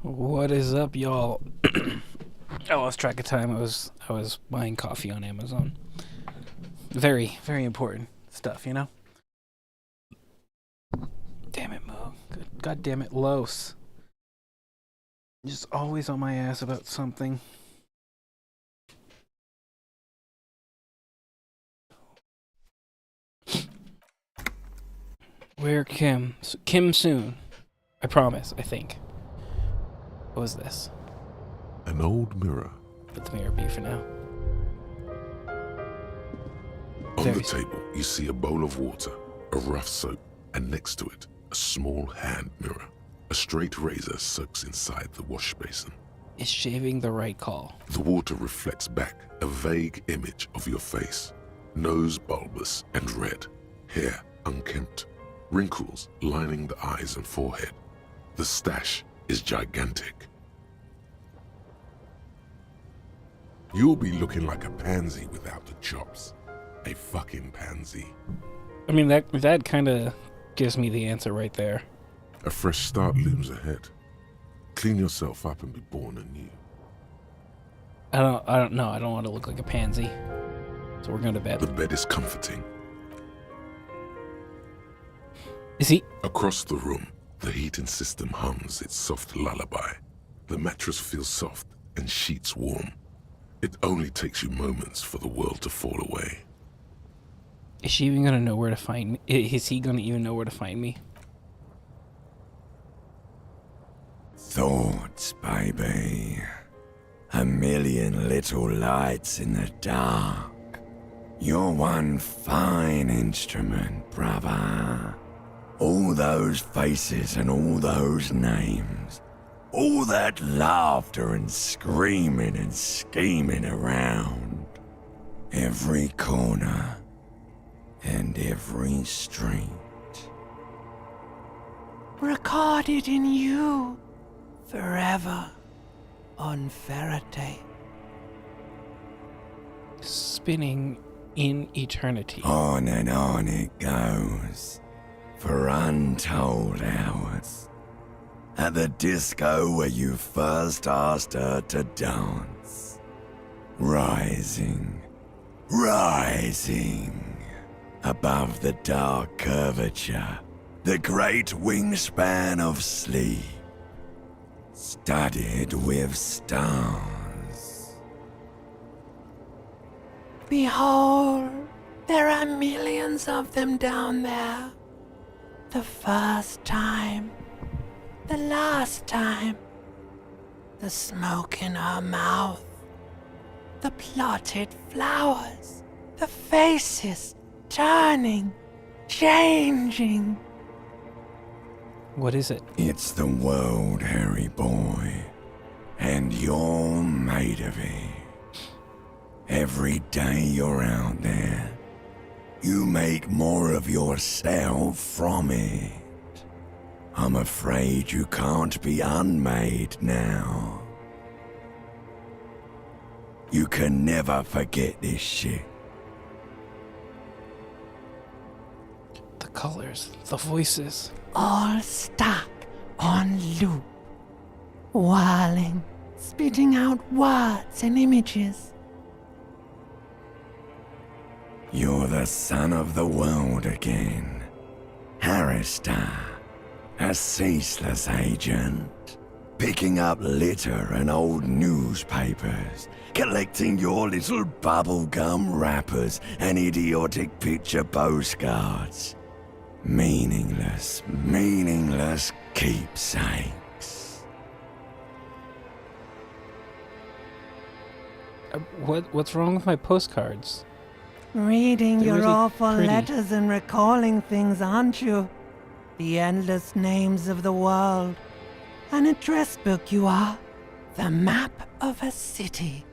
What is up, y'all? I lost track of time. I was buying coffee on Amazon. Very, very important stuff, you know? Damn it, Mo. God damn it, Los. Just always on my ass about something. Where Kim? Kim soon. I promise, I think. What was this? An old mirror. Let the mirror be for now. On Very the table, you see a bowl of water, a rough soap, and next to it, a small hand mirror. A straight razor soaks inside the wash basin. Is shaving the right call? The water reflects back a vague image of your face. Nose bulbous and red, hair unkempt, wrinkles lining the eyes and forehead. The stash is gigantic. You'll be looking like a pansy without the chops. A fucking pansy. I mean, that kind of gives me the answer right there. A fresh start looms ahead. Clean yourself up and be born anew. I don't know. I don't want to look like a pansy. So we're going to bed. The bed is comforting. Is he? Across the room, the heating system hums its soft lullaby. The mattress feels soft and sheets warm. It only takes you moments for the world to fall away. Is she even going to know where to find me? Is he going to even know where to find me? Thoughts, baby. A million little lights in the dark. You're one fine instrument, brother. All those faces and all those names. All that laughter and screaming and scheming around. Every corner and every street. Recorded in you. Forever on Faraday. Spinning in eternity. On and on it goes for untold hours. At the disco where you first asked her to dance. Rising, rising above the dark curvature, the great wingspan of sleep. Studded with stars. Behold, there are millions of them down there. The first time, the last time. The smoke in her mouth, the plotted flowers, the faces turning, changing. What is it? It's the world, Harry boy, and you're made of it. Every day you're out there, you make more of yourself from it. I'm afraid you can't be unmade now. You can never forget this shit. The colors, the voices. All stuck on loop, whirling, spitting out words and images. You're the son of the world again, Harrister, a ceaseless agent, picking up litter and old newspapers, collecting your little bubblegum wrappers and idiotic picture postcards. Meaningless, meaningless keepsakes. What's wrong with my postcards? Reading They're your really awful pretty. letters and recalling things, aren't you? The endless names of the world. An address book you are. The map of a city.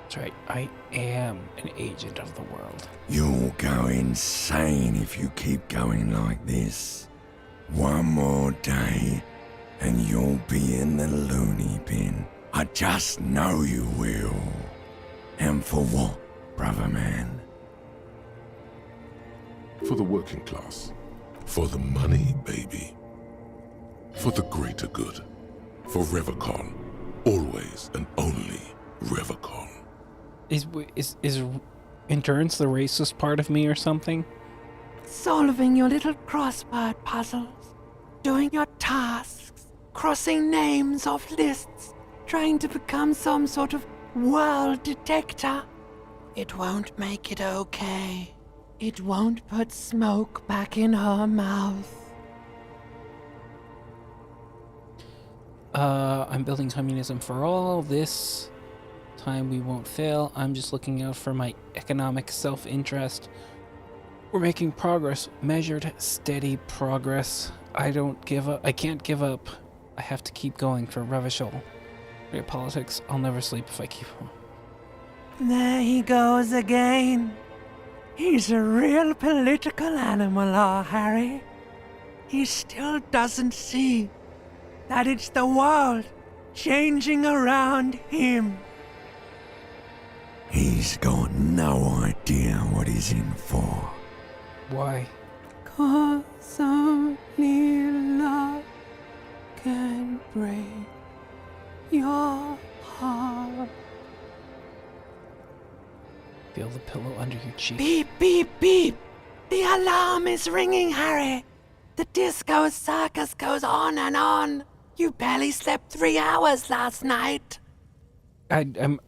That's right. I am an agent of the world. You'll go insane if you keep going like this. One more day, and you'll be in the loony bin. I just know you will. And for what, brother man? For the working class. For the money, baby. For the greater good. For Revacol. Always and only Revacol. Is endurance the racist part of me or something? Solving your little crossword puzzles, doing your tasks, crossing names off lists, trying to become some sort of world detector. It won't make it okay. It won't put smoke back in her mouth. I'm building communism for all. This time we won't fail. I'm just looking out for my economic self-interest. We're making progress. Measured, steady progress. I don't give up. I can't give up. I have to keep going for Revachol. Great politics. I'll never sleep if I keep on. There he goes again. He's a real political animal, our Harry. He still doesn't see that it's the world changing around him. He's got no idea what he's in for. Why? 'Cause only love can break your heart. Feel the pillow under your cheek. Beep, beep, beep. The alarm is ringing, Harry. The disco circus goes on and on. You barely slept 3 hours last night. I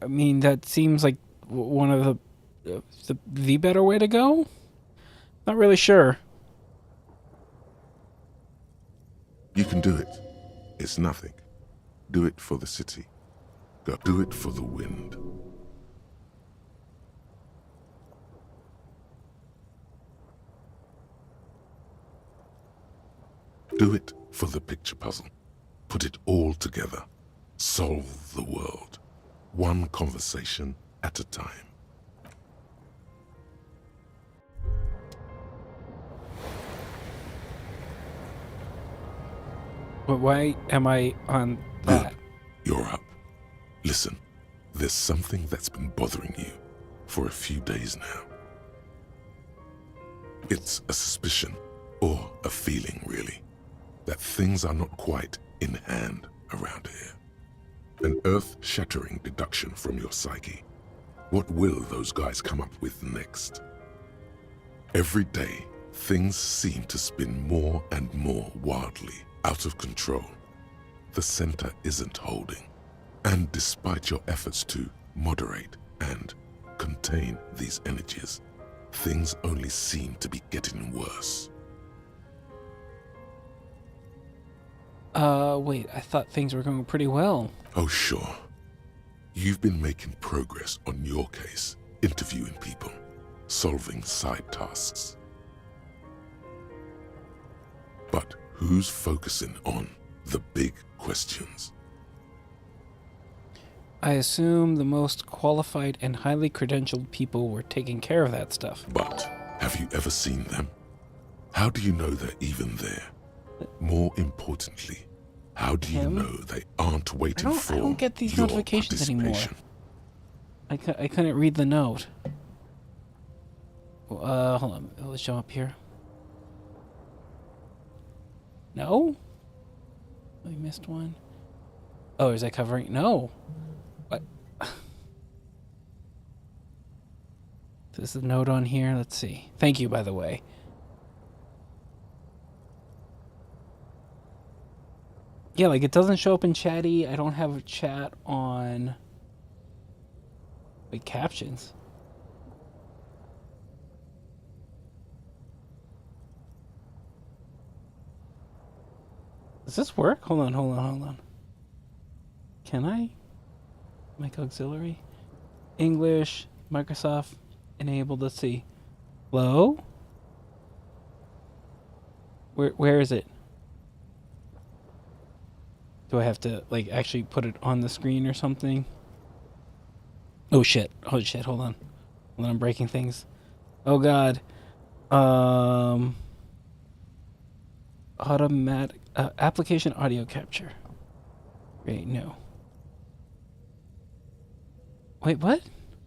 mean, that seems like one of the better way to go. Not really sure. You can do it. It's nothing. Do it for the city. Go do it for the wind. Do it for the picture puzzle. Put it all together. Solve the world. One conversation at a time. But why am I on that? Good. You're up. Listen, there's something that's been bothering you for a few days now. It's a suspicion, or a feeling really, that things are not quite in hand around here. An earth-shattering deduction from your psyche. What will those guys come up with next? Every day, things seem to spin more and more wildly, out of control. The center isn't holding. And despite your efforts to moderate and contain these energies, things only seem to be getting worse. Wait, I thought things were going pretty well. Oh, sure. You've been making progress on your case, interviewing people, solving side tasks. But who's focusing on the big questions? I assume the most qualified and highly credentialed people were taking care of that stuff. But have you ever seen them? How do you know they're even there? More importantly, how do you know they aren't waiting for I don't get these your notifications anymore. participation? I couldn't read the note. Hold on. Let's show up here. No? We missed one. Oh, is that covering? No. What? There's a note on here. Let's see. Thank you, by the way. Yeah, like it doesn't show up in chatty. I don't have a chat on like captions. Does this work? Hold on. Can I? Make auxiliary? English, Microsoft, enabled. Let's see. Hello? Where is it? Do I have to, like, actually put it on the screen or something? Oh, shit. Hold on. I'm breaking things. Oh, God. Automatic, application audio capture. Great, no. Wait, what?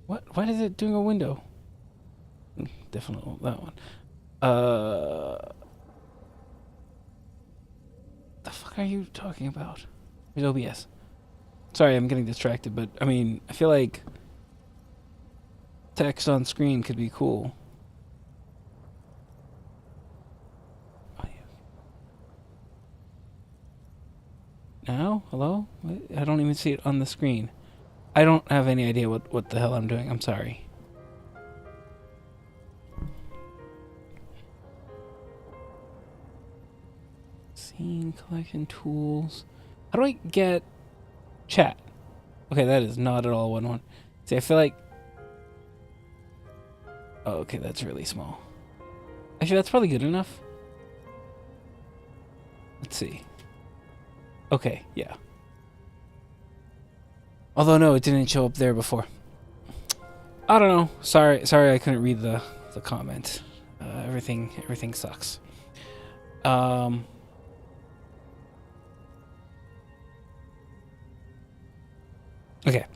What is it doing a window? Definitely that one. The fuck? fuck are you talking about? Where's OBS? Sorry, I'm getting distracted, but I mean, I feel like text on screen could be cool. Oh, yeah. Now? Hello? What? I don't even see it on the screen. I don't have any idea what the hell I'm doing. I'm sorry. Scene collection tools. How do I get chat? Okay, that is not at all one. See, I feel like... Oh, okay, that's really small. Actually, that's probably good enough. Let's see. Okay, yeah. Although, no, it didn't show up there before. I don't know. Sorry, I couldn't read the comment. Everything sucks. Okay.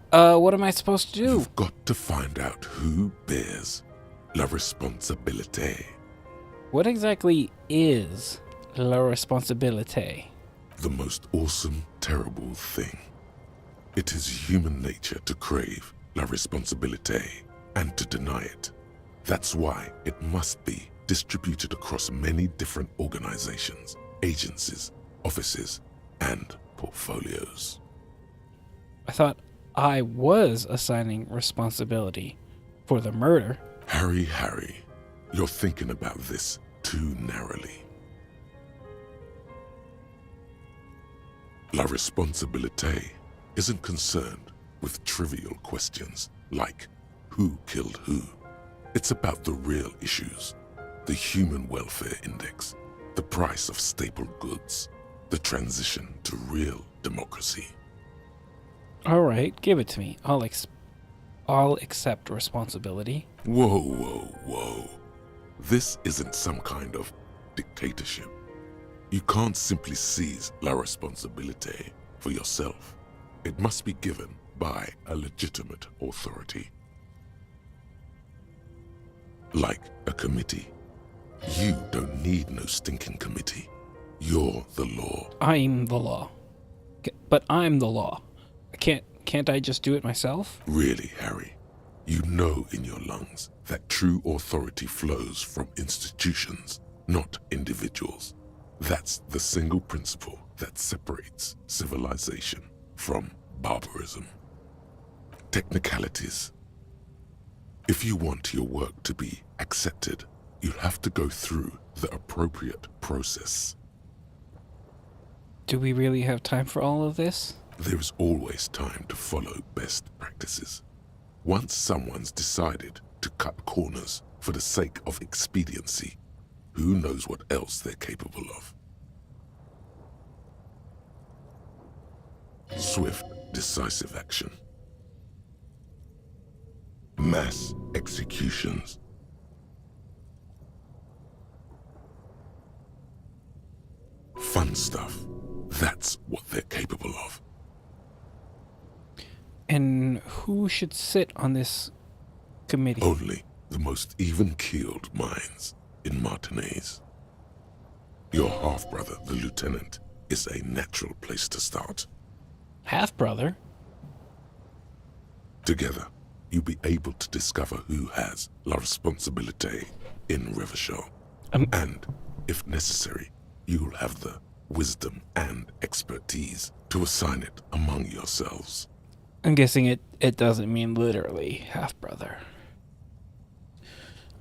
What am I supposed to do? You've got to find out who bears la responsabilité. What exactly is la responsabilité? The most awesome, terrible thing. It is human nature to crave la responsabilité and to deny it. That's why it must be distributed across many different organizations, agencies, offices, and portfolios. I thought I was assigning responsibility for the murder. Harry, you're thinking about this too narrowly. La responsabilité isn't concerned with trivial questions like who killed who. It's about the real issues, the human welfare index, the price of staple goods, the transition to real democracy. All right, give it to me. I'll accept responsibility. Whoa. This isn't some kind of dictatorship. You can't simply seize la responsabilité for yourself. It must be given by a legitimate authority. Like a committee. You don't need no stinking committee. You're the law. I'm the law. But I'm the law. Can't I just do it myself? Really, Harry, you know in your lungs that true authority flows from institutions, not individuals. That's the single principle that separates civilization from barbarism. Technicalities. If you want your work to be accepted, you'll have to go through the appropriate process. Do we really have time for all of this? There is always time to follow best practices. Once someone's decided to cut corners for the sake of expediency, who knows what else they're capable of? Swift, decisive action. Mass executions. Fun stuff. That's what they're capable of. And who should sit on this committee? Only the most even-keeled minds in Martinez. Your half-brother, the lieutenant, is a natural place to start. Half-brother? Together, you'll be able to discover who has la responsabilité in Rivershaw. And, if necessary, you'll have the wisdom and expertise to assign it among yourselves. I'm guessing it doesn't mean literally half-brother.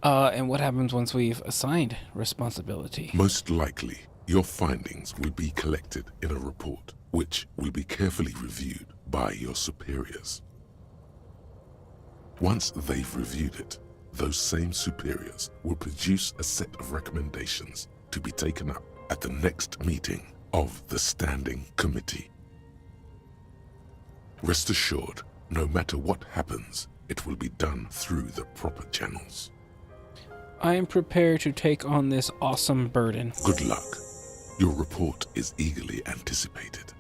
And what happens once we've assigned responsibility? Most likely, your findings will be collected in a report, which will be carefully reviewed by your superiors. Once they've reviewed it, those same superiors will produce a set of recommendations to be taken up at the next meeting of the Standing Committee. Rest assured, no matter what happens, it will be done through the proper channels. I am prepared to take on this awesome burden. Good luck. Your report is eagerly anticipated.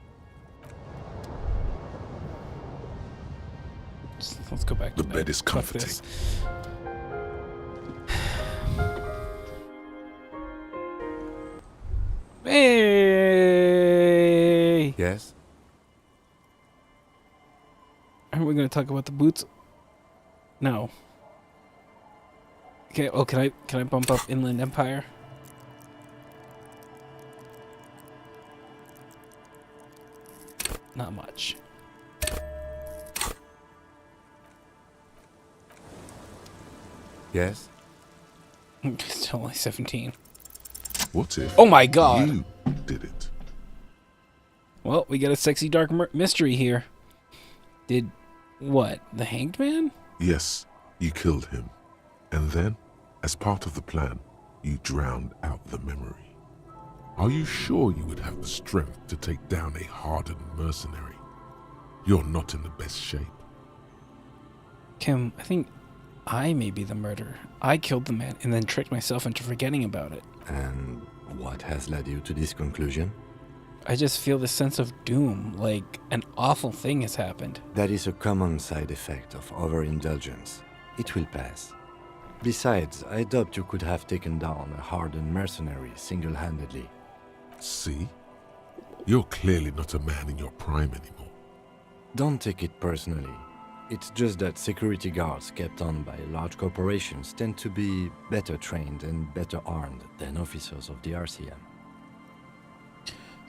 Let's go back to The bed is Fuck comforting. this. Hey! going to talk about the boots? No. Okay. Oh, can I bump up Inland Empire? Not much. Yes? It's only 17. What if Oh my god! you did it? Well, we got a sexy dark mystery here. Did what? The Hanged Man? Yes, you killed him. And then, as part of the plan, you drowned out the memory. Are you sure you would have the strength to take down a hardened mercenary? You're not in the best shape. Kim, I think I may be the murderer. I killed the man and then tricked myself into forgetting about it. And what has led you to this conclusion? I just feel this sense of doom, like an awful thing has happened. That is a common side effect of overindulgence. It will pass. Besides, I doubt you could have taken down a hardened mercenary single-handedly. See? You're clearly not a man in your prime anymore. Don't take it personally. It's just that security guards kept on by large corporations tend to be better trained and better armed than officers of the RCM.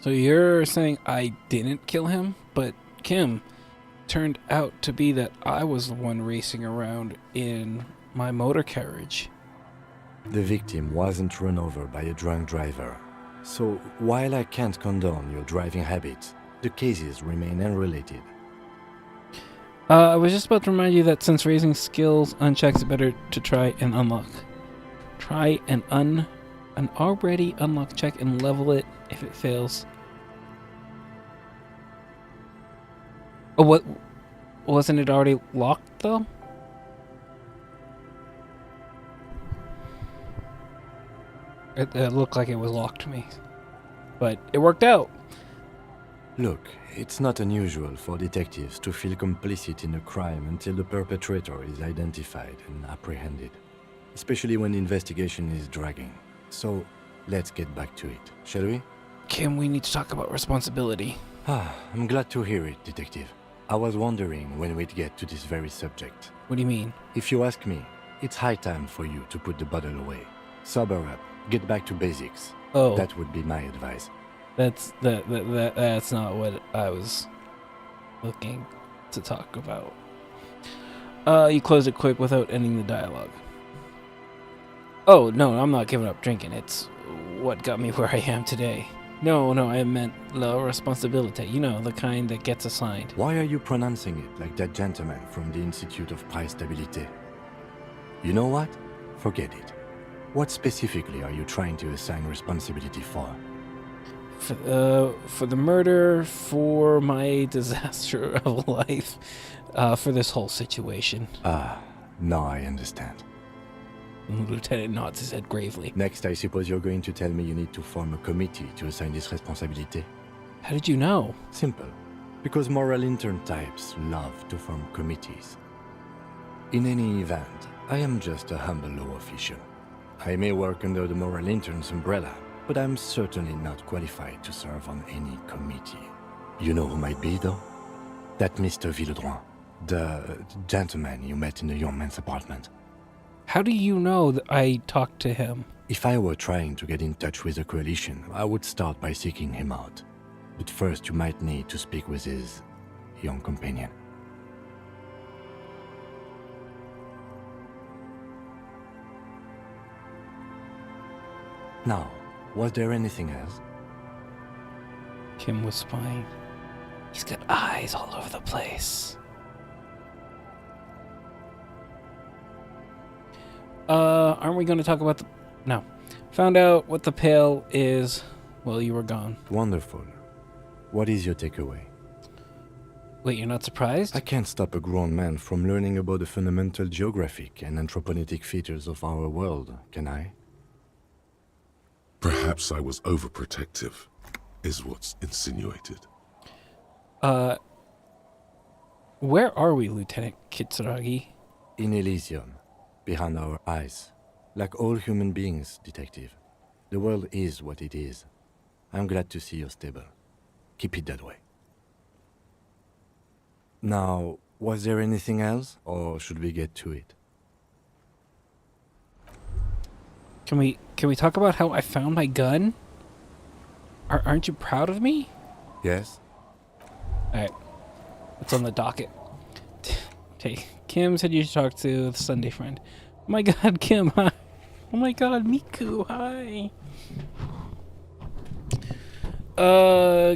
So you're saying I didn't kill him? But Kim, turned out to be that I was the one racing around in my motor carriage. The victim wasn't run over by a drunk driver. So while I can't condone your driving habits, the cases remain unrelated. I was just about to remind you that since raising skills unchecks, it's better to try and unlock. Try an already unlocked check and level it if it fails. Oh, what? Wasn't it already locked, though? It looked like it was locked to me. But it worked out. Look, it's not unusual for detectives to feel complicit in a crime until the perpetrator is identified and apprehended, especially when the investigation is dragging. So, let's get back to it, shall we? Kim, we need to talk about responsibility. I'm glad to hear it, detective. I was wondering when we'd get to this very subject. What do you mean? If you ask me, it's high time for you to put the bottle away. Sober up, get back to basics. Oh, That would be my advice. that's not what I was looking to talk about. You closed it quick without ending the dialogue. Oh, no, I'm not giving up drinking. It's what got me where I am today. No, I meant la responsabilité. You know, the kind that gets assigned. Why are you pronouncing it like that gentleman from the Institute of Price Stabilité? You know what? Forget it. What specifically are you trying to assign responsibility for? For the murder, for my disaster of life, for this whole situation. Now I understand. The lieutenant nods his head gravely. Next, I suppose you're going to tell me you need to form a committee to assign this responsibility. How did you know? Simple. Because moral intern types love to form committees. In any event, I am just a humble law official. I may work under the moral intern's umbrella, but I'm certainly not qualified to serve on any committee. You know who might be, though? That Mr. Villeudroit, the gentleman you met in the young man's apartment. How do you know that I talked to him? If I were trying to get in touch with the coalition, I would start by seeking him out. But first, you might need to speak with his young companion. Now, was there anything else? Kim was spying. He's got eyes all over the place. Aren't we going to talk about the... No. Found out what the pail is while you were gone. Wonderful. What is your takeaway? Wait, you're not surprised? I can't stop a grown man from learning about the fundamental geographic and anthropogenic features of our world, can I? Perhaps I was overprotective, is what's insinuated. Where are we, Lieutenant Kitsuragi? In Elysium, behind our eyes. Like all human beings, detective. The world is what it is. I'm glad to see you're stable. Keep it that way. Now, Was there anything else, or should we get to it? Can we talk about how I found my gun? Aren't you proud of me? Yes? Alright. What's on the docket? Hey, Kim said you should talk to the Sunday friend. Oh my god, Kim, hi. Oh my god, Miku, hi.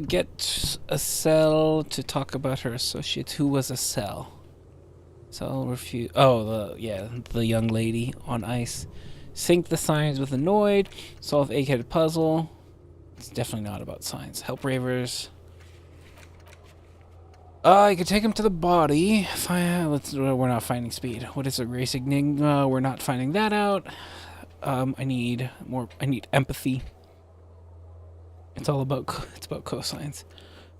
Get a cell to talk about her associate. Who was a cell? Cell refuse. Oh, the young lady on ice. Sync the signs with Annoyed. Solve egg-headed puzzle. It's definitely not about science. Help ravers. You could take him to the body. We're not finding speed. What is a racing enigma? We're not finding that out. I need empathy. It's about cosines.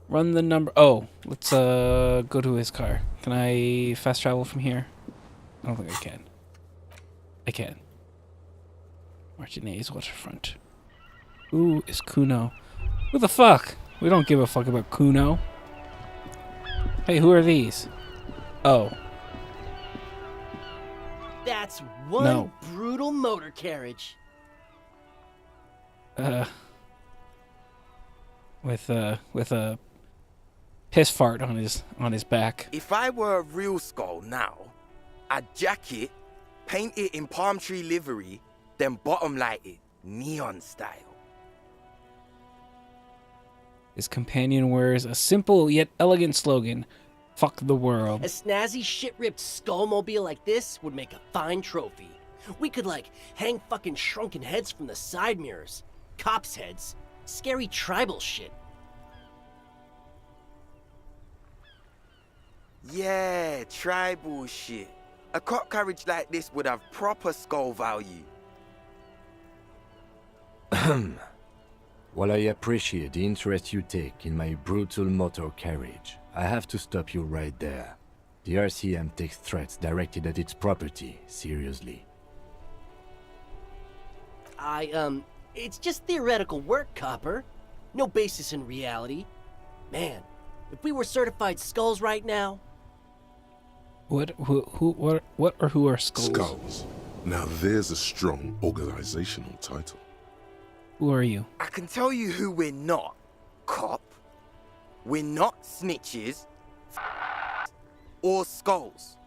Run the number. Oh, let's go to his car. Can I fast travel from here? I don't think I can. I can. Martinez waterfront. Who is Kuno? Who the fuck? We don't give a fuck about Kuno. Hey, who are these? Oh. That's one No. brutal motor carriage. With a piss fart on his back. If I were a real skull now, I'd jack it, paint it in palm tree livery, then bottom light it, neon style. His companion wears a simple yet elegant slogan: "Fuck the world." A snazzy shit-ripped skullmobile like this would make a fine trophy. We could, like, hang fucking shrunken heads from the side mirrors. Cops' heads. Scary tribal shit. Yeah, tribal shit. A cop carriage like this would have proper skull value. While I appreciate the interest you take in my brutal motor carriage, I have to stop you right there. The RCM takes threats directed at its property seriously. It's just theoretical work, Copper. No basis in reality. Man, if we were certified skulls right now... What are skulls? Skulls. Now there's a strong organizational title. Who are you? I can tell you who we're not, cop. We're not snitches or skulls.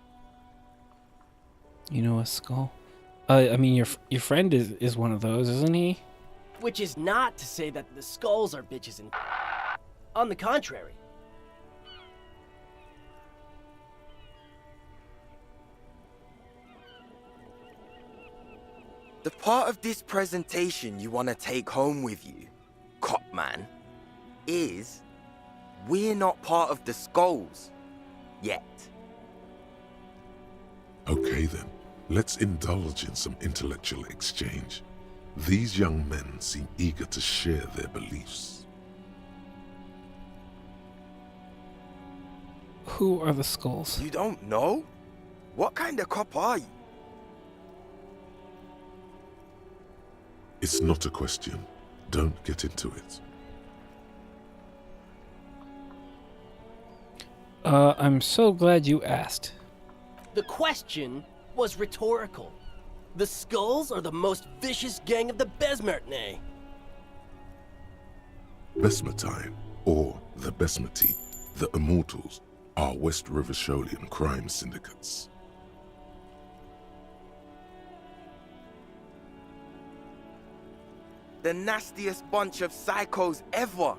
You know a skull? I mean, your friend is one of those, isn't he? Which is not to say that the skulls are bitches and... On the contrary. The part of this presentation you want to take home with you, cop man, is we're not part of the skulls yet. Okay then, let's indulge in some intellectual exchange. These young men seem eager to share their beliefs. Who are the skulls? You don't know? What kind of cop are you? It's not a question. Don't get into it. I'm so glad you asked. The question was rhetorical. The skulls are the most vicious gang of the Besmertne. Besmatine, or the Besmati, the Immortals, are West Rivisholian crime syndicates. The nastiest bunch of psychos ever.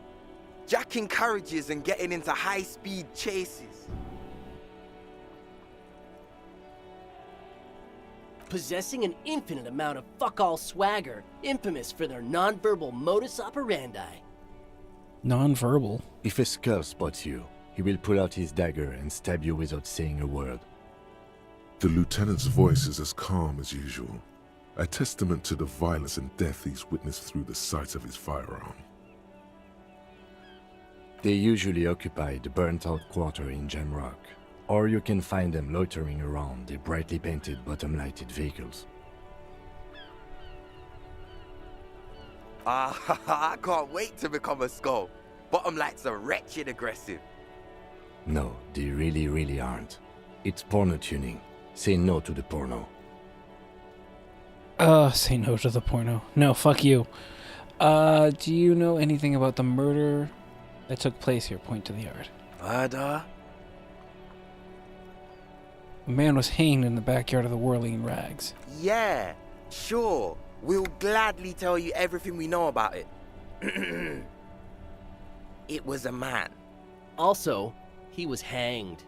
Jacking carriages and getting into high-speed chases. Possessing an infinite amount of fuck-all swagger, infamous for their non-verbal modus operandi. Non-verbal. If a skull spots you, he will pull out his dagger and stab you without saying a word. The lieutenant's voice is as calm as usual, a testament to the violence and death he's witnessed through the sight of his firearm. They usually occupy the burnt-out quarter in Jamrock, or you can find them loitering around the brightly painted bottom-lighted vehicles. I can't wait to become a skull. Bottom lights are wretched aggressive. No, they really aren't. It's porno tuning. Say no to the porno. Say no to the porno. No, fuck you. Do you know anything about the murder that took place here? Point to the yard. Murder? A man was hanged in the backyard of the Whirling Rags. Yeah, sure. We'll gladly tell you everything we know about it. It was a man. Also, he was hanged.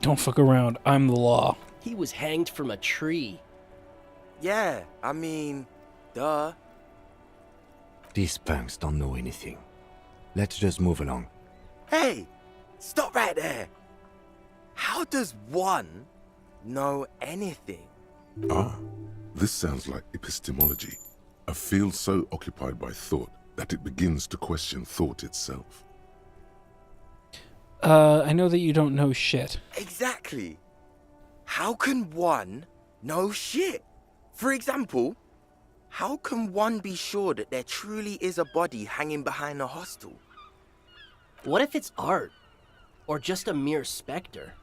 Don't fuck around. I'm the law. He was hanged from a tree. Yeah, I mean, duh. These punks don't know anything. Let's just move along. Hey, stop right there. How does one know anything? Ah, this sounds like epistemology, a field so occupied by thought that it begins to question thought itself. I know that you don't know shit. Exactly. How can one know shit? For example, how can one be sure that there truly is a body hanging behind a hostel? What if it's art? Or just a mere specter?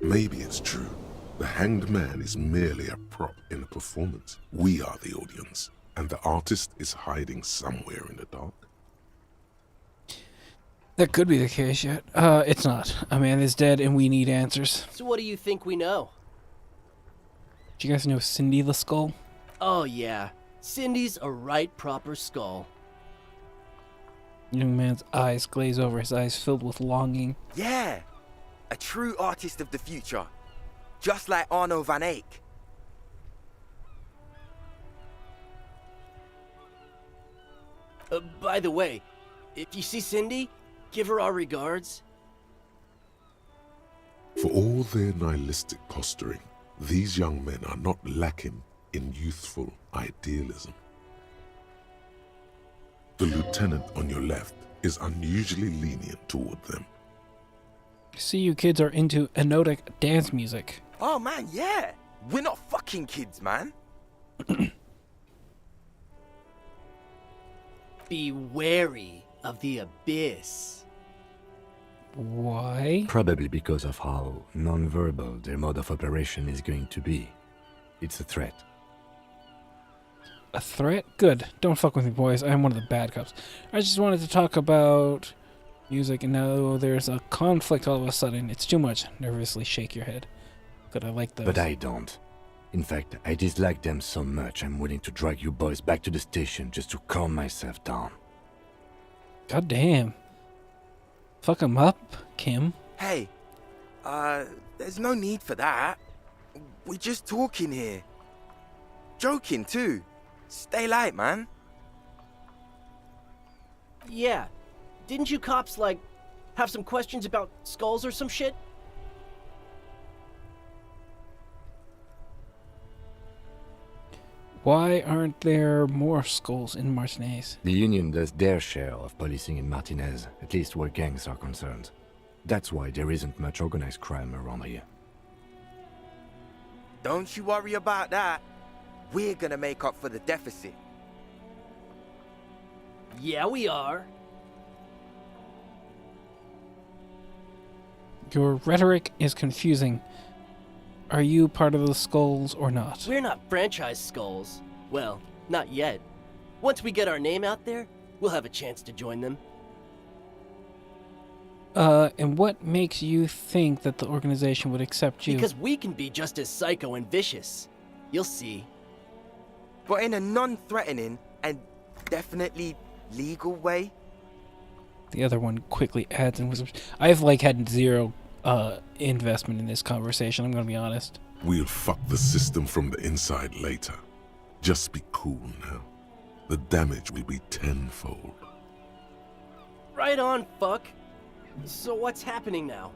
Maybe it's true. The hanged man is merely a prop in a performance. We are the audience, and the artist is hiding somewhere in the dark. That could be the case yet. It's not. A man is dead and we need answers. So what do you think we know? Do you guys know Cindy the Skull? Oh yeah, Cindy's a right proper skull. Young man's eyes glaze over, his eyes filled with longing. Yeah, a true artist of the future. Just like Arno van Eyck. By the way, if you see Cindy, give her our regards. For all their nihilistic posturing, these young men are not lacking in youthful idealism. The lieutenant on your left is unusually lenient toward them. See, you kids are into enotic dance music. Oh man, yeah. We're not fucking kids, man. Be wary of the abyss. Why? Probably because of how non-verbal their mode of operation is going to be. It's a threat. A threat? Good. Don't fuck with me, boys. I'm one of the bad cops. I just wanted to talk about music, and now there's a conflict all of a sudden. It's too much. Nervously shake your head. Good, I like those. But I don't. In fact, I dislike them so much I'm willing to drag you boys back to the station just to calm myself down. God damn. Fuck 'em up, Kim. Hey, there's no need for that. We're just talking here. Joking too. Stay light, man. Yeah, didn't you cops, like, have some questions about skulls or some shit? Why aren't there more skulls in Martinez? The Union does their share of policing in Martinez, at least where gangs are concerned. That's why there isn't much organized crime around here. Don't you worry about that. We're gonna make up for the deficit. Yeah, we are. Your rhetoric is confusing. Are you part of the skulls or not? We're not franchise skulls. Well, not yet. Once we get our name out there, we'll have a chance to join them. And what makes you think that the organization would accept you? Because we can be just as psycho and vicious. You'll see. But in a non-threatening and definitely legal way. The other one quickly adds and whispers. I've had zero investment in this conversation, I'm gonna be honest. We'll fuck the system from the inside later. Just be cool now. The damage will be tenfold. Right on, fuck. So what's happening now?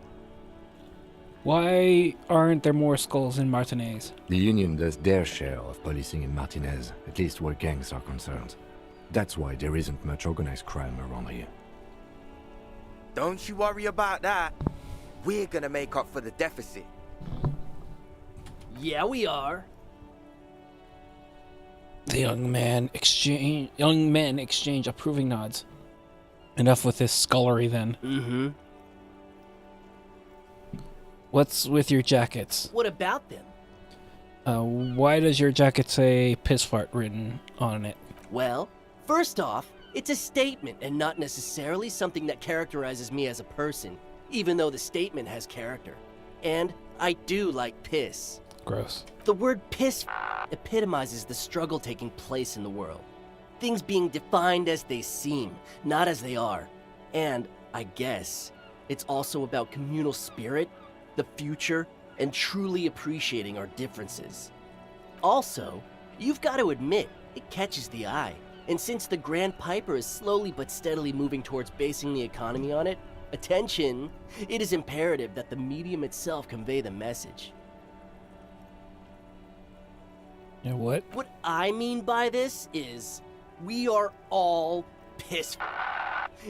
Why aren't there more skulls in Martinez? The Union does their share of policing in Martinez, at least where gangs are concerned. That's why there isn't much organized crime around here. Don't you worry about that. We're gonna make up for the deficit. Yeah, we are. The young men exchange approving nods. Enough with this scullery then. Mm-hmm. What's with your jackets? What about them? Why does your jacket say piss fart written on it? Well, first off, it's a statement and not necessarily something that characterizes me as a person, even though the statement has character. And I do like piss. Gross. The word piss epitomizes the struggle taking place in the world. Things being defined as they seem, not as they are. And, I guess, it's also about communal spirit, the future, and truly appreciating our differences. Also, you've got to admit, it catches the eye. And since the Grand Piper is slowly but steadily moving towards basing the economy on it, attention, it is imperative that the medium itself convey the message. You know what? What I mean by this is, we are all pissed,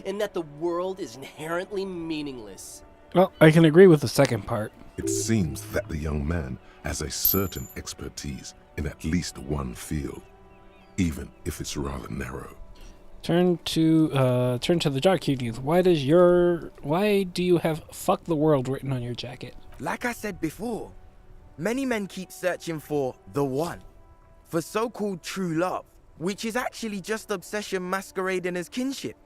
and that the world is inherently meaningless. Well, I can agree with the second part. It seems that the young man has a certain expertise in at least one field, even if it's rather narrow. Turn to the jockey youth. Why do you have "fuck the world" written on your jacket? Like I said before, many men keep searching for the one, for so-called true love, which is actually just obsession masquerading as kinship.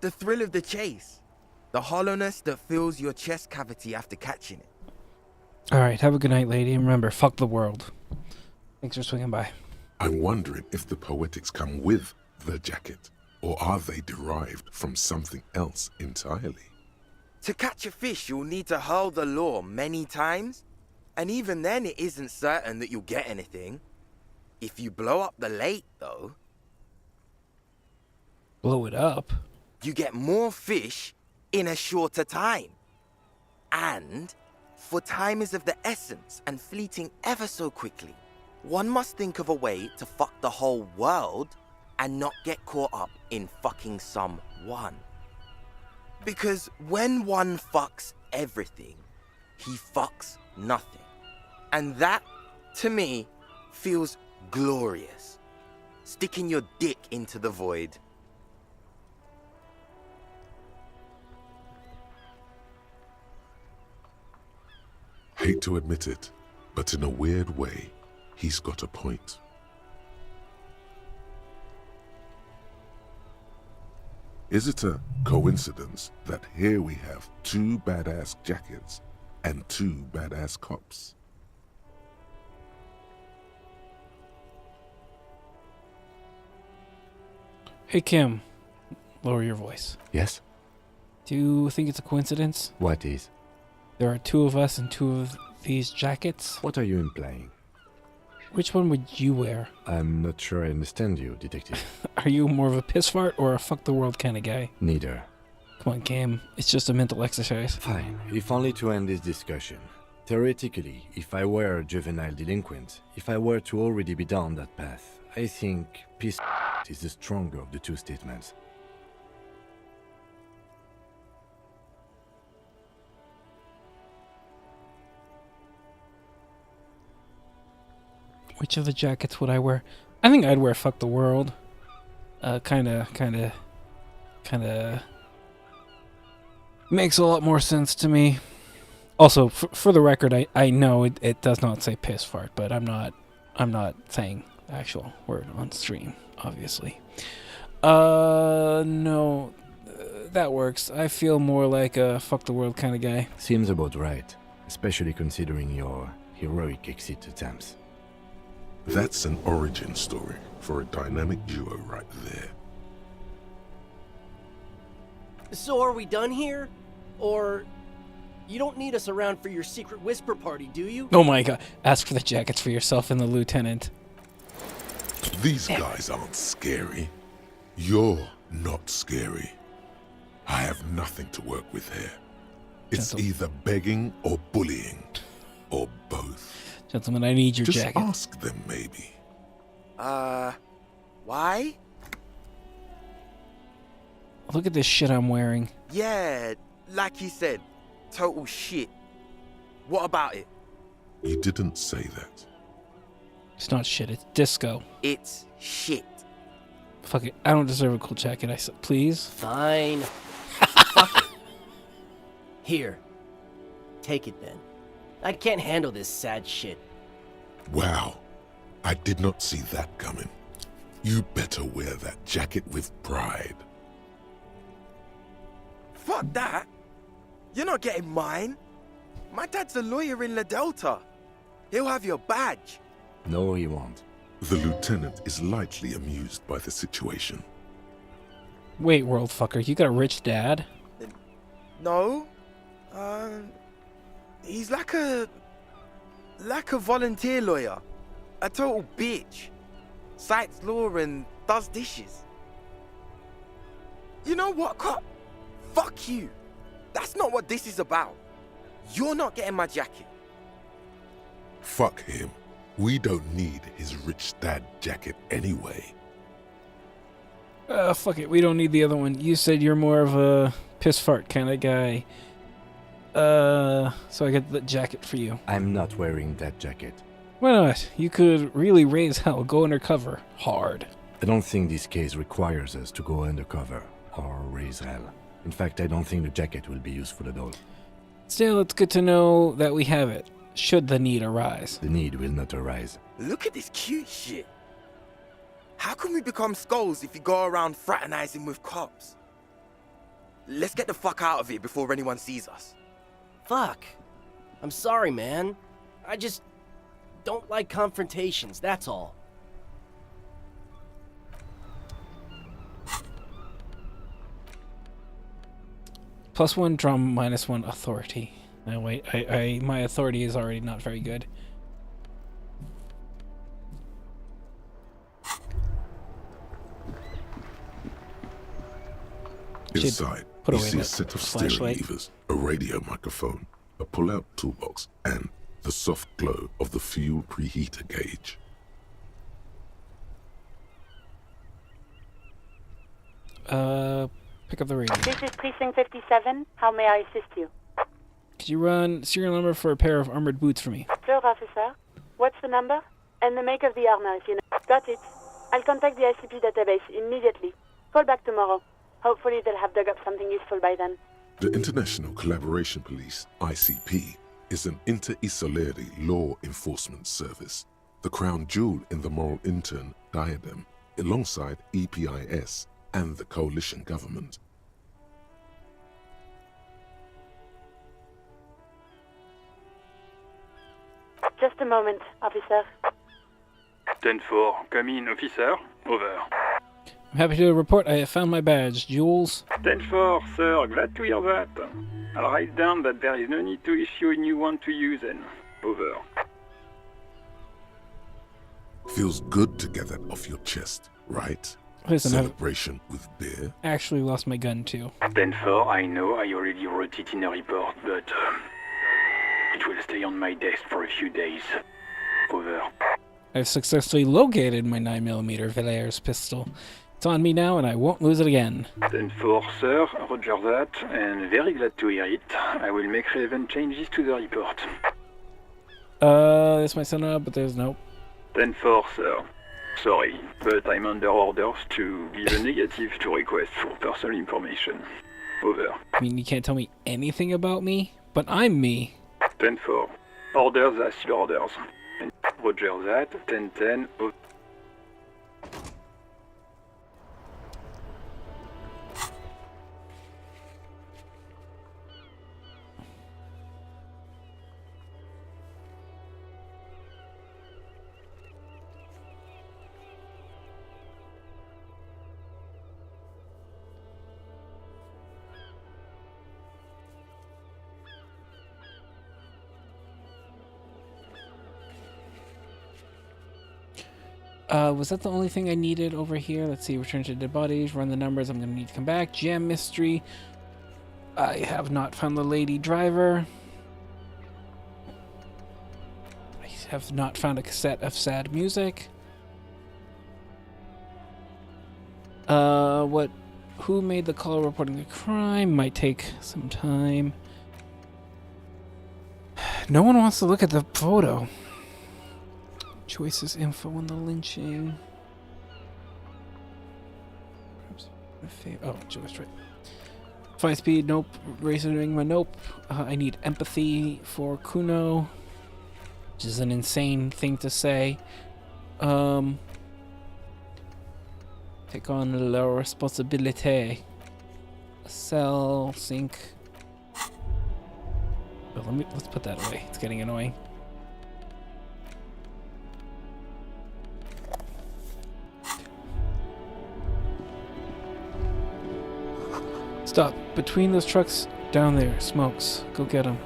The thrill of the chase, the hollowness that fills your chest cavity after catching it. All right, have a good night, lady, and remember, fuck the world. Thanks for swinging by. I'm wondering if the poetics come with the jacket, or are they derived from something else entirely? To catch a fish, you'll need to hurl the lure many times, and even then it isn't certain that you'll get anything. If you blow up the lake, though, Blow it up? you get more fish in a shorter time. And, for time is of the essence and fleeting ever so quickly, one must think of a way to fuck the whole world and not get caught up in fucking some one. Because when one fucks everything, he fucks nothing. And that, to me, feels glorious. Sticking your dick into the void. Hate to admit it, but in a weird way, he's got a point. Is it a coincidence that here we have two badass jackets and two badass cops? Hey, Kim. Lower your voice. Yes? Do you think it's a coincidence? What is? There are two of us and two of these jackets. What are you implying? Which one would you wear? I'm not sure I understand you, detective. Are you more of a piss fart or a fuck the world kind of guy? Neither. Come on, Kim. It's just a mental exercise. Fine, if only to end this discussion. Theoretically, if I were a juvenile delinquent, if I were to already be down that path, I think piss is the stronger of the two statements. Which of the jackets would I wear? I think I'd wear fuck the world. Kinda makes a lot more sense to me. Also, for the record, I know it does not say piss fart, but I'm not saying the actual word on stream, obviously. No, that works. I feel more like a fuck the world kind of guy. Seems about right, especially considering your heroic exit attempts. That's an origin story for a dynamic duo right there. So are we done here? Or you don't need us around for your secret whisper party, do you? Oh my god. Ask for the jackets for yourself and the lieutenant. These guys aren't scary. You're not scary. I have nothing to work with here. It's Gentle- either begging or bullying, or both. Gentlemen, I need your Just jacket. ask them, maybe. Why? Look at this shit I'm wearing. Yeah, like he said, total shit. What about it? You didn't say that. It's not shit, it's disco. It's shit. Fuck it. I don't deserve a cool jacket. I said, please. Fine. Fuck it. Here. Take it then. I can't handle this sad shit. Wow, I did not see that coming. You better wear that jacket with pride. Fuck that. You're not getting mine. My dad's a lawyer in La Delta. He'll have your badge. No, he won't. The lieutenant is lightly amused by the situation. Wait, world fucker, you got a rich dad? No. He's like a volunteer lawyer. A total bitch. Cites law and does dishes. You know what, cop? Fuck you. That's not what this is about. You're not getting my jacket. Fuck him. We don't need his rich dad jacket anyway. Fuck it, we don't need the other one. You said you're more of a piss fart kind of guy. So I get the jacket for you. I'm not wearing that jacket. Why not? You could really raise hell, go undercover. Hard. I don't think this case requires us to go undercover or raise hell. In fact, I don't think the jacket will be useful at all. Still, it's good to know that we have it, should the need arise. The need will not arise. Look at this cute shit. How can we become skulls if you go around fraternizing with cops? Let's get the fuck out of here before anyone sees us. Fuck. I'm sorry, man. I just don't like confrontations, that's all. +1 drama, -1 authority. No, wait, my authority is already not very good. Inside, put you away see a that set of steering flashlight. levers, a radio microphone, a pull-out toolbox, and the soft glow of the fuel preheater gauge. Pick up the radio. This is Precinct 57. How may I assist you? Could you run serial number for a pair of armored boots for me? Sure, officer. What's the number? And the make of the armor, if you know. Got it. I'll contact the ICP database immediately. Call back tomorrow. Hopefully they'll have dug up something useful by then. The International Collaboration Police, ICP, is an inter-Isolari law enforcement service, the crown jewel in the moral intern diadem, alongside EPIS and the coalition government. Just a moment, officer. 10-4, come in, officer. Over. I'm happy to report I have found my badge, Jules. 10-4, sir, glad to hear that. I'll write down that there is no need to issue a new one to you then. Over. Feels good to get that off your chest, right? Listen, I've Celebration with beer? actually lost my gun too. 10-4, I know I already wrote it in a report, but it will stay on my desk for a few days. Over. I've successfully located my 9mm Villers pistol. It's on me now and I won't lose it again. 10-4, sir, roger that, and very glad to hear it. I will make relevant changes to the report. This might sound odd, but there's no. 10-4, sir. Sorry, but I'm under orders to give a negative to request for personal information. Over. I mean, you can't tell me anything about me, but I'm me. 10-4. Orders are still orders. And roger that, 10-10. Was that the only thing I needed over here? Let's see, return to dead bodies, run the numbers, I'm gonna need to come back. Jam mystery. I have not found the lady driver. I have not found a cassette of sad music. Who made the call reporting the crime? Might take some time. No one wants to look at the photo. Choices info on the lynching. Oh, just right. 5 speed, nope. Razor Enigma, nope. I need empathy for Kuno, which is an insane thing to say. Take on la responsibility. Sell, sync. Oh, let's put that away. It's getting annoying. Stop. Between those trucks down there. Smokes. Go get them.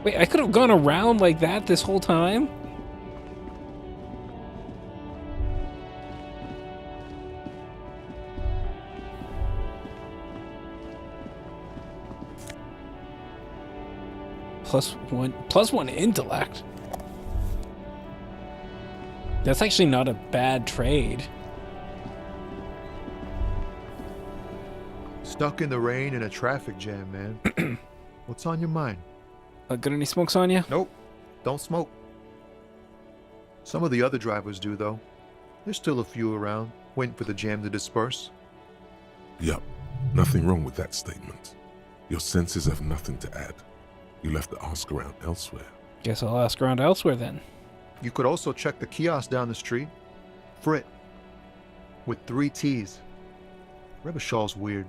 Wait, I could have gone around like that this whole time? Plus one intellect. That's actually not a bad trade. Stuck in the rain in a traffic jam, man. What's on your mind? Got any smokes on you? Nope. Don't smoke. Some of the other drivers do, though. There's still a few around, waiting for the jam to disperse. Yup, nothing wrong with that statement. Your senses have nothing to add. You left the ask around elsewhere. Guess I'll ask around elsewhere then. You could also check the kiosk down the street. Frit. With 3 T's. Rebishaw's weird.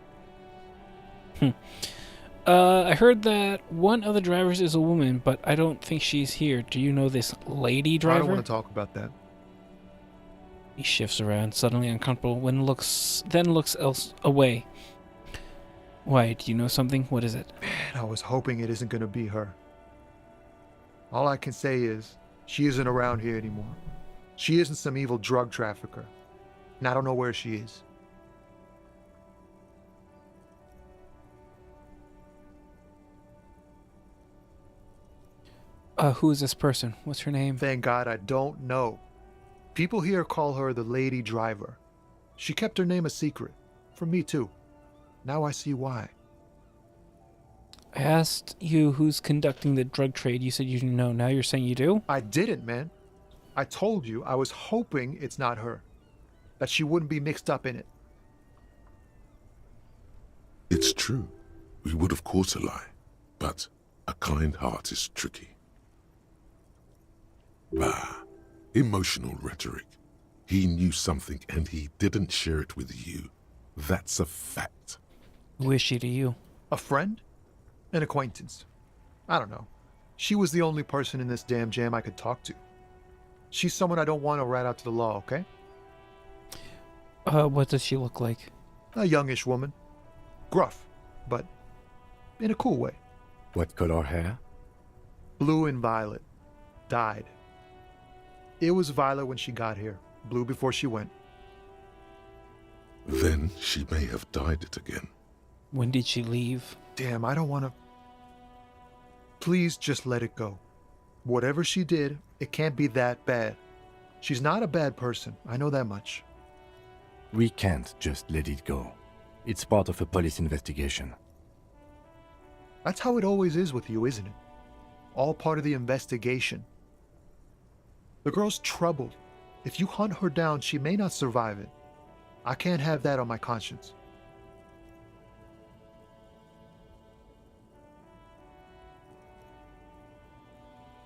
I heard that one of the drivers is a woman, but I don't think she's here. Do you know this lady driver? I don't want to talk about that. He shifts around, suddenly uncomfortable, then looks away. Why, do you know something? What is it? Man, I was hoping it isn't going to be her. All I can say is, she isn't around here anymore. She isn't some evil drug trafficker. And I don't know where she is. Who is this person? What's her name? Thank God I don't know. People here call her the lady driver. She kept her name a secret. From me too. Now I see why. I asked you who's conducting the drug trade. You said you didn't know. Now you're saying you do? I didn't, man. I told you I was hoping it's not her. That she wouldn't be mixed up in it. It's true. We would of course a lie. But a kind heart is tricky. Bah. Emotional rhetoric. He knew something and he didn't share it with you. That's a fact. Who is she to you? A friend? An acquaintance. I don't know. She was the only person in this damn jam I could talk to. She's someone I don't want to rat out to the law, okay? What does she look like? A youngish woman. Gruff, but in a cool way. What color hair? Blue and violet. Dyed. It was violet when she got here. Blue before she went. Then she may have dyed it again. When did she leave? Damn, I don't want to... Please just let it go. Whatever she did, it can't be that bad. She's not a bad person. I know that much. We can't just let it go. It's part of a police investigation. That's how it always is with you, isn't it? All part of the investigation. The girl's troubled. If you hunt her down, she may not survive it. I can't have that on my conscience.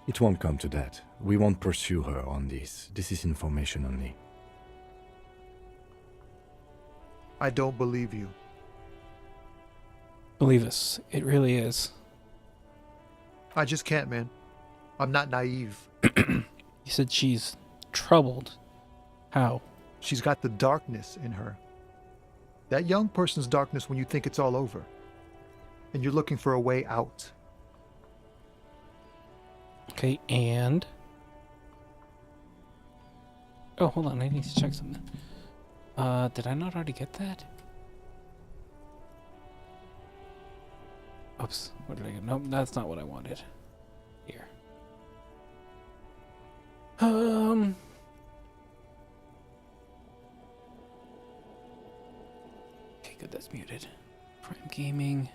It won't come to that. We won't pursue her on this. This is information only. I don't believe you. Believe us, it really is. I just can't, man. I'm not naive. You said she's troubled. How? She's got the darkness in her. That young person's darkness when you think it's all over. And you're looking for a way out. Okay, and... Oh, hold on, I need to check something. Did I not already get that? Oops, what did I get? Nope, that's not what I wanted. Here. Okay, good, that's muted. Prime Gaming.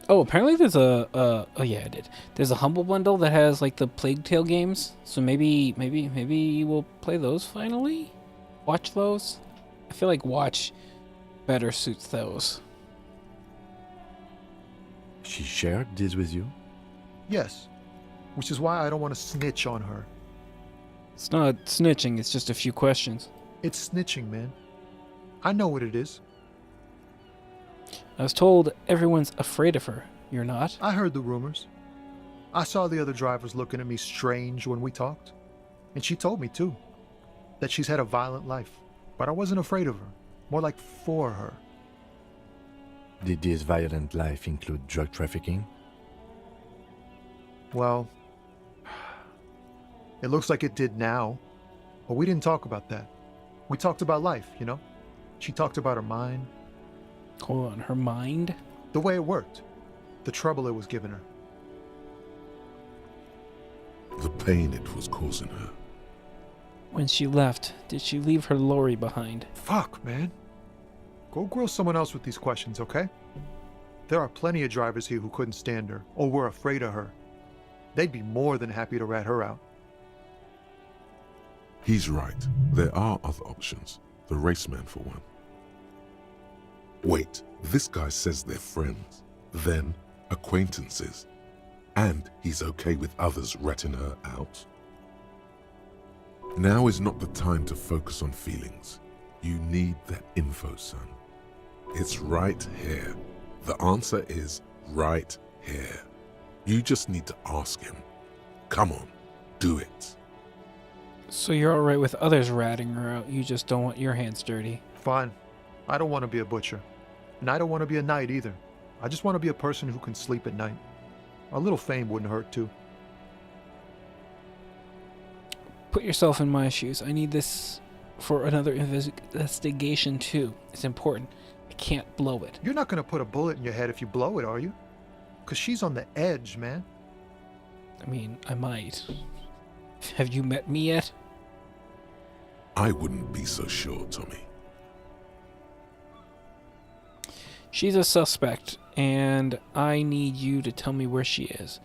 Oh, apparently there's oh yeah, I did. There's a Humble Bundle that has like the Plague Tale games. So maybe we'll play those finally. watch those? I feel like watch better suits those. She shared this with you? Yes. Which is why I don't want to snitch on her. It's not snitching, it's just a few questions. It's snitching, man. I know what it is. I was told everyone's afraid of her. You're not? I heard the rumors. I saw the other drivers looking at me strange when we talked. And she told me, too, that she's had a violent life. But I wasn't afraid of her. More like for her. Did this violent life include drug trafficking? Well, it looks like it did now. But we didn't talk about that. We talked about life, you know? She talked about her mind. Hold on, her mind? The way it worked. The trouble it was giving her. The pain it was causing her. When she left, did she leave her lorry behind? Fuck, man. Go grill someone else with these questions, okay? There are plenty of drivers here who couldn't stand her, or were afraid of her. They'd be more than happy to rat her out. He's right. There are other options. The raceman, for one. Wait, this guy says they're friends, then acquaintances, and he's okay with others ratting her out? Now is not the time to focus on feelings. You need that info, son. It's right here. The answer is right here. You just need to ask him. Come on, do it. So you're alright with others ratting her out, you just don't want your hands dirty. Fine. I don't want to be a butcher. And I don't want to be a knight either. I just want to be a person who can sleep at night. A little fame wouldn't hurt too. Put yourself in my shoes. I need this for another investigation too. It's important. I can't blow it. You're not going to put a bullet in your head if you blow it, are you? Because she's on the edge, man. I mean, I might. Have you met me yet? I wouldn't be so sure, Tommy. She's a suspect, and I need you to tell me where she is,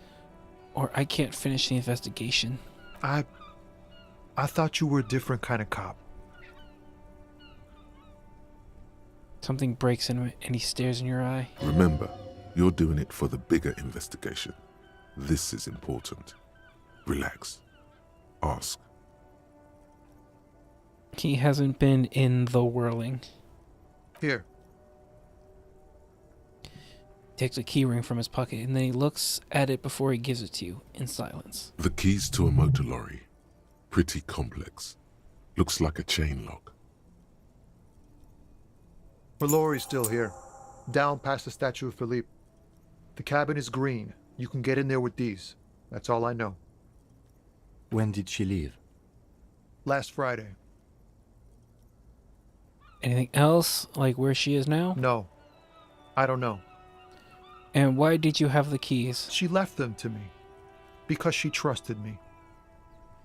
or I can't finish the investigation. I thought you were a different kind of cop. Something breaks in him, and he stares in your eye. Remember, you're doing it for the bigger investigation. This is important. Relax. Ask. He hasn't been in the whirling. Here. Takes a keyring from his pocket, and then he looks at it before he gives it to you, in silence. The keys to a motor lorry. Pretty complex. Looks like a chain lock. Her lorry's still here. Down past the statue of Philippe. The cabin is green. You can get in there with these. That's all I know. When did she leave? Last Friday. Anything else, like where she is now? No. I don't know. And why did you have the keys? She left them to me. Because she trusted me.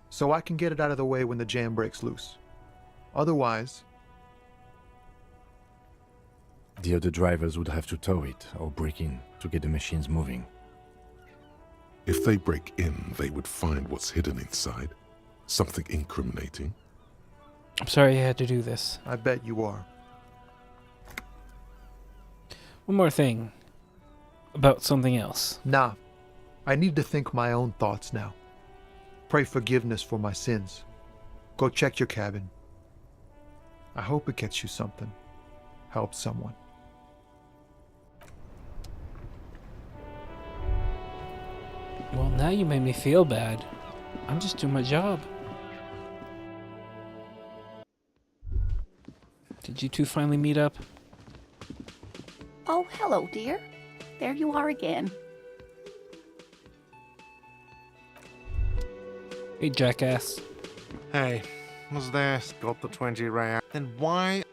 So I can get it out of the way when the jam breaks loose. Otherwise... The other drivers would have to tow it or break in to get the machines moving. If they break in, they would find what's hidden inside. Something incriminating. I'm sorry I had to do this. I bet you are. One more thing. About something else. Nah. I need to think my own thoughts now. Pray forgiveness for my sins. Go check your cabin. I hope it gets you something. Help someone. Well, now you made me feel bad. I'm just doing my job. Did you two finally meet up? Oh, hello, dear. There you are again. Hey, jackass. Hey, was this? Got the 20 rand. Then why?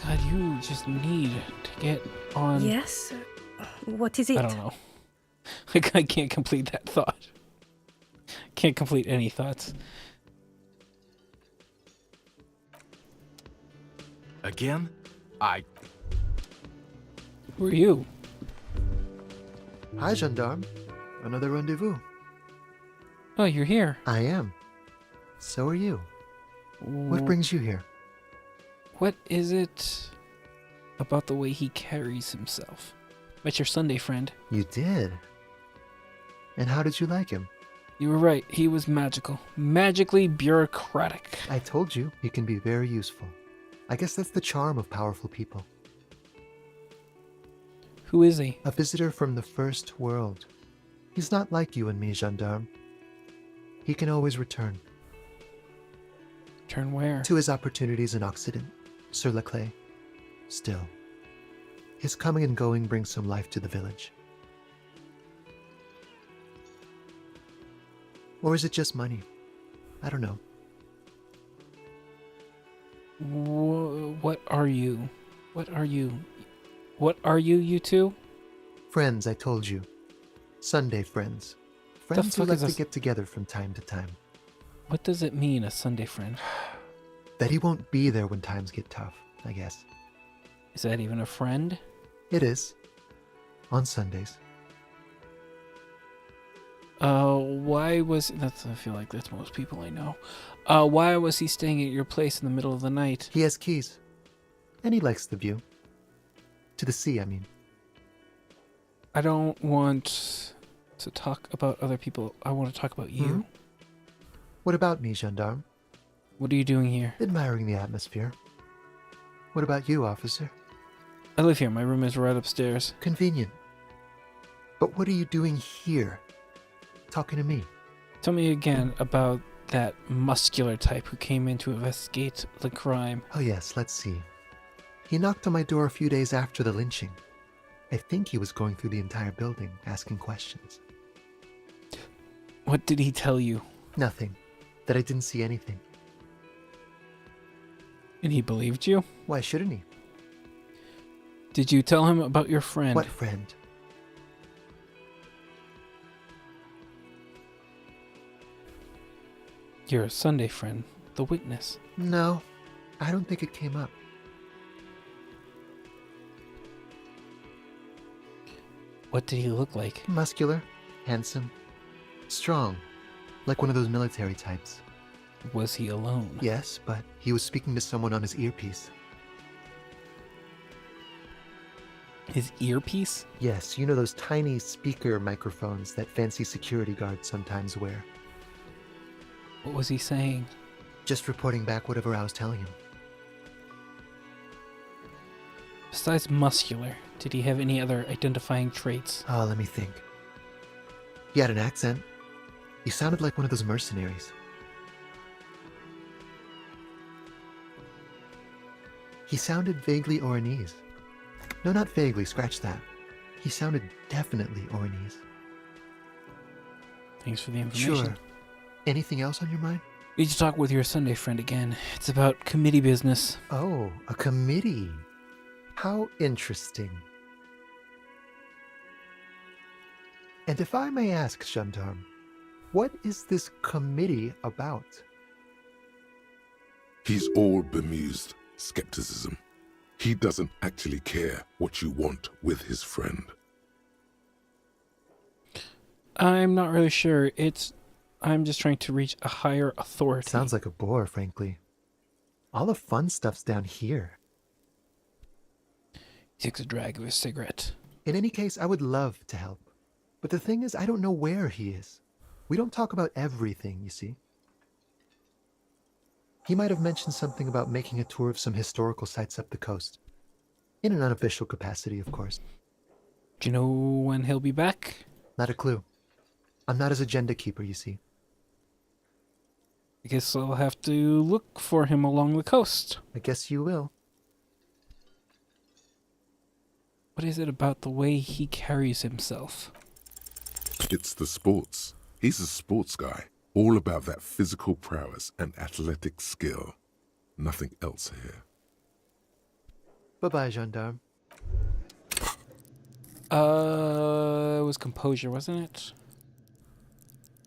God, you just need to get on... Yes? What is it? I don't know. I can't complete that thought. Can't complete any thoughts. Again? Who are you? Hi, gendarme. Another rendezvous. Oh, you're here. I am. So are you. What brings you here? What is it about the way he carries himself? Met your Sunday friend. You did? And how did you like him? You were right. He was magical. Magically bureaucratic. I told you, he can be very useful. I guess that's the charm of powerful people. Who is he? A visitor from the first world. He's not like you and me, gendarme. He can always return. Turn where? To his opportunities in Occident, Sur la Clé. Still, his coming and going brings some life to the village. Or is it just money? I don't know. What are you? What are you? What are you, you two? Friends, I told you. Sunday friends. Friends who fuck like is to this? get together from time to time. What does it mean, a Sunday friend? That he won't be there when times get tough, I guess. Is that even a friend? It is. On Sundays. Why was... I feel like that's most people I know. Why was he staying at your place in the middle of the night? He has keys. And he likes the view. To the sea, I mean. I don't want to talk about other people. I want to talk about you. Hmm? What about me, gendarme? What are you doing here? Admiring the atmosphere. What about you, officer? I live here. My room is right upstairs. Convenient. But what are you doing here? Talking to me? Tell me again about that muscular type who came in to investigate the crime. Oh yes, let's see. He knocked on my door a few days after the lynching. I think he was going through the entire building, asking questions. What did he tell you? Nothing. That I didn't see anything. And he believed you? Why shouldn't he? Did you tell him about your friend? What friend? Your Sunday friend, the witness. No, I don't think it came up. What did he look like? Muscular, handsome, strong, like one of those military types. Was he alone? Yes, but he was speaking to someone on his earpiece. His earpiece? Yes, you know those tiny speaker microphones that fancy security guards sometimes wear. What was he saying? Just reporting back whatever I was telling him. Besides muscular, did he have any other identifying traits? Oh, let me think. He had an accent. He sounded like one of those mercenaries. He sounded vaguely Oranese. No, not vaguely, scratch that. He sounded definitely Oranese. Thanks for the information. Sure. Anything else on your mind? Need to talk with your Sunday friend again. It's about committee business. Oh, a committee. How interesting. And if I may ask, gendarme, what is this committee about? He's all bemused skepticism. He doesn't actually care what you want with his friend. I'm not really sure. I'm just trying to reach a higher authority. Sounds like a bore, frankly. All the fun stuff's down here. He takes a drag of his cigarette. In any case, I would love to help. But the thing is, I don't know where he is. We don't talk about everything, you see. He might have mentioned something about making a tour of some historical sites up the coast. In an unofficial capacity, of course. Do you know when he'll be back? Not a clue. I'm not his agenda keeper, you see. I guess I'll have to look for him along the coast. I guess you will. What is it about the way he carries himself? It's the sports. He's a sports guy. All about that physical prowess and athletic skill. Nothing else here. Bye-bye, gendarme. It was composure, wasn't it?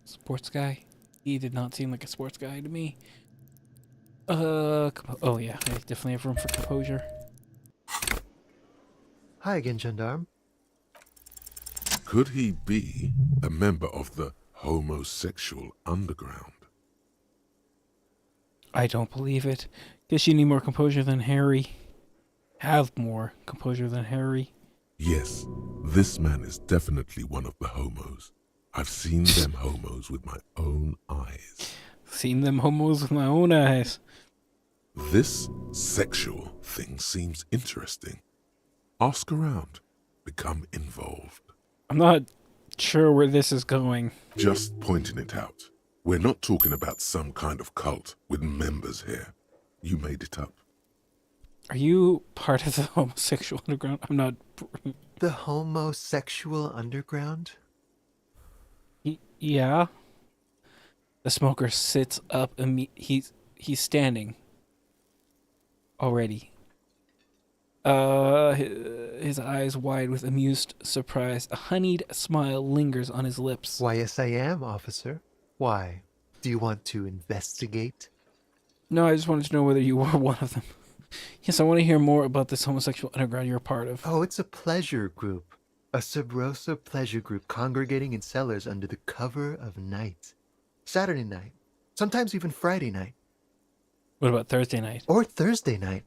Sports guy. He did not seem like a sports guy to me. Oh yeah, I definitely have room for composure. Hi again, gendarme. Could he be a member of the homosexual underground? I don't believe it. Guess you need more composure than Harry. Have more composure than Harry. Yes, this man is definitely one of the homos. I've seen them homos with my own eyes. Seen them homos with my own eyes. This sexual thing seems interesting. Ask around. Become involved. I'm not sure where this is going. Just pointing it out. We're not talking about some kind of cult with members here. You made it up. Are you part of the homosexual underground? I'm not. The homosexual underground? Yeah. The smoker sits up. He's standing. Already. His eyes wide with amused surprise. A honeyed smile lingers on his lips. Why, yes, I am, officer. Why? Do you want to investigate? No, I just wanted to know whether you were one of them. Yes, I want to hear more about this homosexual underground you're a part of. Oh, it's a pleasure group. A Sub Rosa pleasure group congregating in cellars under the cover of night. Saturday night. Sometimes even Friday night. What about Thursday night? Or Thursday night.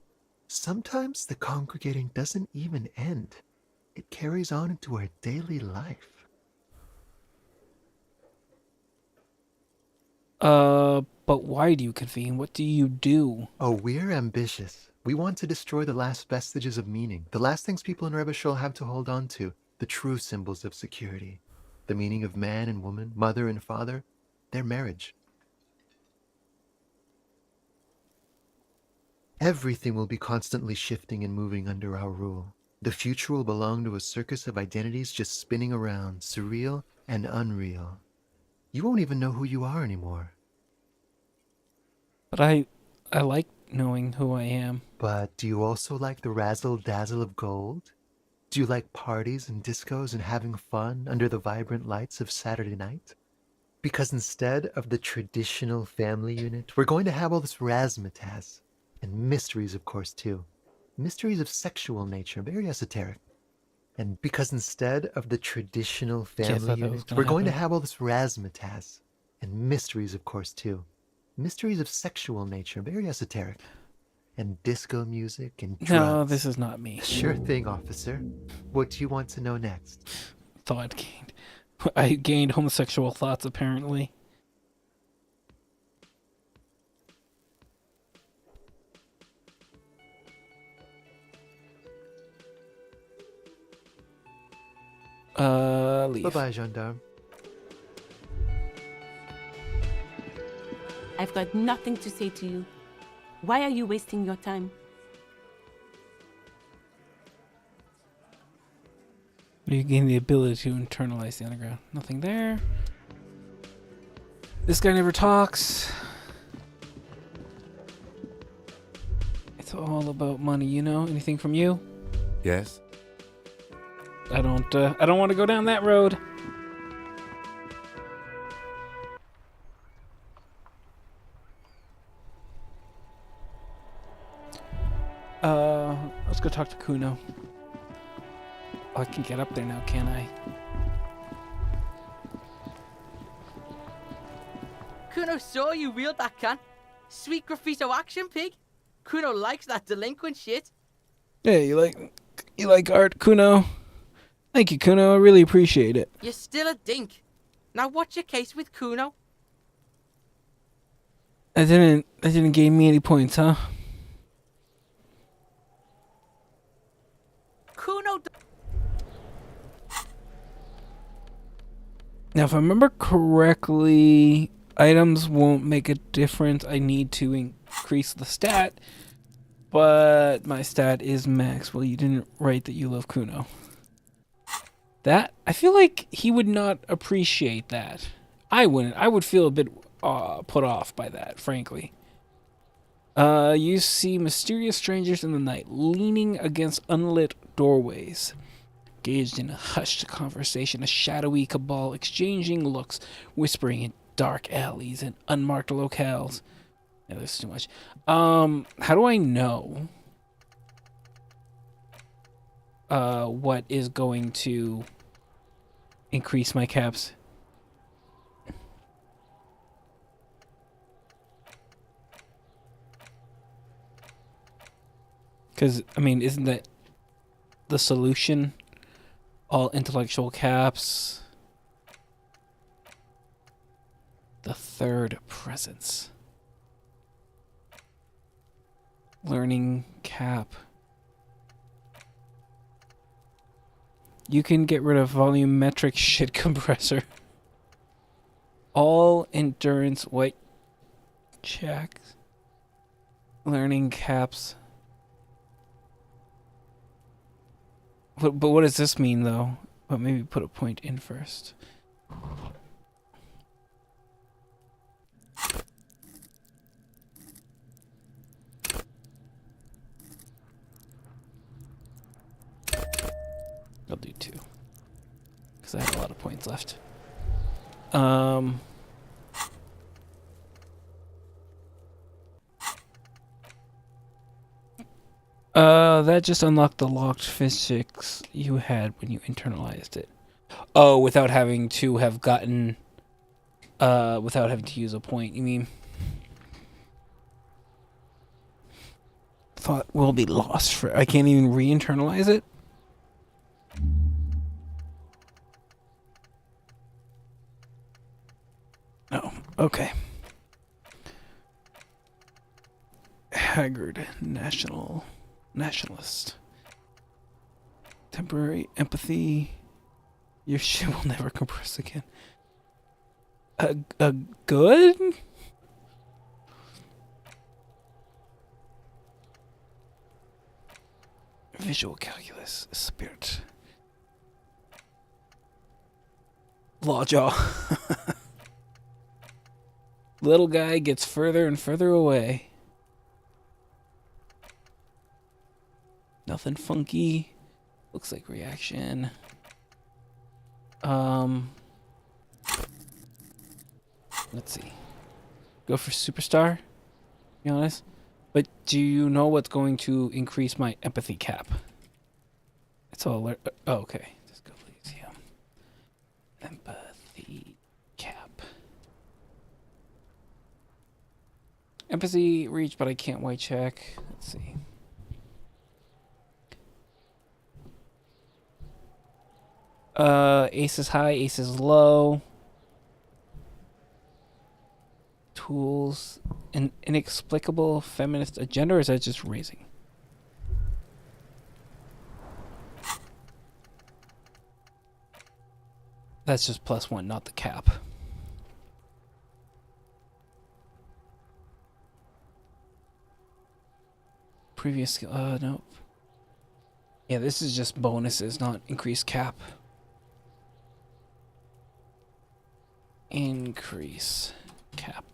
Sometimes the congregating doesn't even end. It carries on into our daily life. But why do you convene? What do you do? Oh, we're ambitious. We want to destroy the last vestiges of meaning, the last things people in Rebishol have to hold on to, the true symbols of security. The meaning of man and woman, mother and father, their marriage. Everything will be constantly shifting and moving under our rule. The future will belong to a circus of identities just spinning around, surreal and unreal. You won't even know who you are anymore. But I like knowing who I am. But do you also like the razzle-dazzle of gold? Do you like parties and discos and having fun under the vibrant lights of Saturday night? Because instead of the traditional family unit, we're going to have all this razzmatazz. And mysteries, of course, too. Mysteries of sexual nature, very esoteric. And because instead of the traditional family unit, we're going to have all this razzmatazz. And mysteries, of course, too. Mysteries of sexual nature, very esoteric. And disco music and drugs. No, this is not me. Sure thing, officer. What do you want to know next? Thought gained. I gained homosexual thoughts, apparently. Leave. Bye-bye, gendarme. I've got nothing to say to you. Why are you wasting your time? You gain the ability to internalize the underground. Nothing there. This guy never talks. It's all about money, you know? Anything from you? Yes? I don't want to go down that road. Let's go talk to Kuno. Oh, I can get up there now, can I? Kuno saw you wield that can. Sweet graffito action, pig. Kuno likes that delinquent shit. Yeah, you like art, Kuno? Thank you, Kuno. I really appreciate it. You're still a dink. Now what's your case with Kuno? That didn't gain me any points, huh? Kuno. Now, if I remember correctly, items won't make a difference. I need to increase the stat, but my stat is max. Well, you didn't write that you love Kuno. That, I feel like he would not appreciate that. I wouldn't. I would feel a bit put off by that, frankly. You see mysterious strangers in the night, leaning against unlit doorways. Engaged in a hushed conversation, a shadowy cabal exchanging looks, whispering in dark alleys and unmarked locales. Yeah, this is too much. How do I know what is going to increase my caps? Because, I mean, isn't that the solution? All intellectual caps. The third presence. Learning cap. You can get rid of volumetric shit compressor. All endurance white checks. Learning caps. But what does this mean, though? But maybe put a point in first. I'll do 2. Because I have a lot of points left. That just unlocked the locked physics you had when you internalized it. Oh, without having to have gotten... without having to use a point, you mean? Thought will be lost for... I can't even re-internalize it? Oh, okay. Haggard nationalist. Temporary empathy. Your shit will never compress again. A good? Visual calculus. Spirit. Lawjaw. Little guy gets further and further away. Nothing funky. Looks like reaction. Let's see. Go for superstar. Be honest. But do you know what's going to increase my empathy cap? It's all. Oh, okay. Just go please. Yeah. Empathy cap. Empathy reach, but I can't white check. Let's see. Ace is high, ace is low. Tools. An inexplicable feminist agenda, or is that just raising? That's just +1, not the cap. Previous skill, nope. Yeah, this is just bonuses, not increased cap. Increase cap.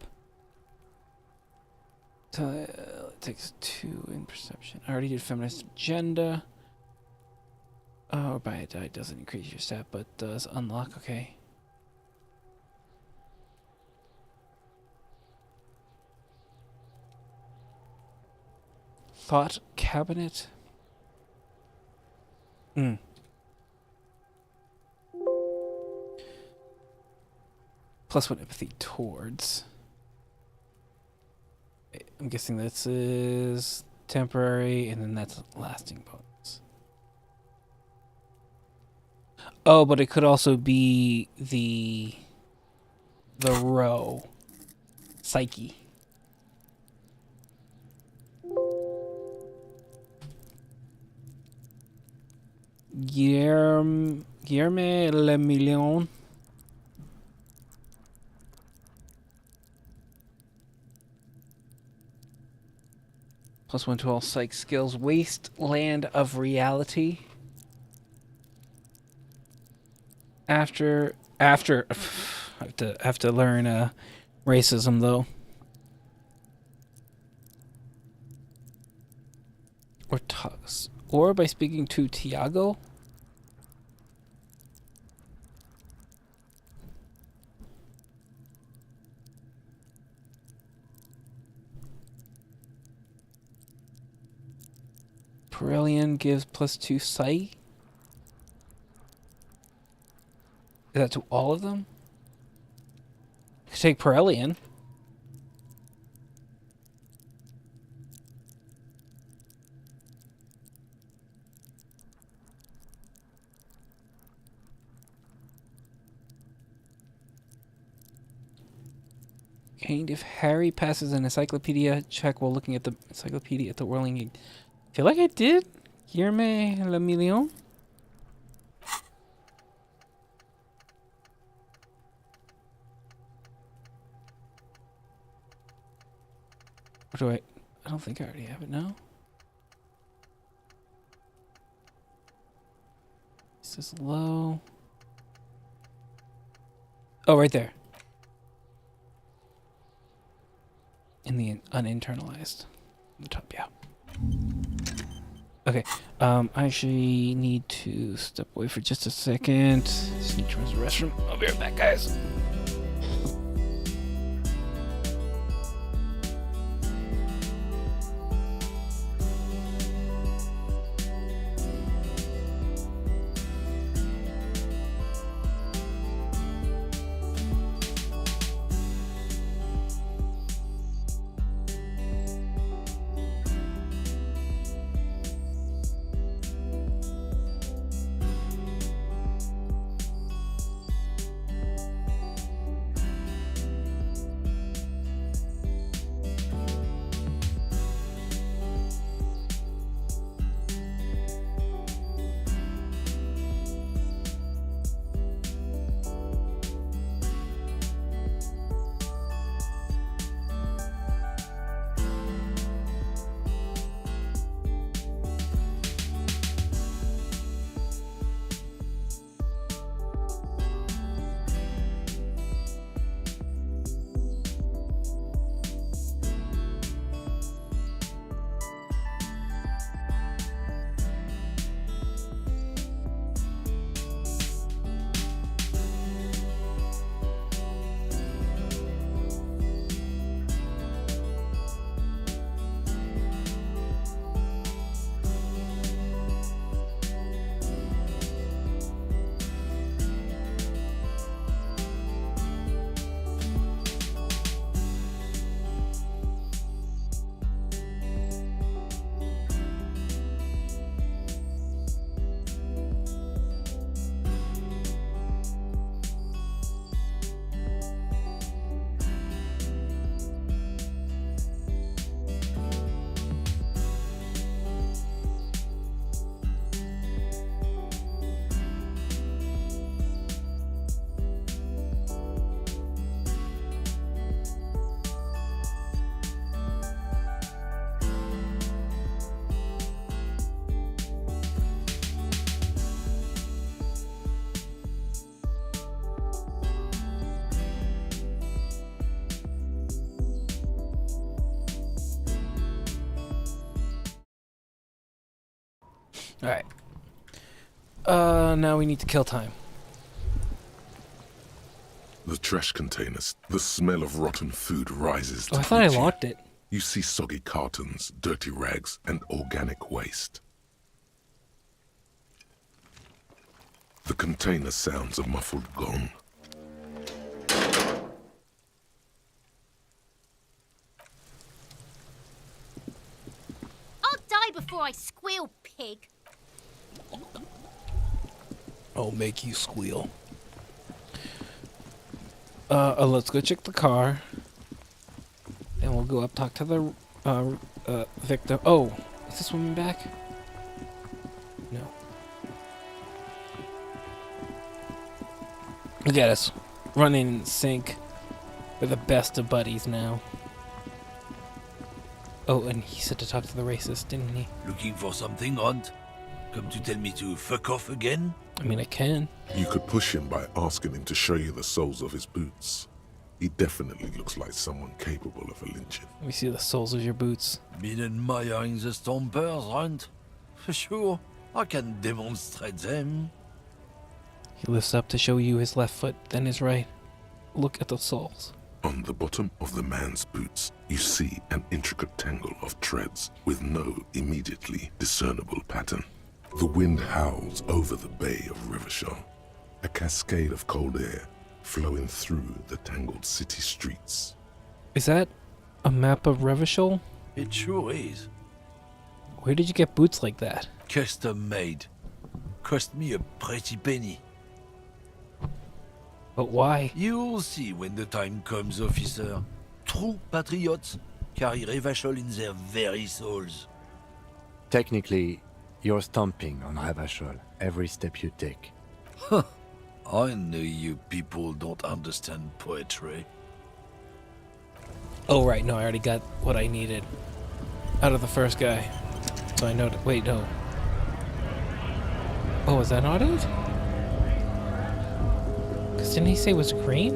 So it takes 2 in perception. I already did feminist agenda. Oh, buy a die doesn't increase your stat, but does unlock. Okay. Thought cabinet. +1 empathy towards. I'm guessing this is temporary, and then that's lasting bonus. Oh, but it could also be the row. Psyche. Guillerme Le Million. +1 to all psych skills. Wasteland of reality. After I have to learn racism though. Or by speaking to Tiago. Perillian gives +2 sight. Is that to all of them? Take Perillian. gained if Harry passes an encyclopedia check while looking at the encyclopedia at the whirling egg. I feel like I did. Guillerme le Million. Or do I don't think I already have it now. This is low. Oh, right there. In the uninternalized. On the top, yeah. Okay. I actually need to step away for just a second. Just need to use the restroom. I'll be right back, guys. Alright. Now we need to kill time. The trash containers. The smell of rotten food rises to Oh, I thought I greet you. locked it. You see soggy cartons, dirty rags, and organic waste. The container sounds a muffled gong. I'll die before I squeal, pig. I'll make you squeal. Let's go check the car. And we'll go up, talk to the victim. Oh, is this woman back? No. Look at us, running in sync. We're the best of buddies now. Oh, and he said to talk to the racist, didn't he? Looking for something, Hunt? Come to tell me to fuck off again? I mean, I can. You could push him by asking him to show you the soles of his boots. He definitely looks like someone capable of a lynching. Let me see the soles of your boots. Been admiring the stompers, Hunt? For sure, I can demonstrate them. He lifts up to show you his left foot, then his right. Look at the soles. On the bottom of the man's boots, you see an intricate tangle of treads with no immediately discernible pattern. The wind howls over the bay of Rivershaw, a cascade of cold air flowing through the tangled city streets. Is that a map of Revachol? It sure is. Where did you get boots like that? Custom made. Cost me a pretty penny. But why? You'll see when the time comes, officer. true patriots carry Revachol in their very souls. Technically, you're stomping on Ravachol every step you take. I know you people don't understand poetry. Oh, right. No, I already got what I needed out of the first guy. So I know to... Wait, no. Oh, is that not it? Because didn't he say it was green?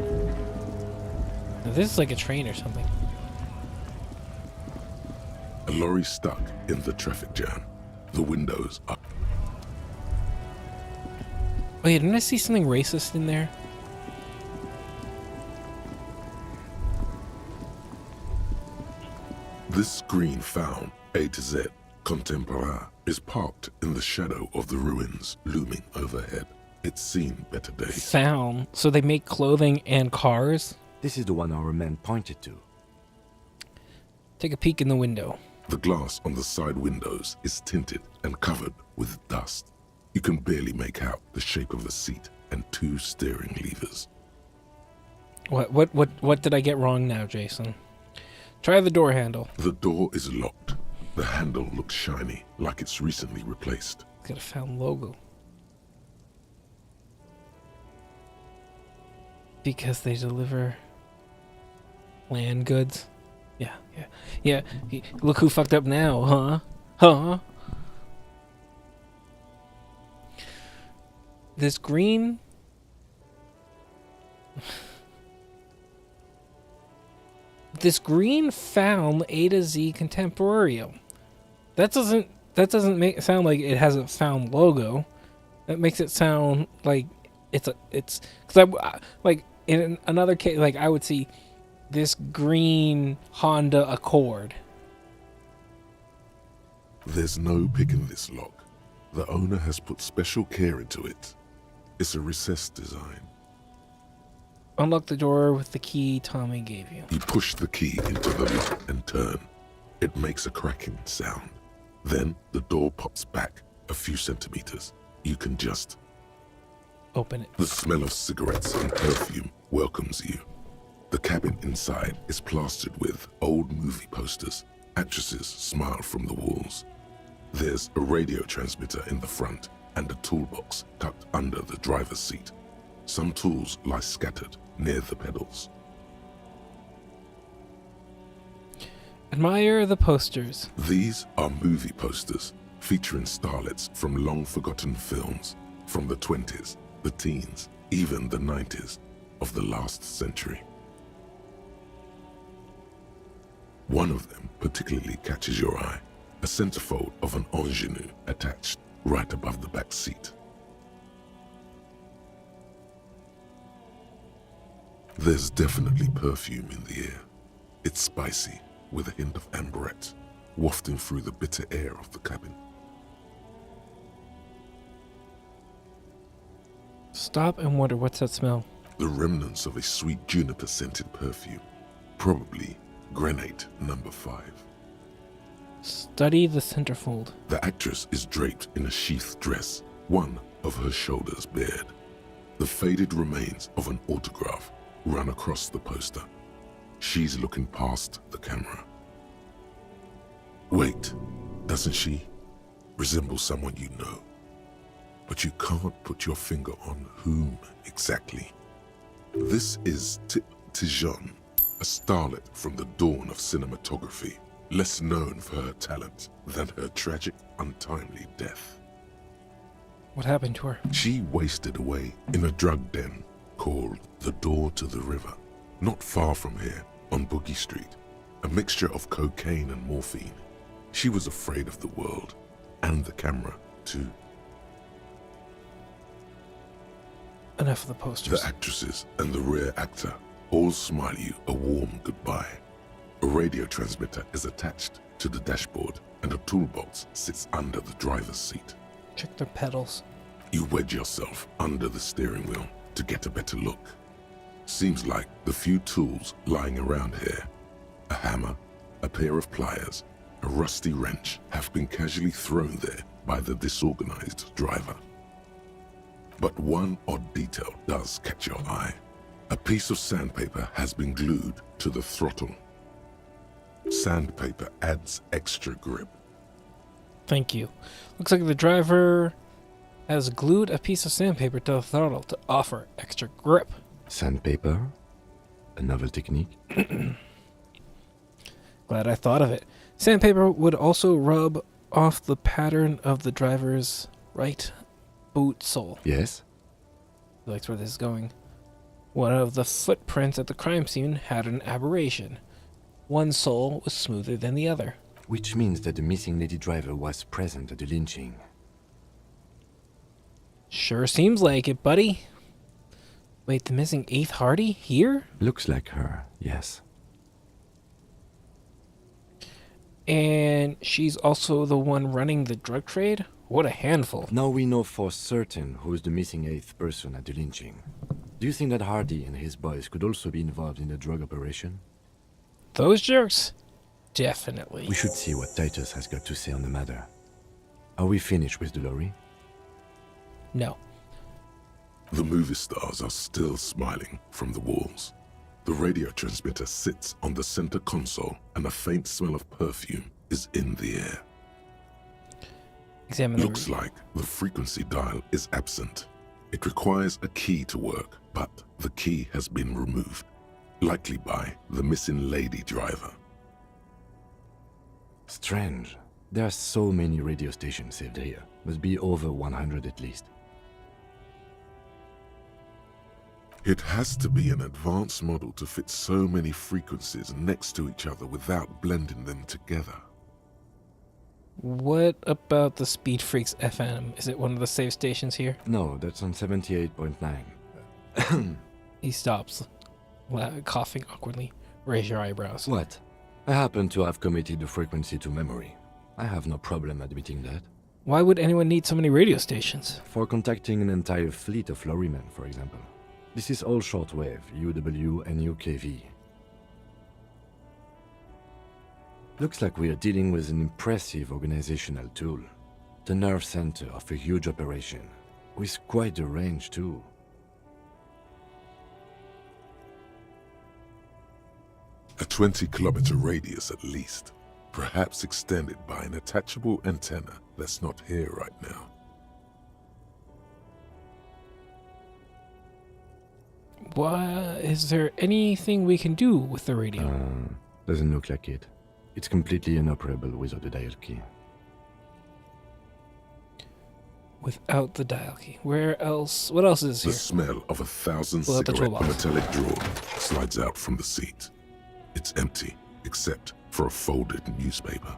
No, this is like a train or something. A lorry stuck in the traffic jam. The windows are... Oh, yeah, didn't I see something racist in there? This screen found A to Z Contemporain is parked in the shadow of the ruins looming overhead. It's seen better days. Found. So they make clothing and cars? This is the one our men pointed to. Take a peek in the window. The glass on the side windows is tinted and covered with dust. You can barely make out the shape of a seat and 2 steering levers. What did I get wrong now, Jason? Try the door handle. The door is locked. The handle looks shiny, like it's recently replaced. It's got a found logo. Because they deliver land goods. Yeah. Look who fucked up now, huh? Huh? This green... This green found A to Z Contemporario. That doesn't make it sound like it has a found logo. That makes it sound like it's because I like in another case, like I would see this green Honda Accord. There's no picking this lock. The owner has put special care into it. It's a recessed design. Unlock the door with the key Tommy gave you. You push the key into the lock and turn. It makes a cracking sound. Then the door pops back a few centimeters. You can just open it. The smell of cigarettes and perfume welcomes you. The cabin inside is plastered with old movie posters. Actresses smile from the walls. There's a radio transmitter in the front and a toolbox tucked under the driver's seat. Some tools lie scattered near the pedals. Admire the posters. These are movie posters featuring starlets from long-forgotten films from the 20s, the teens, even the 90s of the last century. One of them particularly catches your eye, a centerfold of an ingenue attached right above the back seat. There's definitely perfume in the air. It's spicy, with a hint of amberette, wafting through the bitter air of the cabin. Stop and wonder, what's that smell? The remnants of a sweet juniper-scented perfume, probably Grenade number 5. Study the centerfold. The actress is draped in a sheathed dress, one of her shoulders bared. The faded remains of an autograph run across the poster. She's looking past the camera. Wait, doesn't she resemble someone you know? But you can't put your finger on whom exactly. This is Tip Tijon, a starlet from the dawn of cinematography, less known for her talent than her tragic, untimely death. What happened to her? She wasted away in a drug den called the Door to the River, not far from here on Boogie Street, a mixture of cocaine and morphine. She was afraid of the world and the camera too. Enough of the posters. The actresses and the rear actor all smile you a warm goodbye. A radio transmitter is attached to the dashboard and a toolbox sits under the driver's seat. Check their pedals. You wedge yourself under the steering wheel to get a better look. Seems like the few tools lying around here, a hammer, a pair of pliers, a rusty wrench, have been casually thrown there by the disorganized driver. But one odd detail does catch your eye. A piece of sandpaper has been glued to the throttle Sandpaper adds extra grip. Thank you. Looks like the driver has glued a piece of sandpaper to the throttle to offer extra grip. Sandpaper? A novel technique? Glad I thought of it. Sandpaper would also rub off the pattern of the driver's right boot sole. Yes? He likes where this is going. One of the footprints at the crime scene had an aberration. One sole was smoother than the other. Which means that the missing lady driver was present at the lynching. Sure seems like it, buddy. Wait, the missing 8th Hardy? Here? Looks like her, yes. And she's also the one running the drug trade? What a handful. Now we know for certain who's the missing 8th person at the lynching. Do you think that Hardy and his boys could also be involved in the drug operation? Those jerks? Definitely. We should see what Titus has got to say on the matter. Are we finished with the lorry? No. The movie stars are still smiling from the walls. The radio transmitter sits on the center console and a faint smell of perfume is in the air. Examine Looks like the frequency dial is absent. It requires a key to work, but the key has been removed, likely by the missing lady driver. Strange. There are so many radio stations saved here. Must be over 100 at least. It has to be an advanced model to fit so many frequencies next to each other without blending them together. What about the Speed Freaks FM? Is it one of the save stations here? No, that's on 78.9. He stops, coughing awkwardly. Raise your eyebrows. What? I happen to have committed the frequency to memory. I have no problem admitting that. Why would anyone need so many radio stations? For contacting an entire fleet of lorrymen, for example. This is all shortwave, UW and UKV. Looks like we are dealing with an impressive organizational tool. The nerve center of a huge operation, with quite a range too. A 20-kilometer radius at least, perhaps extended by an attachable antenna that's not here right now. Is there anything we can do with the radio? Doesn't look like it. It's completely inoperable without the dial key. Without the dial key. Where else? What else is here? The smell of 1,000 Pull out the cigarette toolbox. metallic drawer slides out from the seat. It's empty, except for a folded newspaper.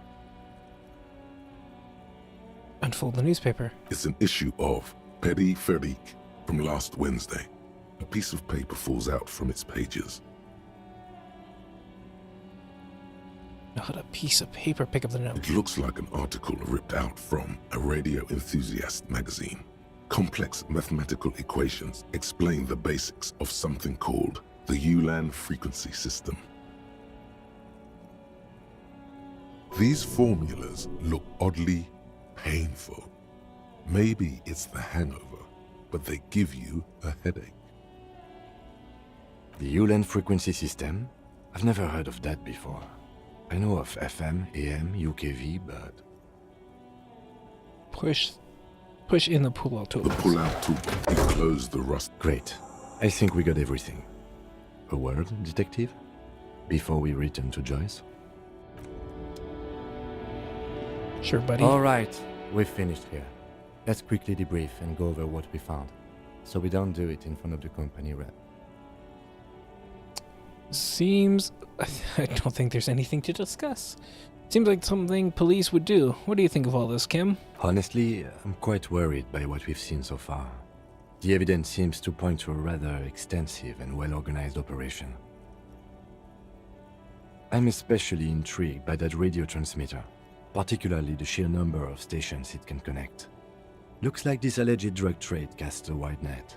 Unfold the newspaper. It's an issue of Petit Feric from last Wednesday. A piece of paper falls out from its pages. Not a piece of paper. Pick up the note. It looks like an article ripped out from a radio enthusiast magazine. Complex mathematical equations explain the basics of something called the Ulan frequency system. These formulas look oddly painful. Maybe it's the hangover, but they give you a headache. The Ulan frequency system? I've never heard of that before. I know of FM, AM, UKV, but... Push in the pull-out tool. The pull-out tool. You close the rust. Great. I think we got everything. A word, detective? Before we return to Joyce? Sure, buddy. All right, we've finished here. Let's quickly debrief and go over what we found, so we don't do it in front of the company rep. Seems... I don't think there's anything to discuss. Seems like something police would do. What do you think of all this, Kim? Honestly, I'm quite worried by what we've seen so far. The evidence seems to point to a rather extensive and well-organized operation. I'm especially intrigued by that radio transmitter, particularly the sheer number of stations it can connect. Looks like this alleged drug trade casts a wide net.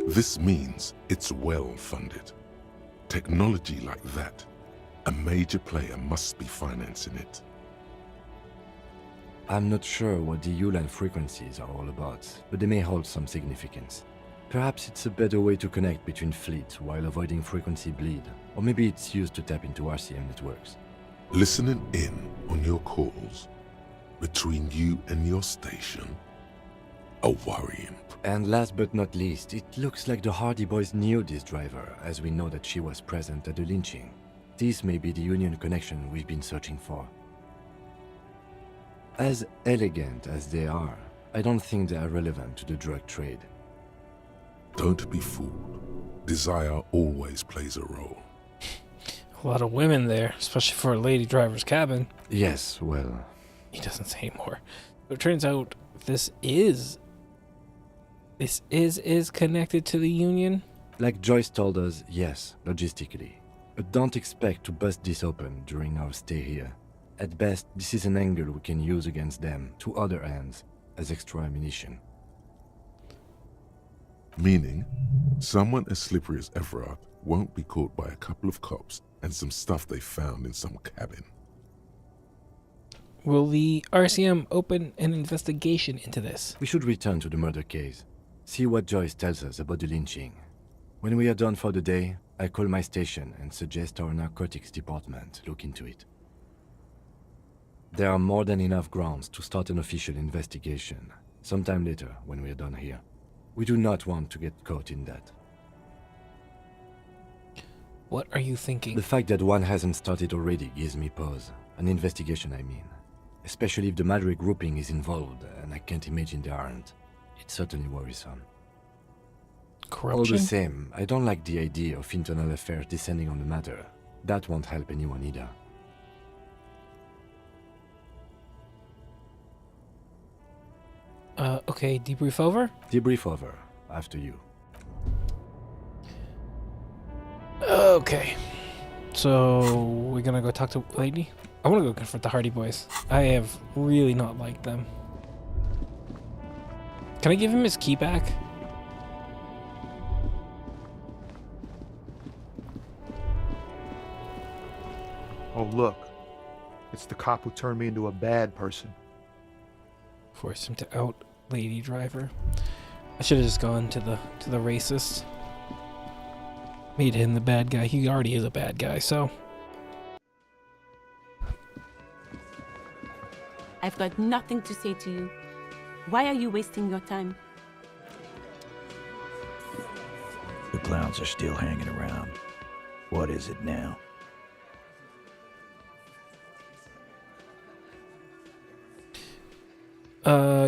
This means it's well funded. Technology like that, a major player must be financing it. I'm not sure what the Ulan frequencies are all about, but they may hold some significance. Perhaps it's a better way to connect between fleets while avoiding frequency bleed. Or maybe it's used to tap into RCM networks. Listening in on your calls between you and your station are worrying. And last but not least, it looks like the Hardy Boys knew this driver, as we know that she was present at the lynching. This may be the Union connection we've been searching for. As elegant as they are, I don't think they are relevant to the drug trade. Don't be fooled. Desire always plays a role. A lot of women there, especially for a lady driver's cabin. Yes, well... He doesn't say more. So it turns out this is connected to the Union? Like Joyce told us, yes, logistically. But don't expect to bust this open during our stay here. At best, this is an angle we can use against them, to other ends, as extra ammunition. Meaning, someone as slippery as Everard won't be caught by a couple of cops and some stuff they found in some cabin. Will the RCM open an investigation into this? We should return to the murder case. See what Joyce tells us about the lynching. When we are done for the day, I call my station and suggest our narcotics department look into it. There are more than enough grounds to start an official investigation, sometime later when we are done here. We do not want to get caught in that. What are you thinking? The fact that one hasn't started already gives me pause. An investigation, I mean. Especially if the Madrid grouping is involved, and I can't imagine they aren't. It's certainly worrisome. Corruption? All the same, I don't like the idea of internal affairs descending on the matter. That won't help anyone either. Okay, debrief over? Debrief over. After you. Okay. So, we're gonna go talk to Lady? I wanna go confront the Hardy Boys. I have really not liked them. Can I give him his key back? Oh, look. It's the cop who turned me into a bad person. Force him to out Lady Driver. I should have just gone to the racist. Made him the bad guy. He already is a bad guy, so. I've got nothing to say to you. Why are you wasting your time? The clowns are still hanging around. What is it now?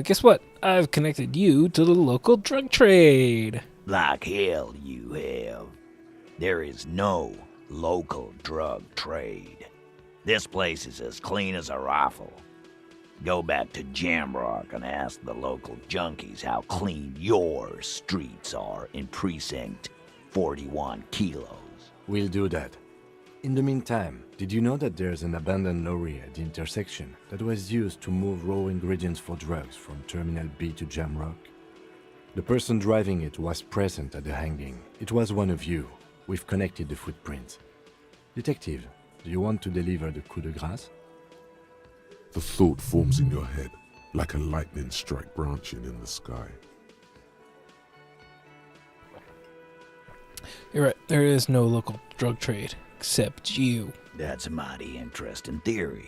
Guess what? I've connected you to the local drug trade. Like hell you have. There is no local drug trade. This place is as clean as a rifle. Go back to Jamrock and ask the local junkies how clean your streets are in Precinct 41 Kilos. We'll do that. In the meantime, did you know that there's an abandoned lorry at the intersection that was used to move raw ingredients for drugs from Terminal B to Jamrock? The person driving it was present at the hanging. It was one of you. We've connected the footprints. Detective, do you want to deliver the coup de grâce? The thought forms in your head like a lightning strike branching in the sky. You're right. There is no local drug trade. Except you. That's a mighty interesting theory.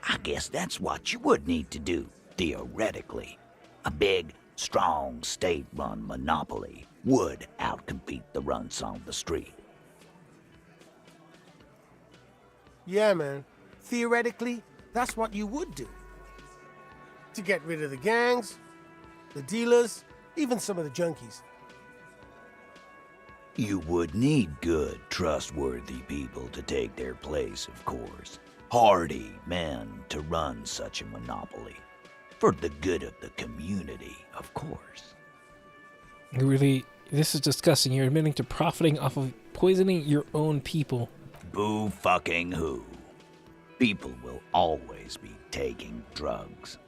I guess that's what you would need to do, theoretically. A big, strong, state-run monopoly would outcompete the runts on the street. Yeah, man. Theoretically, that's what you would do. To get rid of the gangs, the dealers, even some of the junkies. You would need good, trustworthy people to take their place, of course. Hardy men to run such a monopoly. For the good of the community, of course. This is disgusting. You're admitting to profiting off of poisoning your own people. Boo fucking who. People will always be taking drugs.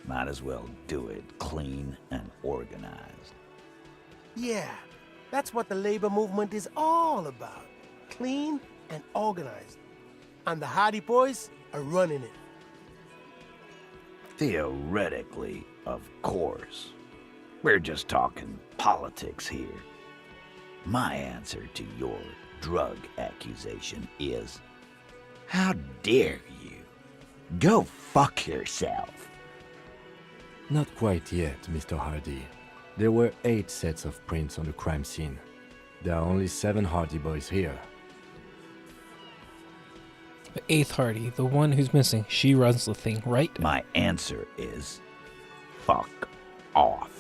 Might as well do it clean and organized. Yeah, that's what the labor movement is all about. Clean and organized. And the Hardy Boys are running it. Theoretically, of course. We're just talking politics here. My answer to your drug accusation is, how dare you? Go fuck yourself. Not quite yet, Mr. Hardy. There were 8 sets of prints on the crime scene. There are only 7 Hardy boys here. The 8th Hardy, the one who's missing, she runs the thing, right? My answer is, fuck off.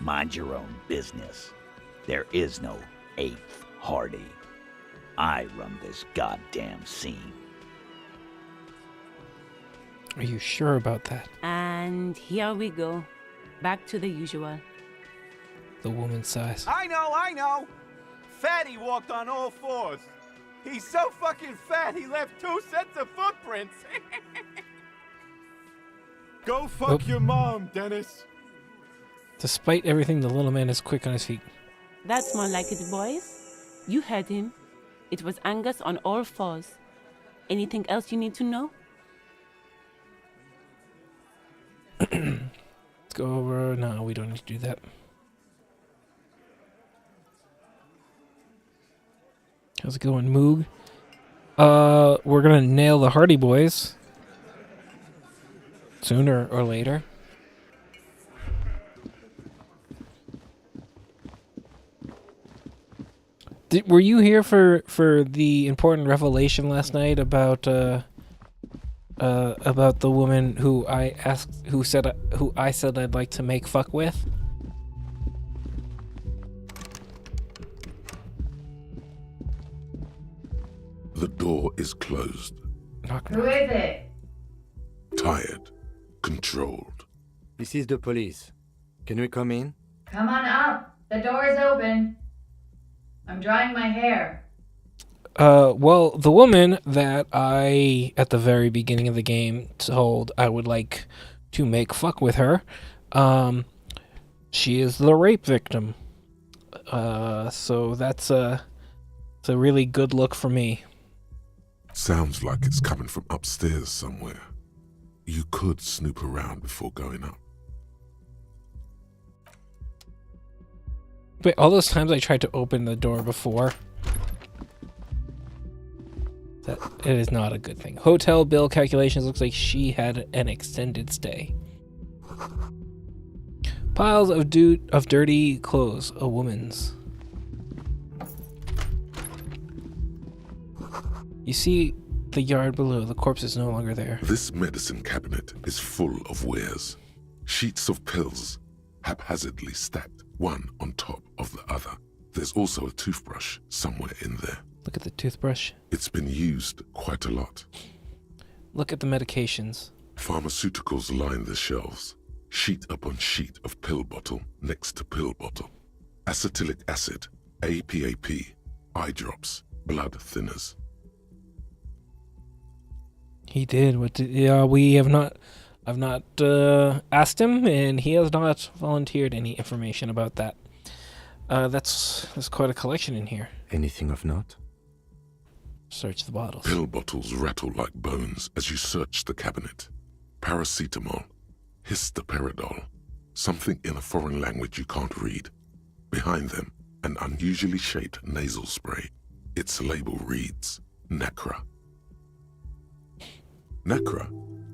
Mind your own business. There is no 8th Hardy. I run this goddamn scene. Are you sure about that? And here we go. Back to the usual. The woman sighs. I know! Fatty walked on all 4s. He's so fucking fat he left 2 sets of footprints. Go fuck your mom, Dennis. Despite everything, the little man is quick on his feet. That's more like it, boys. You heard him. It was Angus on all 4s. Anything else you need to know? Let's go over. No, we don't need to do that. How's it going, Moog? We're gonna nail the Hardy Boys. Sooner or later. Were you here for the important revelation last night about the woman who I said I'd like to make fuck with? The door is closed. Who is it? Tired. Controlled. This is the police. Can we come in? Come on up. The door is open. I'm drying my hair. Well, the woman that I, at the very beginning of the game, told I would like to make fuck with her, she is the rape victim. So that's a really good look for me. Sounds like it's coming from upstairs somewhere. You could snoop around before going up. Wait, all those times I tried to open the door before. That it is not a good thing. Hotel bill calculations, looks like she had an extended stay. Piles of dirty clothes, a woman's. You see the yard below, the corpse is no longer there. This medicine cabinet is full of wares. Sheets of pills, haphazardly stacked, one on top of the other. There's also a toothbrush somewhere in there. Look at the toothbrush. It's been used quite a lot. Look at the medications. Pharmaceuticals line the shelves. Sheet upon sheet of pill bottle next to pill bottle. Acetylic acid, APAP, eye drops, blood thinners. He did. What did, we have not... I've not asked him, and he has not volunteered any information about that. There's quite a collection in here. Anything of note? Search the bottles. Pill bottles rattle like bones as you search the cabinet. Paracetamol, histoperidol, something in a foreign language you can't read. Behind them, an unusually shaped nasal spray. Its label reads, Nacra. Nacra.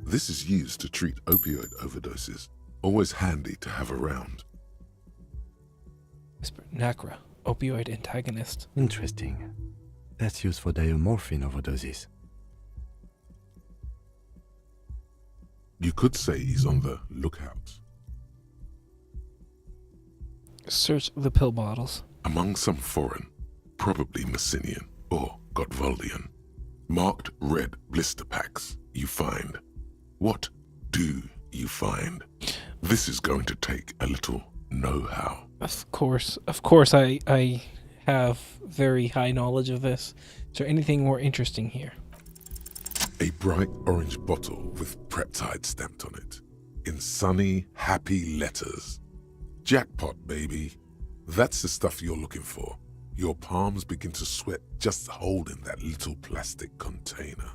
This is used to treat opioid overdoses. Always handy to have around. Nacra, opioid antagonist. Interesting. That's used for diamorphine overdoses. You could say he's on the lookout. Search the pill bottles. Among some foreign, probably Messinian or Gotvaldian, marked red blister packs you find. What do you find? This is going to take a little know-how. Of course, I have very high knowledge of this. Is there anything more interesting here? A bright orange bottle with peptide stamped on it, in sunny, happy letters. Jackpot, baby. That's the stuff you're looking for. Your palms begin to sweat just holding that little plastic container.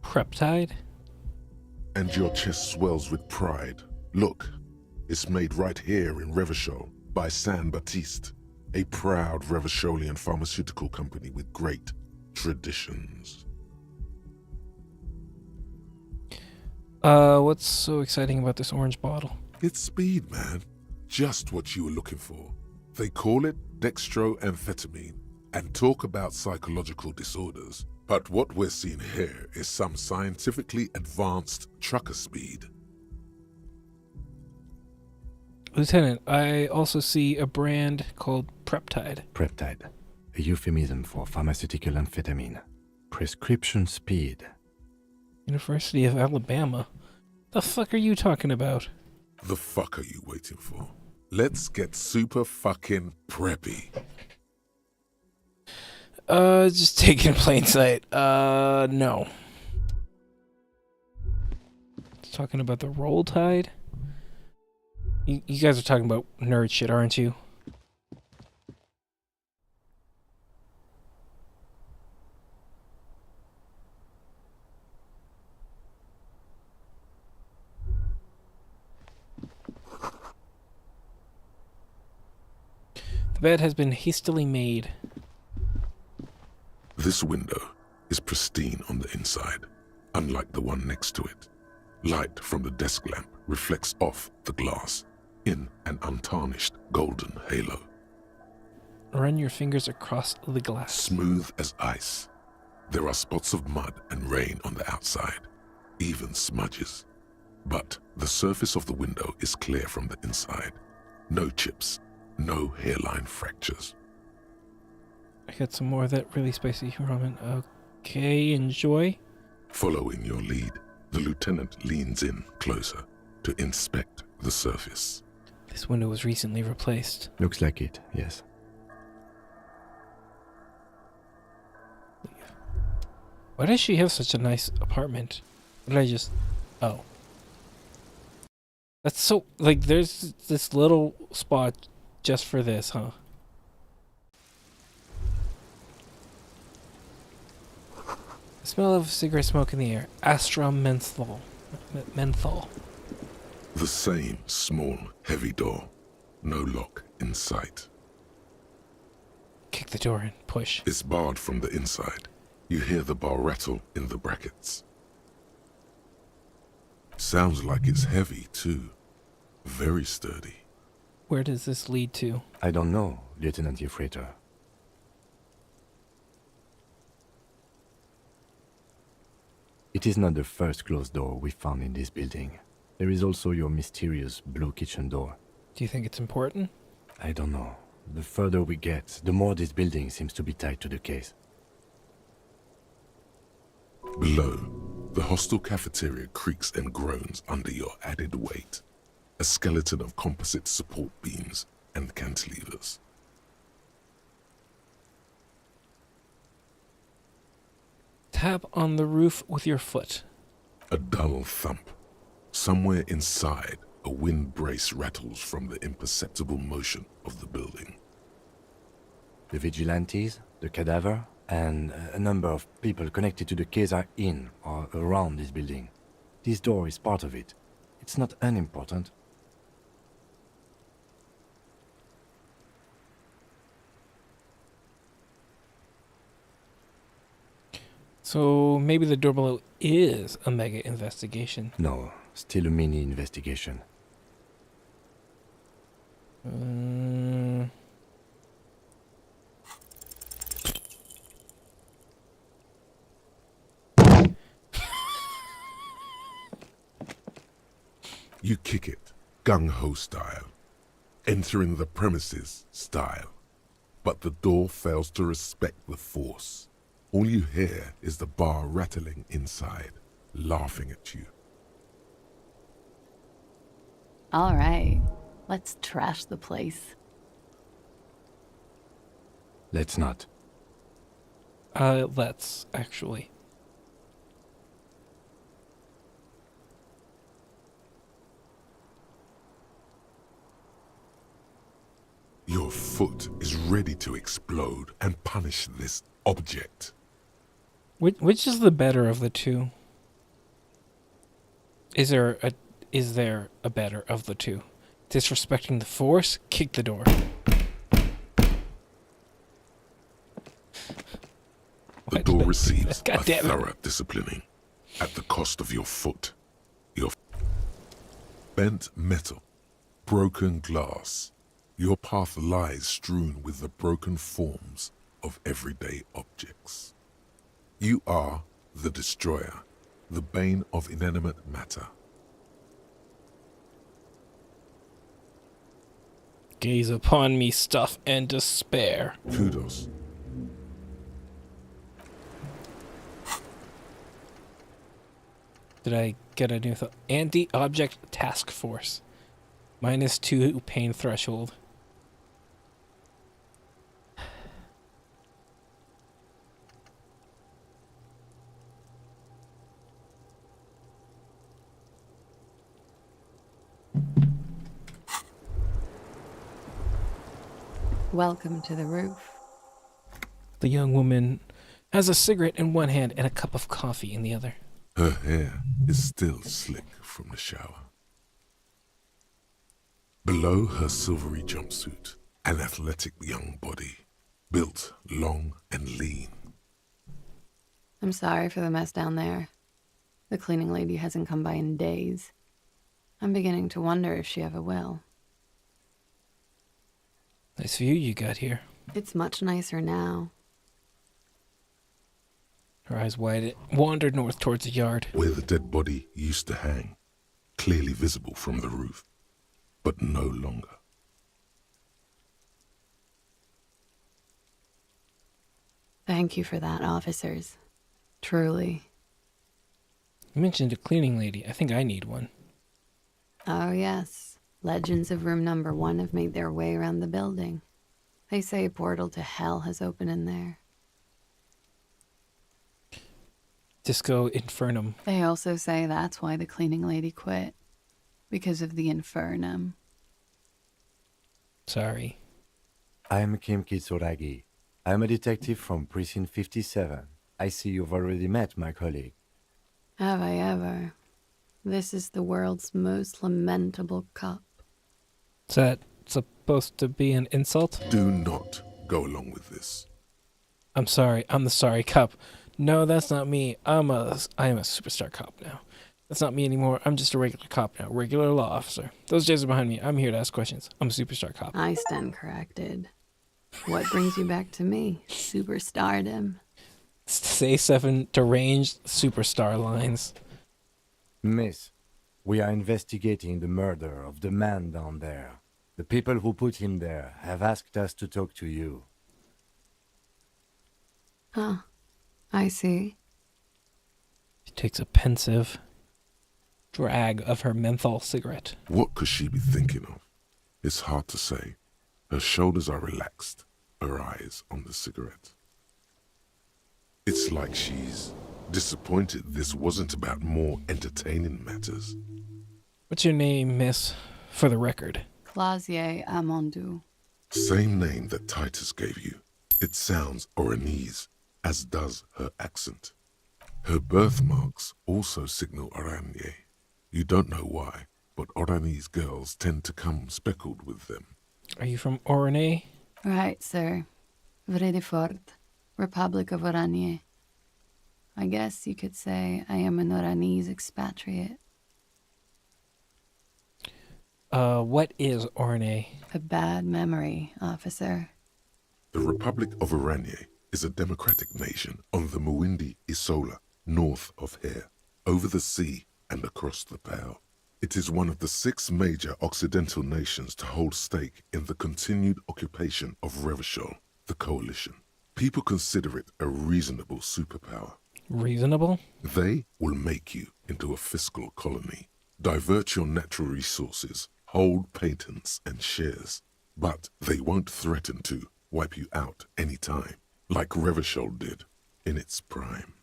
Peptide? And your chest swells with pride. Look, it's made right here in Revachol by San Baptiste, a proud Revacholian pharmaceutical company with great traditions. What's so exciting about this orange bottle? It's speed, man. Just what you were looking for. They call it dextroamphetamine and talk about psychological disorders. But what we're seeing here is some scientifically advanced trucker speed. Lieutenant, I also see a brand called Preptide. Preptide, a euphemism for pharmaceutical amphetamine. Prescription speed. University of Alabama. The fuck are you talking about? The fuck are you waiting for? Let's get super fucking preppy. Just take it in plain sight. No. It's talking about the roll tide? You guys are talking about nerd shit, aren't you? The bed has been hastily made. This window is pristine on the inside, unlike the one next to it. Light from the desk lamp reflects off the glass in an untarnished golden halo. Run your fingers across the glass. Smooth as ice. There are spots of mud and rain on the outside, even smudges. But the surface of the window is clear from the inside. No chips, no hairline fractures. I got some more of that really spicy ramen. Okay, enjoy. Following your lead, the lieutenant leans in closer to inspect the surface. This window was recently replaced. Looks like it, yes. Why does she have such a nice apartment? What did I just... Oh. That's so... Like, there's this little spot just for this, huh? The smell of cigarette smoke in the air. Astra menthol. Menthol. The same small, heavy door. No lock in sight. Kick the door in. Push. It's barred from the inside. You hear the bar rattle in the brackets. Sounds like it's heavy, too. Very sturdy. Where does this lead to? I don't know, Lieutenant Euphrator. It is not the first closed door we found in this building. There is also your mysterious blue kitchen door. Do you think it's important? I don't know. The further we get, the more this building seems to be tied to the case. Below, the hostel cafeteria creaks and groans under your added weight. A skeleton of composite support beams and cantilevers. Tap on the roof with your foot. A dull thump. Somewhere inside, a wind brace rattles from the imperceptible motion of the building. The vigilantes, the cadaver, and a number of people connected to the case are in or around this building. This door is part of it. It's not unimportant. So maybe the door below is a mega investigation. No, still a mini investigation. You kick it, gung-ho style, entering the premises style. But the door fails to respect the force. All you hear is the bar rattling inside, laughing at you. All right, let's trash the place. Let's not. Let's, actually. Your foot is ready to explode and punish this object. Which is the better of the two? Is there is there a better of the two? Disrespecting the Force? Kick the door. The door receives God a damn it. thorough disciplining at the cost of your foot, your bent metal, broken glass. Your path lies strewn with the broken forms of everyday objects. You are the destroyer, the bane of inanimate matter. Gaze upon me, stuff and despair. Kudos. Did I get a new thought? Anti-object task force. -2 pain threshold. Welcome to the roof. The young woman has a cigarette in one hand and a cup of coffee in the other. Her hair is still slick from the shower. Below her silvery jumpsuit, an athletic young body, built long and lean. I'm sorry for the mess down there. The cleaning lady hasn't come by in days. I'm beginning to wonder if she ever will. Nice view you got here. It's much nicer now. Her eyes wandered north towards the yard. Where the dead body used to hang, clearly visible from the roof, but no longer. Thank you for that, officers. Truly. You mentioned a cleaning lady. I think I need one. Oh, yes. Legends of room number 1 have made their way around the building. They say a portal to hell has opened in there. Disco Infernum. They also say that's why the cleaning lady quit. Because of the Infernum. Sorry. I am Kim Kitsuragi. I am a detective from Precinct 57. I see you've already met my colleague. Have I ever? This is the world's most lamentable cup. Is that supposed to be an insult? Do not go along with this. I'm sorry. I'm the sorry cop. No, that's not me. I am a superstar cop now. That's not me anymore. I'm just a regular cop now. Regular law officer. Those days are behind me. I'm here to ask questions. I'm a superstar cop. I stand corrected. What brings you back to me? Superstardom. Say 7 deranged superstar lines. Miss, we are investigating the murder of the man down there. The people who put him there have asked us to talk to you. Huh. I see. She takes a pensive drag of her menthol cigarette. What could she be thinking of? It's hard to say. Her shoulders are relaxed, her eyes on the cigarette. It's like she's disappointed this wasn't about more entertaining matters. What's your name, miss? For the record. Clausier Amandou. Same name that Titus gave you. It sounds Oranese, as does her accent. Her birthmarks also signal Oranje. You don't know why, but Oranese girls tend to come speckled with them. Are you from Oranje? Right, sir. Vredefort, Republic of Oranje. I guess you could say I am an Oranese expatriate. What is Oranje? A bad memory, officer. The Republic of Oranje is a democratic nation on the Muindi Isola, north of here, over the sea and across the Pale. It is one of the 6 major Occidental nations to hold stake in the continued occupation of Revachol, the coalition. People consider it a reasonable superpower. Reasonable? They will make you into a fiscal colony, divert your natural resources, hold patents and shares, but they won't threaten to wipe you out any time, like Revachol did in its prime.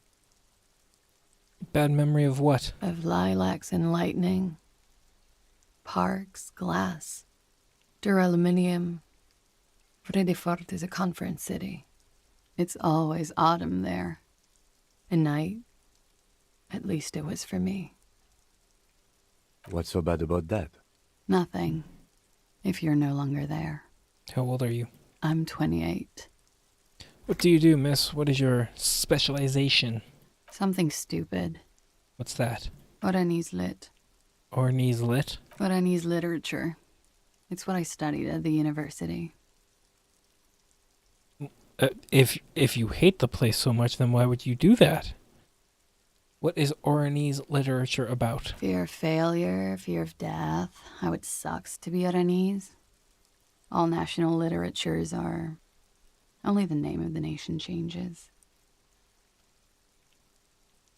Bad memory of what? Of lilacs and lightning. Parks, glass, duraluminum. Vredefort is a conference city. It's always autumn there. A night. At least it was for me. What's so bad about that? Nothing. If you're no longer there. How old are you? I'm 28. What do you do, miss? What is your specialization? Something stupid. What's that? Oranese lit. Oranese lit? Oranese literature. It's what I studied at the university. If you hate the place so much, then why would you do that? What is Oranese literature about? Fear of failure, fear of death, how it sucks to be Oranese. All national literatures are... Only the name of the nation changes.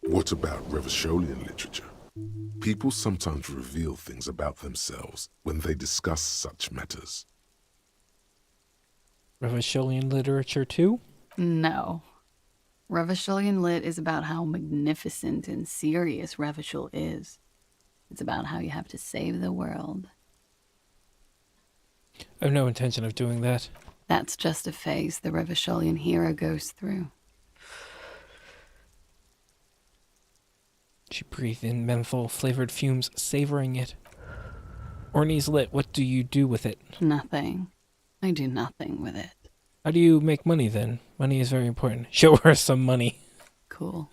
What about Revacholian literature? People sometimes reveal things about themselves when they discuss such matters. Revacholian literature too? No. Revacholian lit is about how magnificent and serious Revachol is. It's about how you have to save the world. I have no intention of doing that. That's just a phase the Revacholian hero goes through. She breathed in menthol-flavored fumes, savoring it. Oranese lit, what do you do with it? Nothing. I do nothing with it. How do you make money, then? Money is very important. Show her some money. Cool.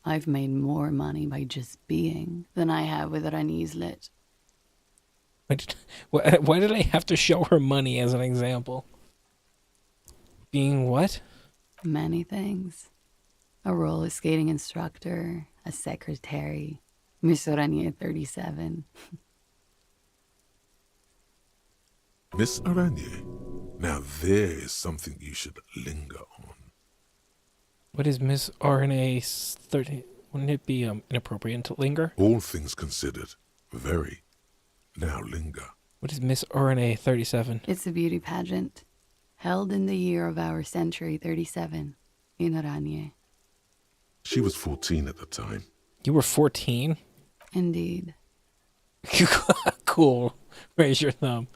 I've made more money by just being than I have with Oranese lit. Why did I have to show her money as an example? Being what? Many things. A roller skating instructor, a secretary, Miss Oranje 37. Miss Aranye, now there is something you should linger on. What is Miss RNA 30? Wouldn't it be inappropriate to linger? All things considered, very. Now linger. What is Miss RNA 37? It's a beauty pageant, held in the year of our century 37, in Oranje. She was 14 at the time. You were 14? Indeed. Cool. Raise your thumb.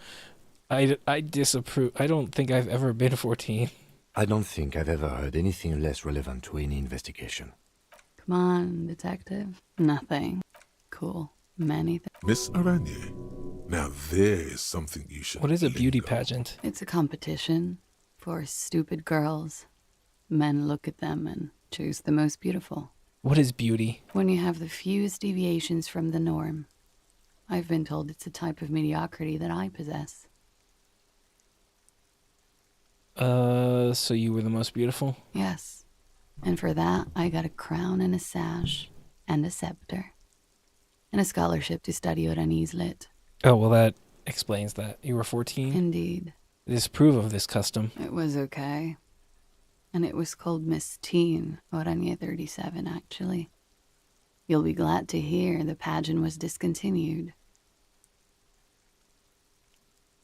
I disapprove. I don't think I've ever been 14. I don't think I've ever heard anything less relevant to any investigation. Come on, detective. Nothing. Cool. Many things. Miss Aranye, now there is something you should What is a beauty pageant? It's a competition for stupid girls. Men look at them and choose the most beautiful. What is beauty? When you have the fewest deviations from the norm. I've been told it's a type of mediocrity that I possess. So you were the most beautiful? Yes. And for that, I got a crown and a sash and a scepter. And a scholarship to study Oranese lit. Oh, well, that explains that. You were 14? Indeed. Disapprove of this custom. It was okay. And it was called Miss Teen, Oranje 37, actually. You'll be glad to hear the pageant was discontinued.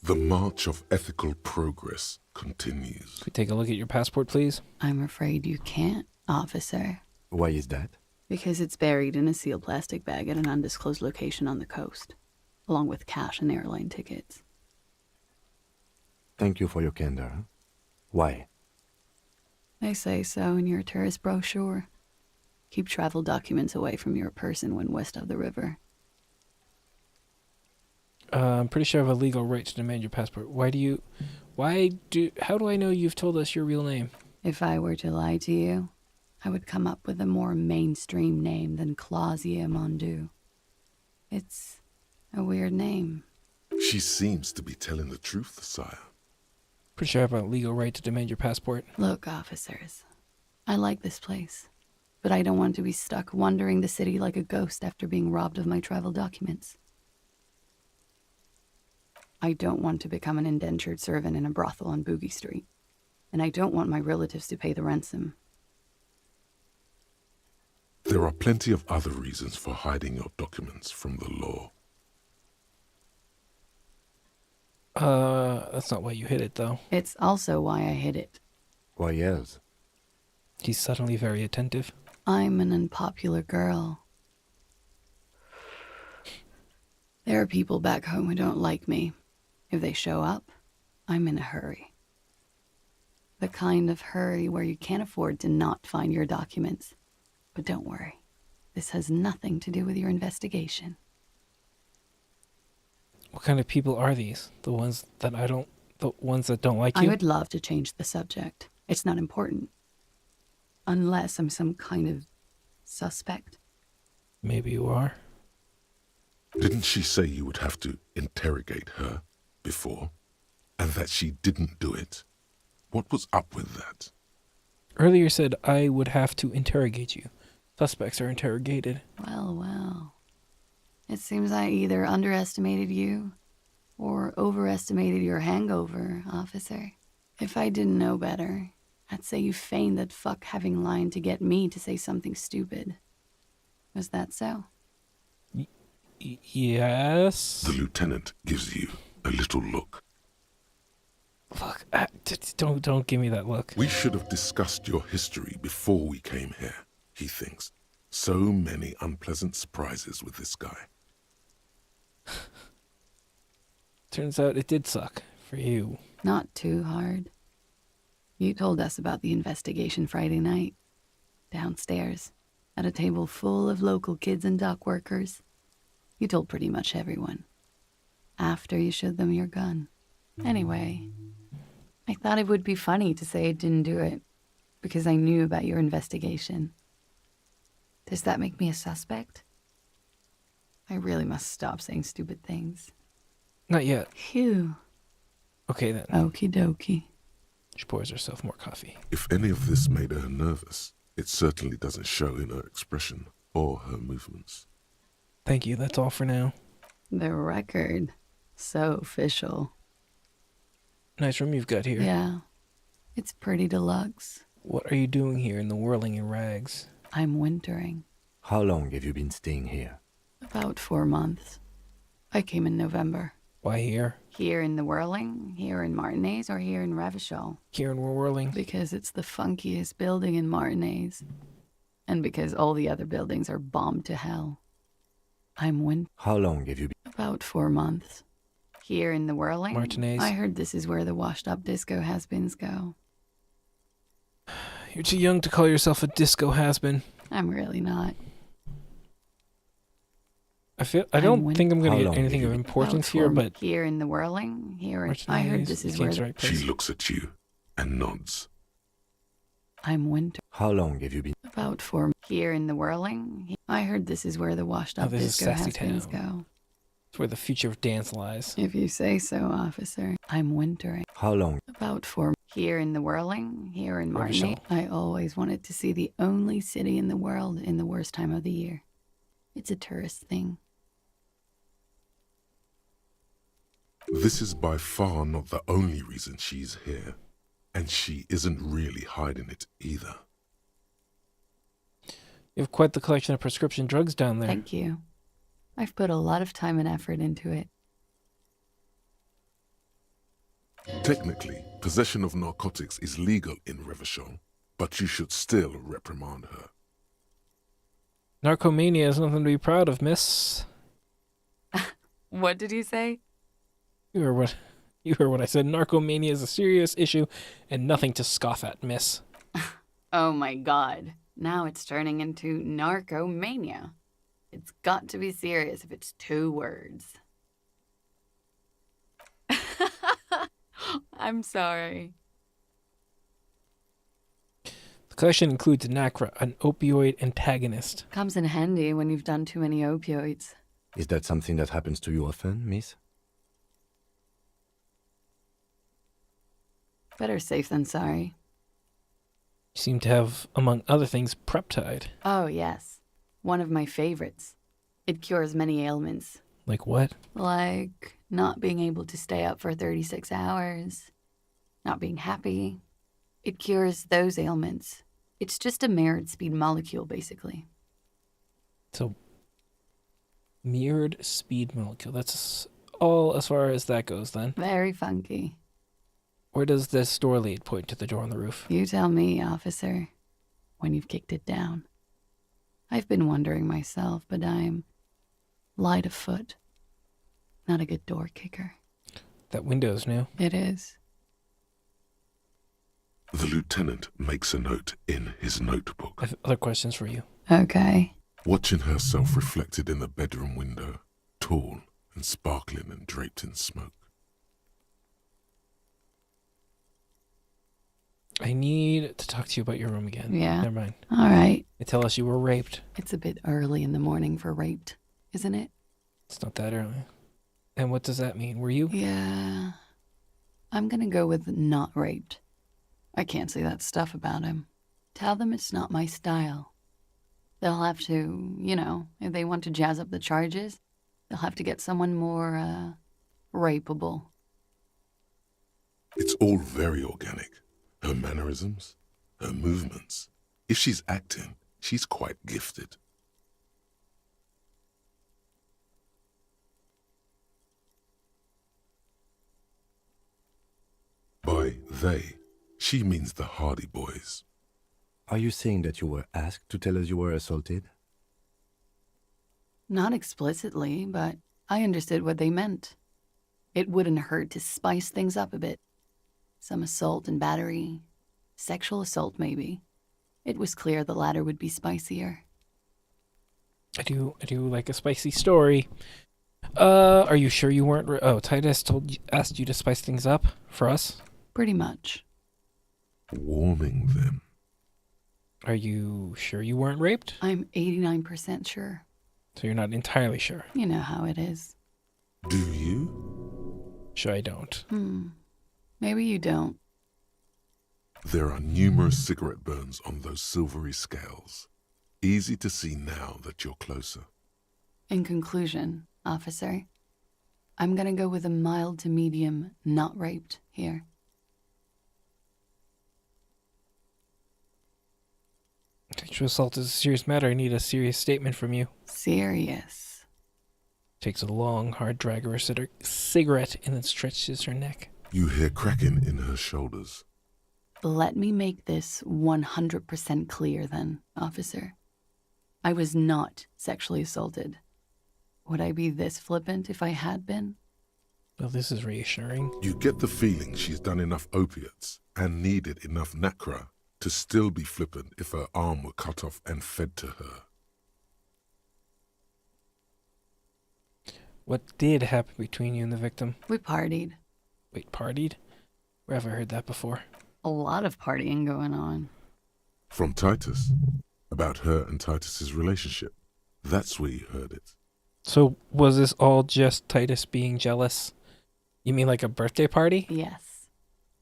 The march of ethical progress continues. Could we take a look at your passport, please? I'm afraid you can't, officer. Why is that? Because it's buried in a sealed plastic bag at an undisclosed location on the coast, along with cash and airline tickets. Thank you for your candor. Why? They say so in your tourist brochure. Keep travel documents away from your person when west of the river. I'm pretty sure I have a legal right to demand your passport. How do I know you've told us your real name? If I were to lie to you, I would come up with a more mainstream name than Clausia Mondu. It's a weird name. She seems to be telling the truth, sire. Pretty sure I have a legal right to demand your passport. Look, officers, I like this place, but I don't want to be stuck wandering the city like a ghost after being robbed of my travel documents. I don't want to become an indentured servant in a brothel on Boogie Street, and I don't want my relatives to pay the ransom. There are plenty of other reasons for hiding your documents from the law. That's not why you hid it, though. It's also why I hid it. Why, yes. He's suddenly very attentive. I'm an unpopular girl. There are people back home who don't like me. If they show up, I'm in a hurry. The kind of hurry where you can't afford to not find your documents. But don't worry, this has nothing to do with your investigation. What kind of people are these? The ones that don't like I you? would love to change the subject. It's not important. Unless I'm some kind of suspect. Maybe you are. Didn't she say you would have to interrogate her before? And that she didn't do it? What was up with that? Earlier said I would have to interrogate you. Suspects are interrogated. Well, well. It seems I either underestimated you or overestimated your hangover, officer. If I didn't know better, I'd say you feigned that fuck having line to get me to say something stupid. Was that so? Yes. The lieutenant gives you a little look. Look, don't give me that look. We should have discussed your history before we came here, he thinks. So many unpleasant surprises with this guy. Turns out it did suck for you. Not too hard. You told us about the investigation Friday night. Downstairs, at a table full of local kids and dock workers. You told pretty much everyone. After you showed them your gun. Anyway, I thought it would be funny to say I didn't do it, because I knew about your investigation. Does that make me a suspect? I really must stop saying stupid things. Not yet. Phew. Okay then. Okie dokie. She pours herself more coffee. If any of this made her nervous, it certainly doesn't show in her expression or her movements. Thank you, that's all for now. The record. So official. Nice room you've got here. Yeah. It's pretty deluxe. What are you doing here in the whirling in rags? I'm wintering. How long have you been staying here? About 4 months. I came in November. Why here? Here in the Whirling, here in Martinez, or here in Revachol? Here in Whirling. Because it's the funkiest building in Martinez. And because all the other buildings are bombed to hell. I'm How long have you been? About 4 months. Here in the Whirling, Martinez. I heard this is where the washed-up disco has-beens go. You're too young to call yourself a disco has-been. I'm really not. I don't think I'm going to How get anything of importance here, but... Here in the Whirling, here in... Martinez, I heard this is where... right place. She looks at you and nods. I'm winter. How long have you been? About 4... Here in the Whirling, I heard this is where the washed-up this is disco Sassy has-beens Town. go. It's where the future of dance lies. If you say so, officer. I'm wintering. How long? About 4... Here in the Whirling, here in Martinez. Revachol. I always wanted to see the only city in the world in the worst time of the year. It's a tourist thing. This is by far not the only reason she's here, and she isn't really hiding it either. You have quite the collection of prescription drugs down there. Thank you. I've put a lot of time and effort into it. Technically, possession of narcotics is legal in Revachol, but you should still reprimand her. Narcomania is nothing to be proud of, miss. What did you say? You heard what I said. Narcomania is a serious issue and nothing to scoff at, miss. Oh my god. Now it's turning into narcomania. It's got to be serious if it's 2 words. I'm sorry. The collection includes Nacra, an opioid antagonist. Comes in handy when you've done too many opioids. Is that something that happens to you often, miss? Better safe than sorry. You seem to have, among other things, Preptide. Oh, yes. One of my favorites. It cures many ailments. Like what? Like not being able to stay up for 36 hours. Not being happy. It cures those ailments. It's just a mirrored speed molecule, basically. So, mirrored speed molecule. That's all as far as that goes, then. Very funky. Where does this door lead? Point to the door on the roof. You tell me, officer, when you've kicked it down. I've been wondering myself, but I'm light of foot. Not a good door kicker. That window's new. It is. The lieutenant makes a note in his notebook. I have other questions for you. Okay. Watching herself reflected in the bedroom window, tall, and sparkling and draped in smoke. I need to talk to you about your room again. Yeah. Never mind. All right. They tell us you were raped. It's a bit early in the morning for raped, isn't it? It's not that early. And what does that mean? Were you? Yeah. I'm gonna go with not raped. I can't say that stuff about him. Tell them it's not my style. They'll have to, if they want to jazz up the charges, they'll have to get someone more, rapeable. It's all very organic. Her mannerisms, her movements. If she's acting, she's quite gifted. By they, she means the Hardy Boys. Are you saying that you were asked to tell us you were assaulted? Not explicitly, but I understood what they meant. It wouldn't hurt to spice things up a bit. Some assault and battery. Sexual assault, maybe. It was clear the latter would be spicier. I do like a spicy story. Are you sure you weren't? Titus asked you to spice things up for us. Pretty much. Warming them. Are you sure you weren't raped? I'm 89% sure. So you're not entirely sure. You know how it is. Do you? Sure, I don't. Maybe you don't. There are numerous cigarette burns on those silvery scales. Easy to see now that you're closer. In conclusion, officer, I'm gonna go with a mild to medium not raped here. Sexual assault is a serious matter. I need a serious statement from you. Serious. Takes a long, hard drag of her cigarette and then stretches her neck. You hear cracking in her shoulders. Let me make this 100% clear then, officer. I was not sexually assaulted. Would I be this flippant if I had been? Well, this is reassuring. You get the feeling she's done enough opiates and needed enough nacra to still be flippant if her arm were cut off and fed to her. What did happen between you and the victim? We partied. Wait, partied? Where have I heard that before? A lot of partying going on. From Titus. About her and Titus's relationship. That's where you heard it. So was this all just Titus being jealous? You mean like a birthday party? Yes.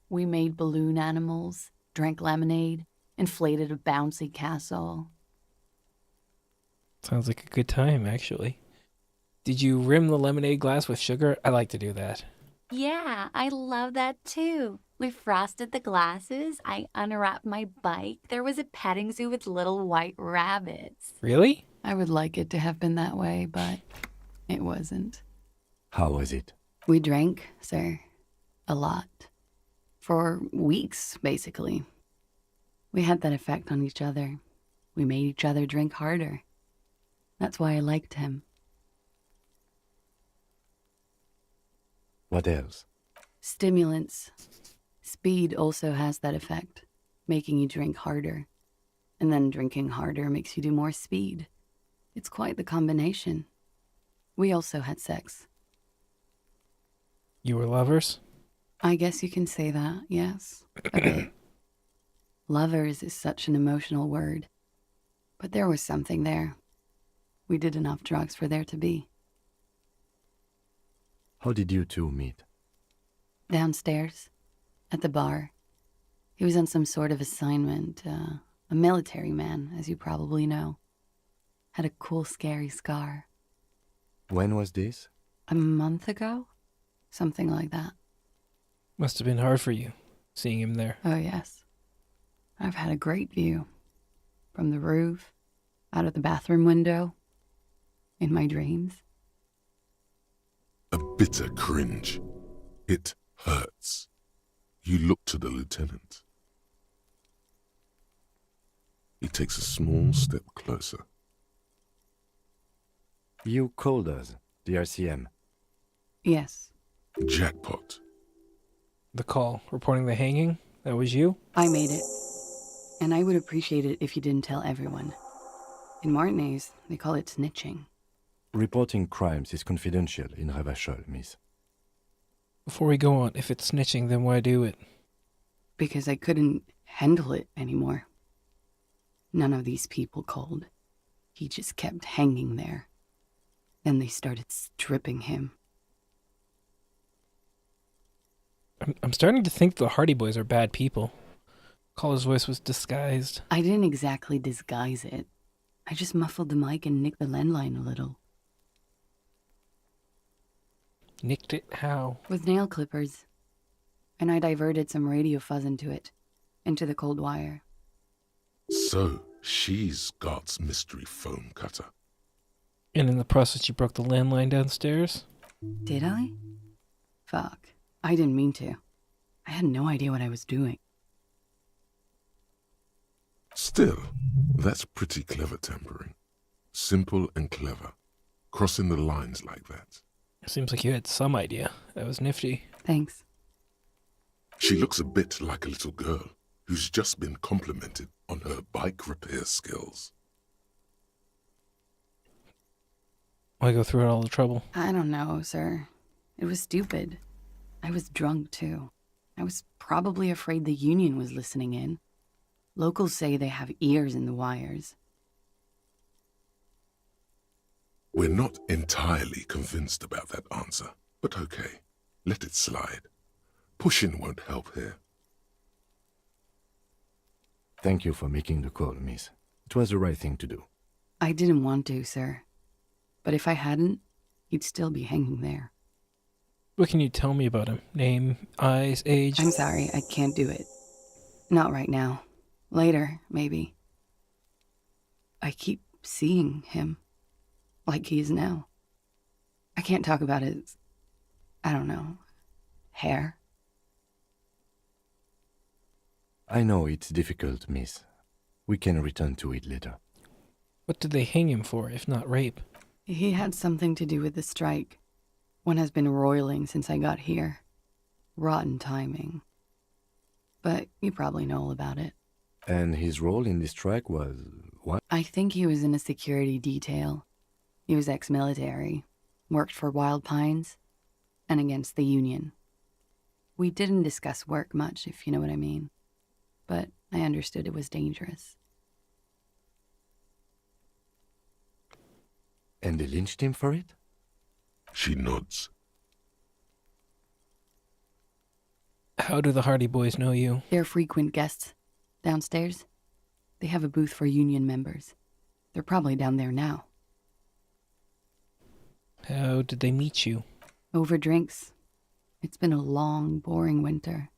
We made balloon animals, drank lemonade, inflated a bouncy castle. Sounds like a good time, actually. Did you rim the lemonade glass with sugar? I like to do that. Yeah, I love that too. We frosted the glasses. I unwrapped my bike. There was a petting zoo with little white rabbits. Really? I would like it to have been that way, but it wasn't. How was it? We drank, sir. A lot. For weeks, basically. We had that effect on each other. We made each other drink harder. That's why I liked him. What else? Stimulants. Speed also has that effect, making you drink harder. And then drinking harder makes you do more speed. It's quite the combination. We also had sex. You were lovers? I guess you can say that, yes. A bit. Lovers is such an emotional word. But there was something there. We did enough drugs for there to be. How did you two meet? Downstairs, at the bar. He was on some sort of assignment, a military man, as you probably know. Had a cool, scary scar. When was this? A month ago? Something like that. Must have been hard for you, seeing him there. Oh, yes. I've had a great view. From the roof, out of the bathroom window, in my dreams. A bitter cringe. It hurts. You look to the lieutenant. He takes a small step closer. You called us, the RCM. Yes. Jackpot. The call, reporting the hanging? That was you? I made it. And I would appreciate it if you didn't tell everyone. In Martinez, they call it snitching. Reporting crimes is confidential in Revachol, miss. Before we go on, if it's snitching, then why do it? Because I couldn't handle it anymore. None of these people called. He just kept hanging there. Then they started stripping him. I'm starting to think the Hardy Boys are bad people. Caller's voice was disguised. I didn't exactly disguise it. I just muffled the mic and nicked the landline a little. Nicked it? How? With nail clippers. And I diverted some radio fuzz into the cold wire. So, she's God's mystery foam cutter. And in the process, you broke the landline downstairs? Did I? Fuck. I didn't mean to. I had no idea what I was doing. Still, that's pretty clever tampering. Simple and clever. Crossing the lines like that. Seems like you had some idea. That was nifty. Thanks. She looks a bit like a little girl who's just been complimented on her bike repair skills. Why go through all the trouble? I don't know, sir. It was stupid. I was drunk, too. I was probably afraid the union was listening in. Locals say they have ears in the wires. We're not entirely convinced about that answer, but okay. Let it slide. Pushing won't help here. Thank you for making the call, miss. It was the right thing to do. I didn't want to, sir. But if I hadn't, he'd still be hanging there. What can you tell me about him? Name, eyes, age? I'm sorry, I can't do it. Not right now. Later, maybe. I keep seeing him. Like he is now. I can't talk about his, I don't know, hair. I know it's difficult, miss. We can return to it later. What did they hang him for, if not rape? He had something to do with the strike. One has been roiling since I got here. Rotten timing. But you probably know all about it. And his role in this strike was what? I think he was in a security detail. He was ex-military, worked for Wild Pines, and against the Union. We didn't discuss work much, if you know what I mean. But I understood it was dangerous. And they lynched him for it? She nods. How do the Hardy Boys know you? They're frequent guests. Downstairs, they have a booth for Union members. They're probably down there now. How did they meet you? Over drinks. It's been a long, boring winter.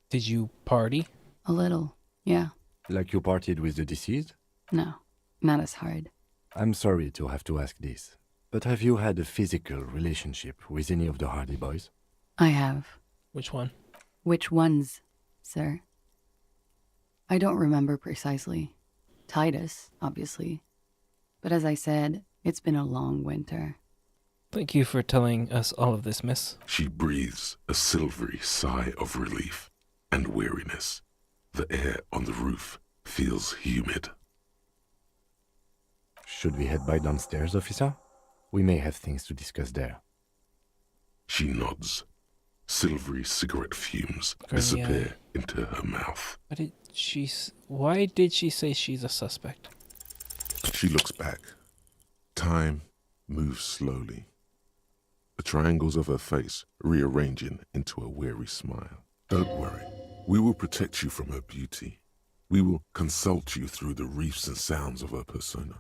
Did you party? A little, yeah. Like you partied with the deceased? No, not as hard. I'm sorry to have to ask this, but have you had a physical relationship with any of the Hardy Boys? I have. Which one? Which ones, sir? I don't remember precisely. Titus, obviously. But as I said, it's been a long winter. Thank you for telling us all of this, miss. She breathes a silvery sigh of relief and weariness. The air on the roof feels humid. Should we head by downstairs, officer? We may have things to discuss there. She nods. Silvery cigarette fumes disappear into her mouth. Why did she say she's a suspect? She looks back. Time moves slowly. The triangles of her face rearranging into a weary smile. Don't worry. We will protect you from her beauty. We will consult you through the reefs and sounds of her persona.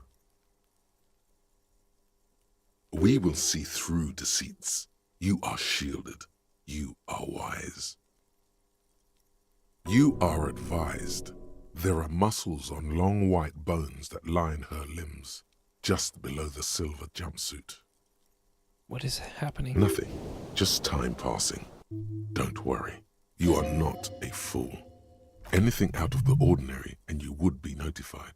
We will see through deceits. You are shielded. You are wise. You are advised. There are muscles on long white bones that line her limbs, just below the silver jumpsuit. What is happening? Nothing. Just time passing. Don't worry. You are not a fool. Anything out of the ordinary and you would be notified.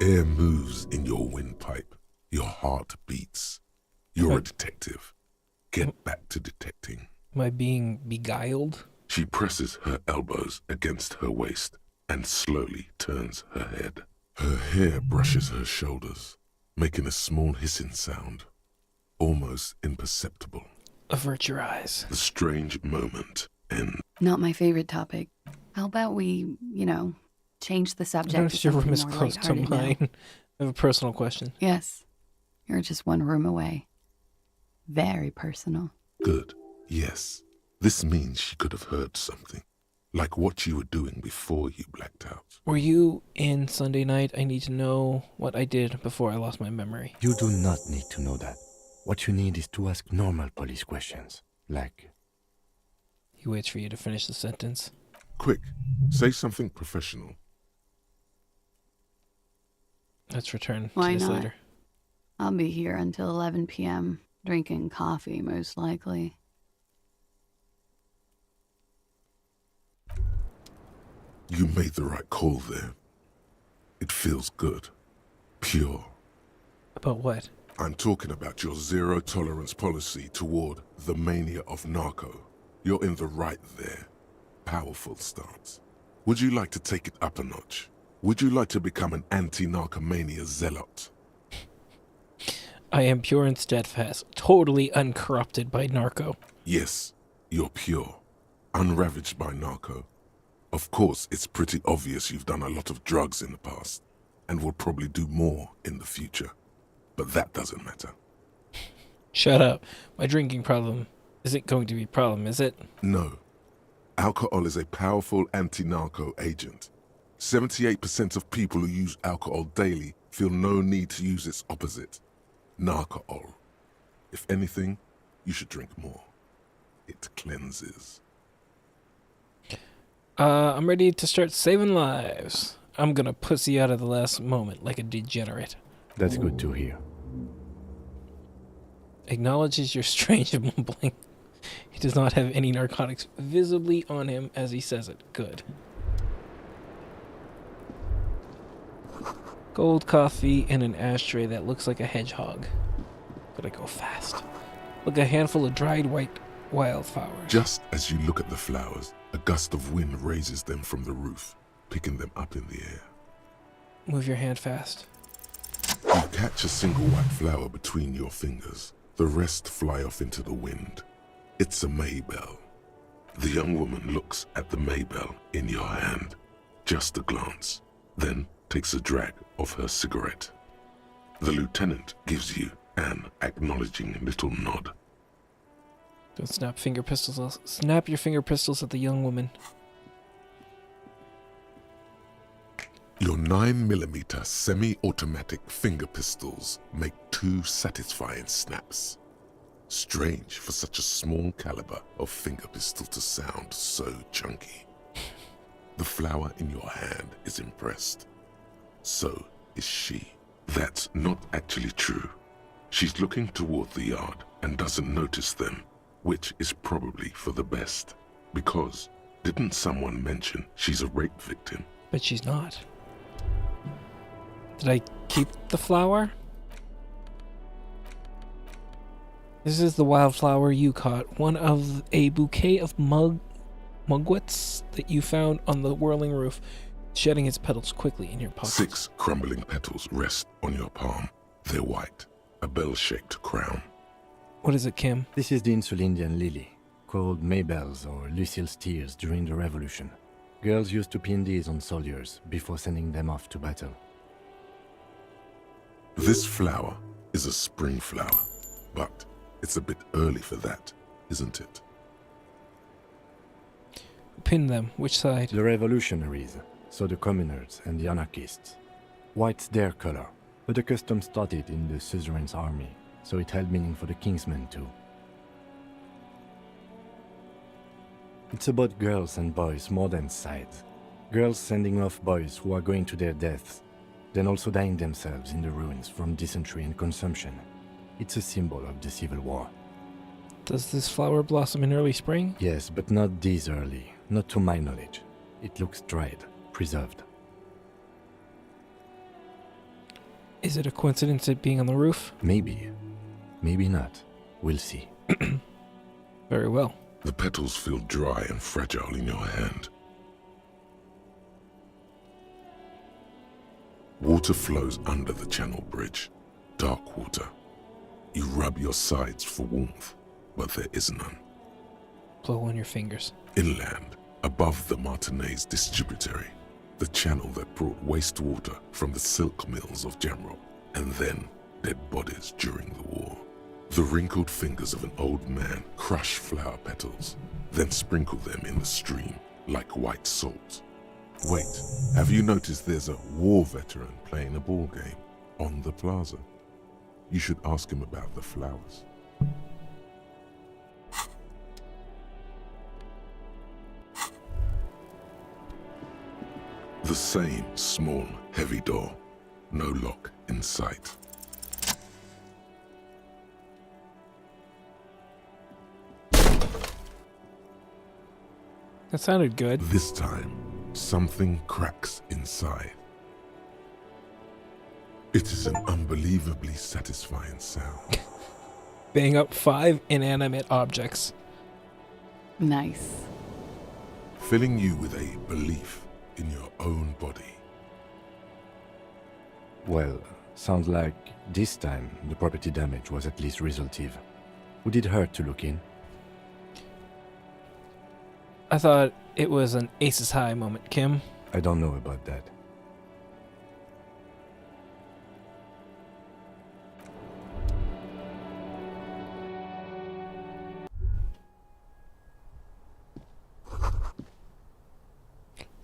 Air moves in your windpipe. Your heart beats. You're a detective. Get back to detecting. Am I being beguiled? She presses her elbows against her waist and slowly turns her head. Her hair brushes her shoulders, making a small hissing sound, almost imperceptible. Avert your eyes. The strange moment ends. Not my favorite topic. How about we, change the I subject noticed to your room something is more close to lighthearted now? mine. I have a personal question. Yes. You're just one room away. Very personal. Good. Yes. This means she could have heard something. Like what you were doing before you blacked out. Were you in Sunday night? I need to know what I did before I lost my memory. You do not need to know that. What you need is to ask normal police questions, like... He waits for you to finish the sentence. Quick, say something professional. Let's return Why to this not? later. I'll be here until 11 p.m., drinking coffee, most likely. You made the right call there. It feels good. Pure. About what? I'm talking about your zero-tolerance policy toward the mania of narco. You're in the right there. Powerful stance. Would you like to take it up a notch? Would you like to become an anti-narcomania zealot? I am pure and steadfast, totally uncorrupted by narco. Yes, you're pure. Unravaged by narco. Of course, it's pretty obvious you've done a lot of drugs in the past, and will probably do more in the future. But that doesn't matter. Shut up. My drinking problem isn't going to be a problem, is it? No. Alcohol is a powerful anti-narco agent. 78% of people who use alcohol daily feel no need to use its opposite, narcohol. If anything, you should drink more. It cleanses. I'm ready to start saving lives. I'm gonna pussy out at the last moment like a degenerate. That's good to hear. Acknowledges your strange mumbling. He does not have any narcotics visibly on him as he says it. Good. Gold coffee and an ashtray that looks like a hedgehog. Gotta go fast. Look, a handful of dried white wildflowers. Just as you look at the flowers, a gust of wind raises them from the roof, picking them up in the air. Move your hand fast. You catch a single white flower between your fingers. The rest fly off into the wind. It's a maybell. The young woman looks at the maybell in your hand. Just a glance, then takes a drag of her cigarette. The lieutenant gives you an acknowledging little nod. Don't snap finger pistols. Snap your finger pistols at the young woman. Your 9mm semi-automatic finger pistols make 2 satisfying snaps. Strange for such a small caliber of finger pistol to sound so chunky. The flower in your hand is impressed. So is she. That's not actually true. She's looking toward the yard and doesn't notice them, which is probably for the best. Because didn't someone mention she's a rape victim? But she's not. Did I keep the flower? This is the wildflower you caught. One of a bouquet of mugworts that you found on the whirling roof, shedding its petals quickly in your pocket. 6 crumbling petals rest on your palm. They're white, a bell-shaped crown. What is it, Kim? This is the Insulindian lily, called Maybells or Lucille's tears during the Revolution. Girls used to pin these on soldiers before sending them off to battle. This flower is a spring flower, but it's a bit early for that, isn't it? Pin them. Which side? The revolutionaries, so the communards and the anarchists. White's their color, but the custom started in the suzerain's army, so it held meaning for the kingsmen too. It's about girls and boys more than sides. Girls sending off boys who are going to their deaths, then also dying themselves in the ruins from dysentery and consumption. It's a symbol of the Civil War. Does this flower blossom in early spring? Yes, but not this early. Not to my knowledge. It looks dried, preserved. Is it a coincidence it being on the roof? Maybe. Maybe not. We'll see. Very well. The petals feel dry and fragile in your hand. Water flows under the channel bridge. Dark water. You rub your sides for warmth, but there is none. Blow on your fingers. Inland, above the Martinez distributary, the channel that brought wastewater from the silk mills of Jamrock, and then dead bodies during the war. The wrinkled fingers of an old man crush flower petals, then sprinkle them in the stream like white salt. Wait, have you noticed there's a war veteran playing a ball game on the plaza? You should ask him about the flowers. The same small, heavy door. No lock in sight. That sounded good. This time, something cracks inside. It is an unbelievably satisfying sound. Bang up 5 inanimate objects. Nice. Filling you with a belief in your own body. Well, sounds like this time the property damage was at least resolutive. Would it hurt to look in? I thought it was an Aces High moment, Kim. I don't know about that.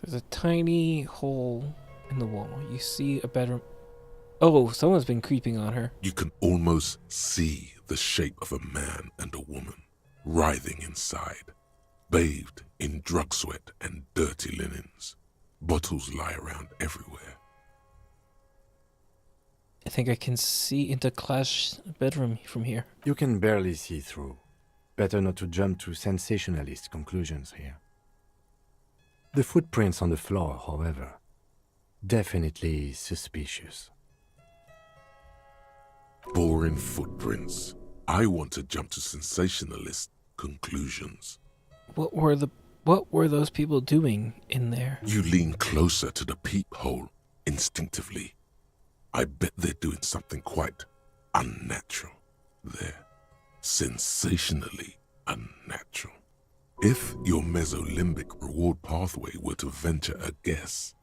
There's a tiny hole in the wall. You see a bedroom. Oh, someone's been creeping on her. You can almost see the shape of a man and a woman writhing inside, bathed in drug sweat and dirty linens. Bottles lie around everywhere. I think I can see into Clash's bedroom from here. You can barely see through. Better not to jump to sensationalist conclusions here. The footprints on the floor, however, definitely suspicious. Boring footprints. I want to jump to sensationalist conclusions. What were those people doing in there? You lean closer to the peephole instinctively. I bet they're doing something quite unnatural there. Sensationally unnatural. If your mesolimbic reward pathway were to venture a guess,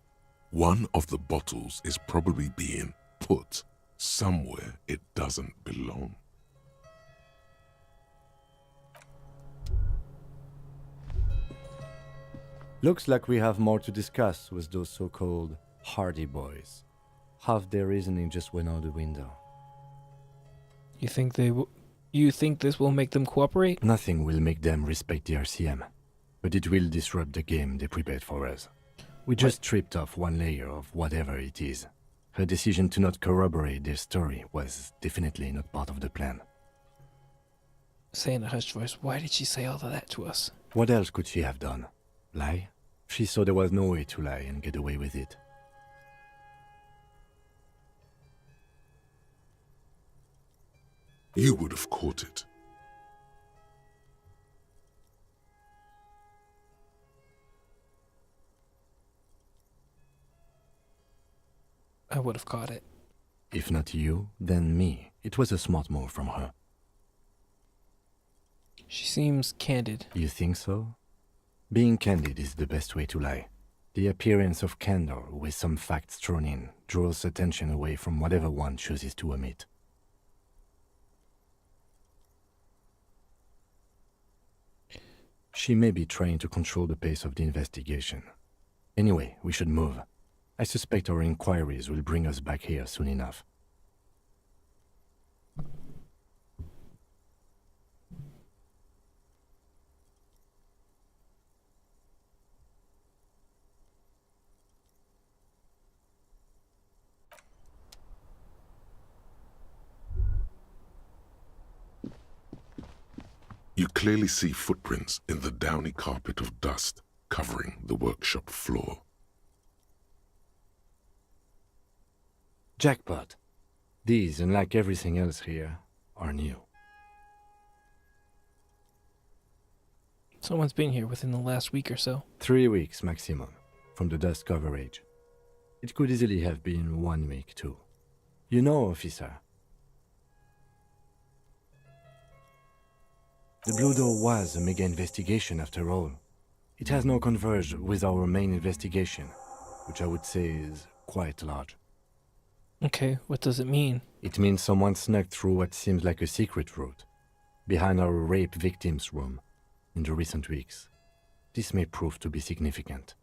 one of the bottles is probably being put somewhere it doesn't belong. Looks like we have more to discuss with those so-called Hardy boys. Half their reasoning just went out the window. You think this will make them cooperate? Nothing will make them respect the RCM, but it will disrupt the game they prepared for us. We just tripped off one layer of whatever it is. Her decision to not corroborate their story was definitely not part of the plan. Say in a hushed voice, why did she say all of that to us? What else could she have done? Lie? She saw there was no way to lie and get away with it. You would have caught it. I would have caught it. If not you, then me. It was a smart move from her. She seems candid. You think so? Being candid is the best way to lie. The appearance of candor with some facts thrown in draws attention away from whatever one chooses to omit. She may be trying to control the pace of the investigation. Anyway, we should move. I suspect our inquiries will bring us back here soon enough. You clearly see footprints in the downy carpet of dust covering the workshop floor. Jackpot. These, unlike everything else here, are new. Someone's been here within the last week or so. 3 weeks maximum, from the dust coverage. It could easily have been 1 week, too. You know, officer. The Blue Door was a mega investigation after all. It has now converged with our main investigation, which I would say is quite large. Okay, what does it mean? It means someone snuck through what seems like a secret route, behind our rape victim's room, in the recent weeks. This may prove to be significant.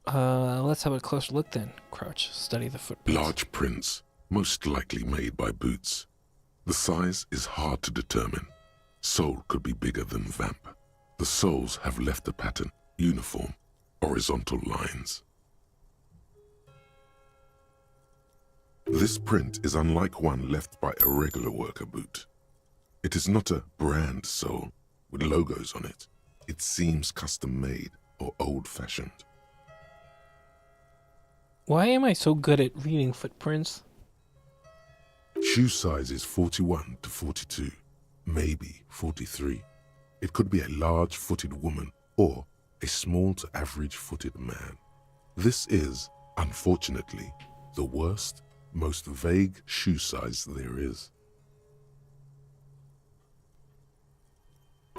Let's have a closer look then. Crouch, study the footprints. Large prints, most likely made by boots. The size is hard to determine. Sole could be bigger than vamp. The soles have left a pattern, uniform, horizontal lines. This print is unlike one left by a regular worker boot. It is not a brand sole with logos on it. It seems custom-made or old-fashioned. Why am I so good at reading footprints? Shoe size is 41 to 42, maybe 43. It could be a large-footed woman or a small to average-footed man. This is, unfortunately, the worst, most vague shoe size there is.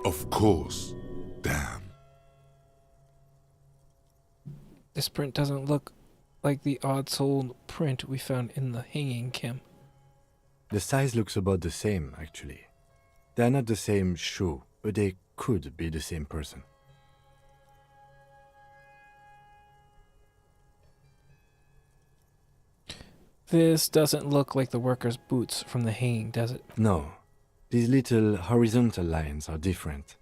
Of course. Damn. This print doesn't look like the odd-soled print we found in the hanging, Kim. The size looks about the same, actually. They're not the same shoe, but they could be the same person. This doesn't look like the worker's boots from the hanging, does it? No. These little horizontal lines are different.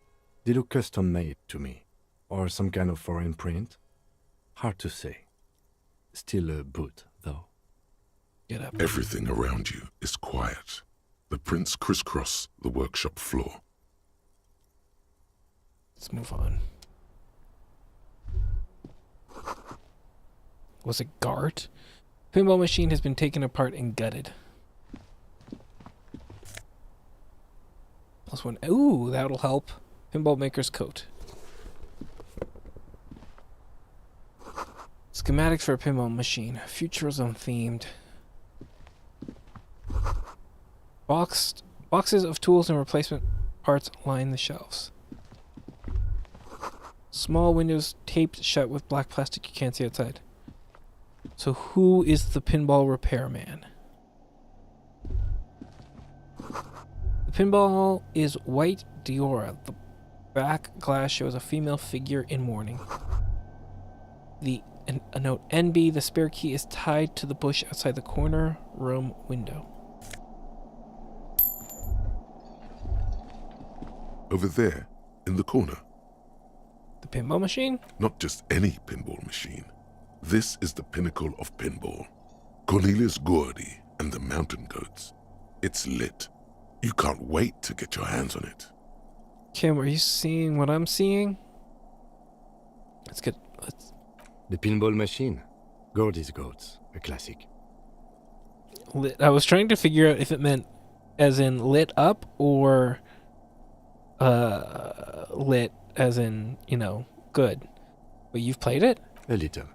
They look custom-made to me. Or some kind of foreign print. Hard to say. Still a boot, though. Get up. Everything around you is quiet. The prints crisscross the workshop floor. Let's move on. Was it Gart? Pinball machine has been taken apart and gutted. +1. Ooh, that'll help. Pinball maker's coat. Schematics for a pinball machine. Futurism themed. Boxes of tools and replacement parts line the shelves. Small windows taped shut with black plastic you can't see outside. So who is the pinball repairman? The pinball is white Diora. The back glass shows a female figure in mourning. A note, NB, the spare key is tied to the bush outside the corner room window. Over there, in the corner. The pinball machine? Not just any pinball machine. This is the pinnacle of pinball. Cornelius Gordy and the Mountain Goats. It's lit. You can't wait to get your hands on it. Kim, are you seeing what I'm seeing? Let's. The pinball machine. Gordy's Goats. A classic. Lit. I was trying to figure out if it meant as in lit up or lit as in, good. But you've played it? A little.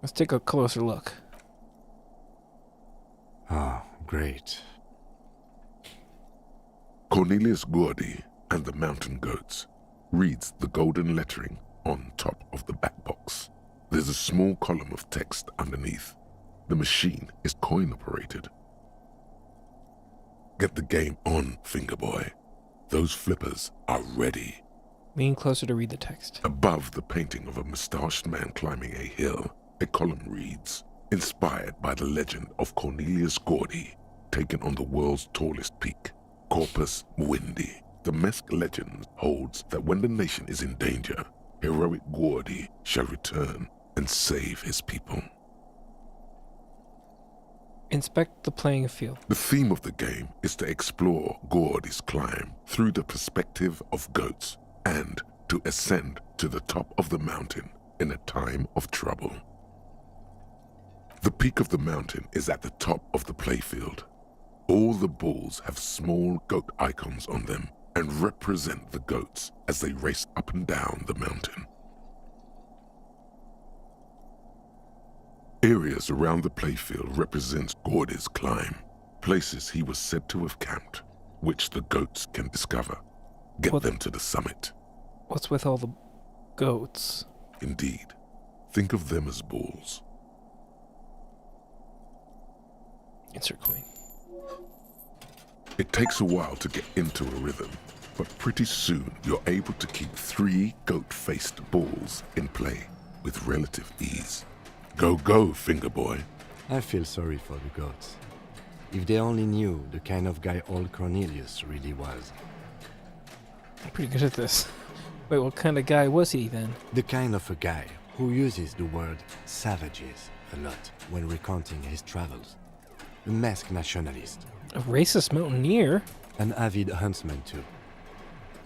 Let's take a closer look. Ah, great. Cornelius Gordy and the Mountain Goats reads the golden lettering on top of the back box. There's a small column of text underneath. The machine is coin-operated. Get the game on, Fingerboy. Those flippers are ready. Lean closer to read the text. Above the painting of a mustached man climbing a hill, a column reads, inspired by the legend of Cornelius Gordy, taken on the world's tallest peak, Corpus Mundi. The Mesk legend holds that when the nation is in danger, heroic Gordy shall return and save his people. Inspect the playing field. The theme of the game is to explore Gordy's climb through the perspective of goats and to ascend to the top of the mountain in a time of trouble. The peak of the mountain is at the top of the playfield. All the balls have small goat icons on them and represent the goats as they race up and down the mountain. Areas around the playfield represent Gordy's climb, places he was said to have camped, which the goats can discover. Get them to the summit. What's with all the goats? Indeed. Think of them as balls. Insert coin. It takes a while to get into a rhythm, but pretty soon you're able to keep 3 goat-faced balls in play with relative ease. Go, go, finger boy. I feel sorry for the goats. If they only knew the kind of guy old Cornelius really was. I'm pretty good at this. Wait, what kind of guy was he then? The kind of a guy who uses the word savages a lot when recounting his travels. A masked nationalist. A racist mountaineer? An avid huntsman too.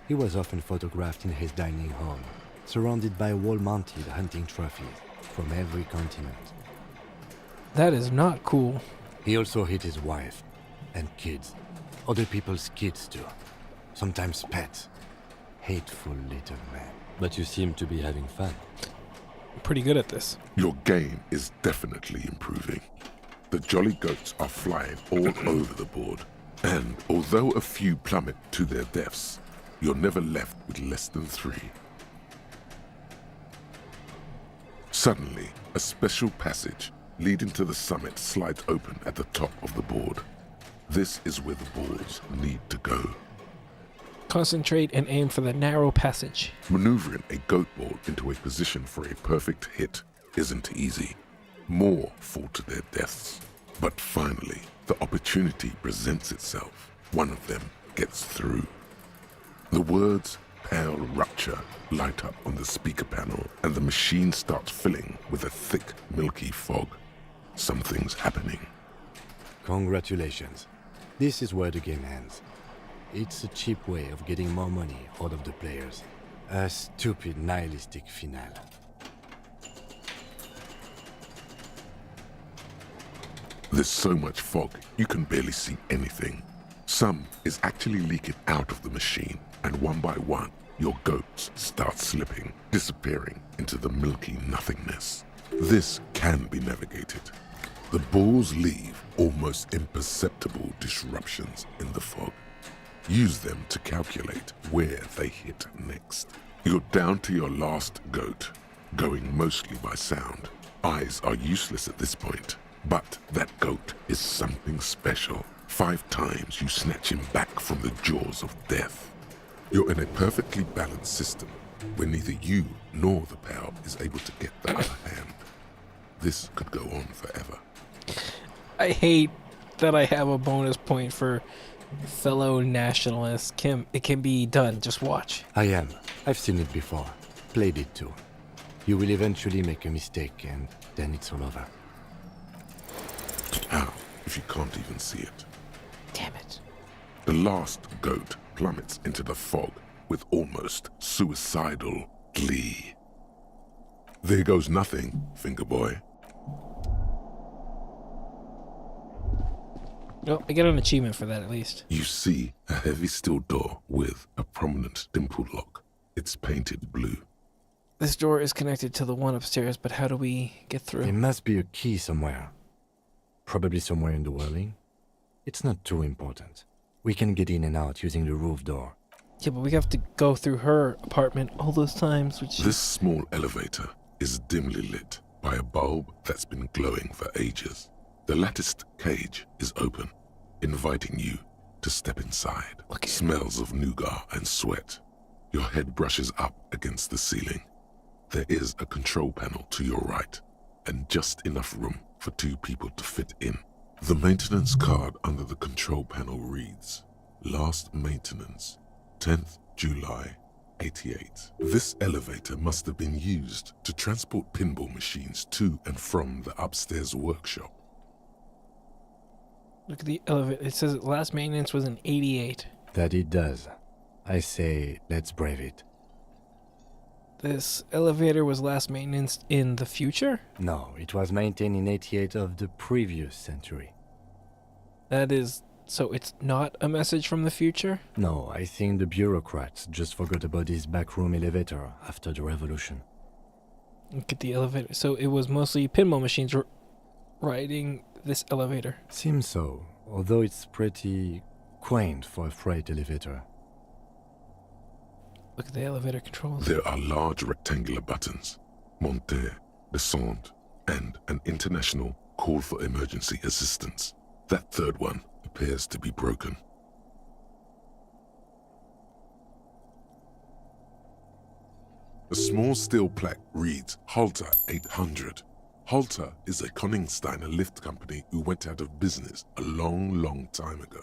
He was often photographed in his dining hall, surrounded by wall-mounted hunting trophies from every continent. That is not cool. He also hit his wife and kids. Other people's kids too. Sometimes pets. Hateful little man. But you seem to be having fun. I'm pretty good at this. Your game is definitely improving. The jolly goats are flying all over the board, and although a few plummet to their deaths, you're never left with less than 3. Suddenly, a special passage leading to the summit slides open at the top of the board. This is where the balls need to go. Concentrate and aim for the narrow passage. Maneuvering a goat ball into a position for a perfect hit isn't easy. More fall to their deaths. But finally, the opportunity presents itself. One of them gets through. The words "Pale Rupture" light up on the speaker panel, and the machine starts filling with a thick, milky fog. Something's happening. Congratulations. This is where the game ends. It's a cheap way of getting more money out of the players. A stupid nihilistic finale. There's so much fog, you can barely see anything. Some is actually leaking out of the machine, and one by one, your goats start slipping, disappearing into the milky nothingness. This can be navigated. The balls leave almost imperceptible disruptions in the fog. Use them to calculate where they hit next. You're down to your last goat, going mostly by sound. Eyes are useless at this point, but that goat is something special. 5 times you snatch him back from the jaws of death. You're in a perfectly balanced system where neither you nor the pal is able to get the upper hand. This could go on forever. I hate that I have a bonus point for fellow nationalists. Kim, it can be done. Just watch. I am. I've seen it before. Played it too. You will eventually make a mistake and then it's all over. How if you can't even see it? Damn it. The last goat plummets into the fog with almost suicidal glee. There goes nothing, finger boy. Oh, I get an achievement for that at least. You see a heavy steel door with a prominent dimple lock. It's painted blue. This door is connected to the one upstairs, but how do we get through? There must be a key somewhere. Probably somewhere in the whirling. It's not too important. We can get in and out using the roof door. Yeah, but we have to go through her apartment all those times, which... This small elevator is dimly lit by a bulb that's been glowing for ages. The latticed cage is open, inviting you to step inside. Smells of nougat and sweat. Your head brushes up against the ceiling. There is a control panel to your right, and just enough room for 2 people to fit in. The maintenance card under the control panel reads, Last maintenance, 10th July, 88. This elevator must have been used to transport pinball machines to and from the upstairs workshop. Look at the elevator. It says last maintenance was in 88. That it does. I say, let's brave it. This elevator was last maintenance in the future? No, it was maintained in 88 of the previous century. That is... so it's not a message from the future? No, I think the bureaucrats just forgot about this backroom elevator after the revolution. Look at the elevator. So it was mostly pinball machines riding this elevator? Seems so, although it's pretty quaint for a freight elevator. Look at the elevator controls. There are large rectangular buttons, monter, descendre, and an international call for emergency assistance. That third one appears to be broken. A small steel plaque reads Halter 800. Halter is a Koningsteiner lift company who went out of business a long time ago.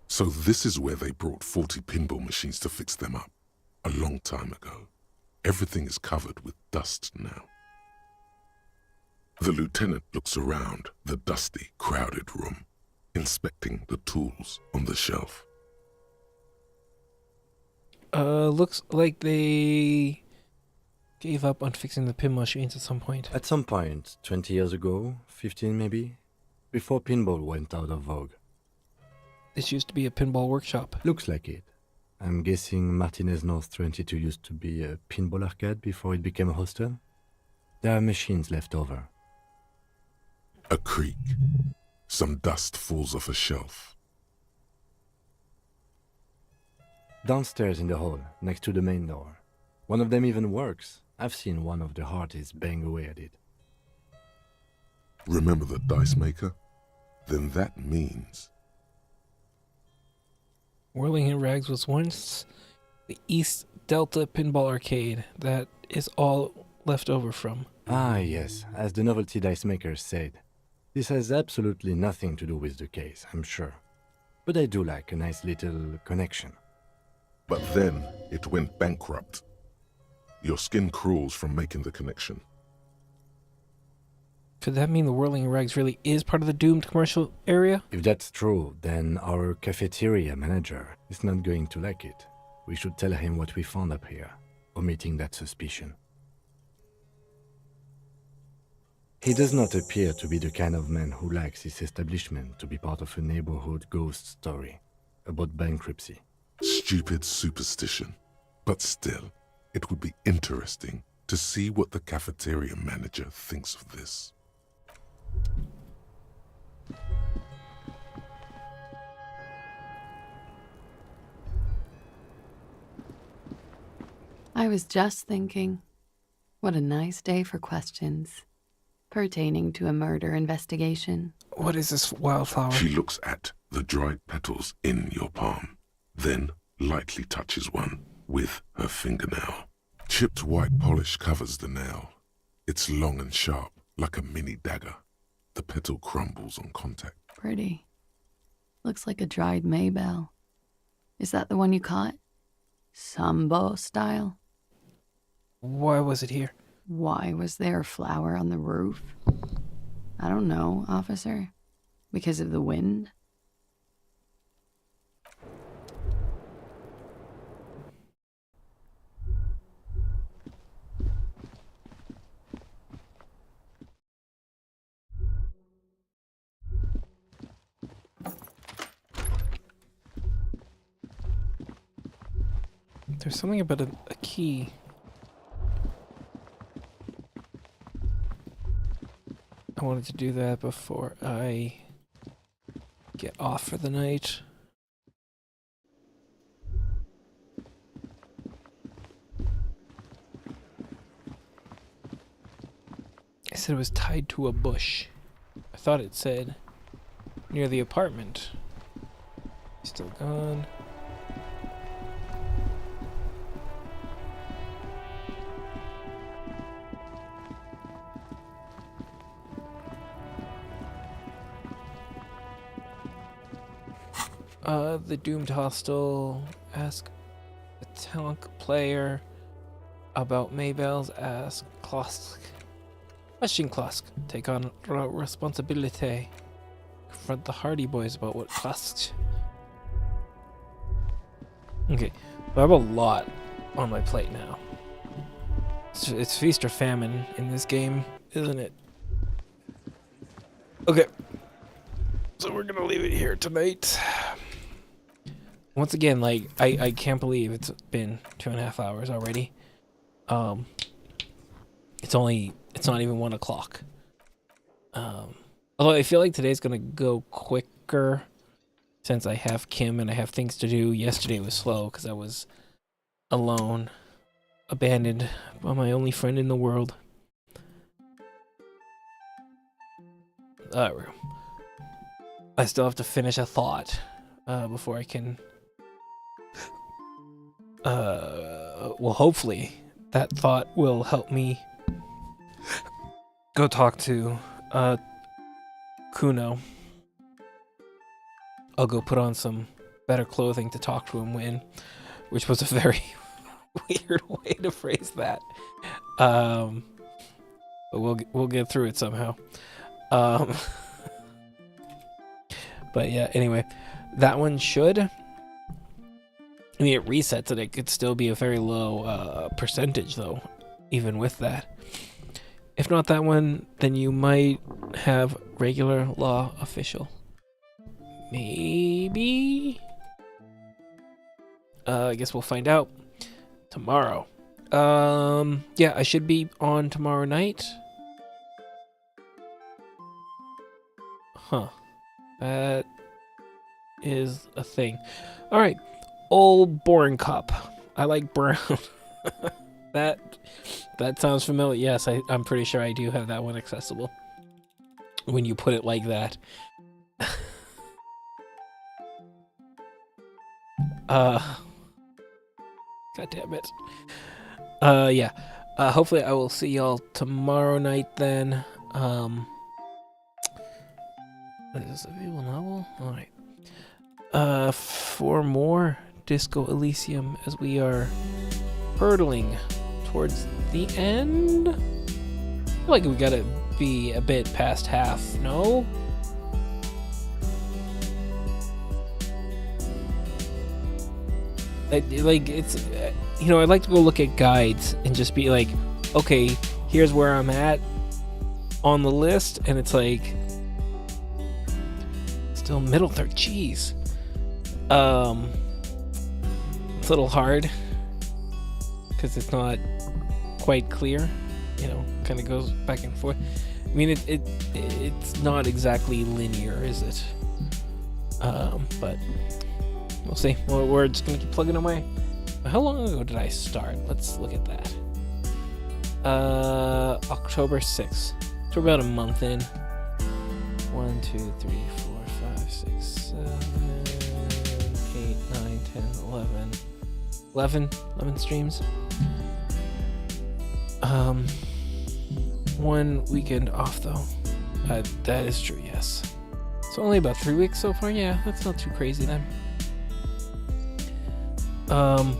So this is where they brought 40 pinball machines to fix them up, a long time ago. Everything is covered with dust now. The lieutenant looks around the dusty, crowded room, inspecting the tools on the shelf. Looks like they gave up on fixing the pinball machines at some point. At some point, 20 years ago, 15 maybe, before pinball went out of vogue. This used to be a pinball workshop. Looks like it. I'm guessing Martinez North 22 used to be a pinball arcade before it became a hostel. There are machines left over. A creak. Some dust falls off a shelf. Downstairs in the hall, next to the main door. One of them even works. I've seen one of the hearties bang away at it. Remember the dice maker? Then that means... Whirling in Rags was once the East Delta Pinball Arcade. That is all left over from. Ah, yes, as the novelty dice maker said. This has absolutely nothing to do with the case, I'm sure. But I do like a nice little connection. But then it went bankrupt. Your skin crawls from making the connection. Could that mean the Whirling in Rags really is part of the doomed commercial area? If that's true, then our cafeteria manager is not going to like it. We should tell him what we found up here, omitting that suspicion. He does not appear to be the kind of man who likes his establishment to be part of a neighborhood ghost story about bankruptcy. Stupid superstition. But still, it would be interesting to see what the cafeteria manager thinks of this. I was just thinking, what a nice day for questions pertaining to a murder investigation. What is this wildflower? She looks at the dried petals in your palm, then lightly touches one with her fingernail. Chipped white polish covers the nail. It's long and sharp, like a mini dagger. The petal crumbles on contact. Pretty. Looks like a dried maybell. Is that the one you caught? Sambo style? Why was it here? Why was there a flower on the roof? I don't know, officer. Because of the wind? There's something about a key. I wanted to do that before I get off for the night. I said it was tied to a bush. I thought it said near the apartment. Still gone. The doomed hostel. Ask the tank player about Maybells. Ask Klosk. Question Klosk. Take on responsibility. Confront the Hardy Boys about what Klosk. Okay, I have a lot on my plate now. It's feast or famine in this game, isn't it? Okay. So we're gonna leave it here tonight. Once again, like, I can't believe it's been 2.5 hours already. It's not even 1 o'clock. Although I feel like today's gonna go quicker since I have Kim and I have things to do. Yesterday was slow because I was alone, abandoned by my only friend in the world. There we go. I still have to finish a thought before I can. Well, hopefully that thought will help me go talk to Kuno. I'll go put on some better clothing to talk to him in, which was a very weird way to phrase that. But we'll get through it somehow. But yeah, anyway, that one should. I mean, it resets it. It could still be a very low percentage, though, even with that. If not that one, then you might have regular law official. Maybe? I guess we'll find out tomorrow. Yeah, I should be on tomorrow night. Huh. That is a thing. Alright. Old boring cup. I like brown. That sounds familiar. Yes, I'm pretty sure I do have that one accessible. When you put it like that. God damn it. Yeah. Hopefully I will see y'all tomorrow night then. What is this, a visual novel? Alright. For more Disco Elysium as we are hurtling towards the end. I feel like we gotta be a bit past half, no? Like it's, you know, I'd like to go look at guides and just be like, okay, here's where I'm at on the list, and it's like still middle third. Jeez. It's a little hard because it's not quite clear, you know, kind of goes back and forth. I mean, it's not exactly linear, is it? But we'll see. Well, we're just gonna keep plugging away. How long ago did I start? Let's look at that. October 6th. So we're about a month in. 1, 2, 3, 4, 5, 6, 7, 8, 9, 10, 11 streams. One weekend off though. That is true, yes. So only about 3 weeks so far. Yeah, that's not too crazy then. Well,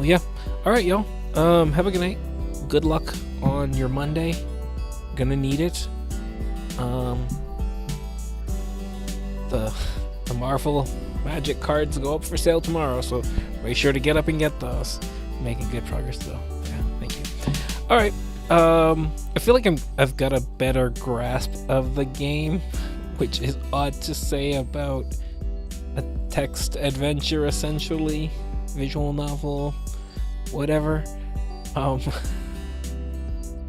yeah. All right, y'all. Have a good night. Good luck on your Monday. Gonna need it. The Marvel Magic cards go up for sale tomorrow, so make sure to get up and get those. Making good progress though. Yeah, thank you. All right. I feel like I've got a better grasp of the game, which is odd to say about a text adventure, essentially, visual novel, whatever.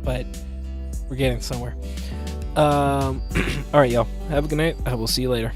But we're getting somewhere. All right, y'all. Have a good night. I will see you later.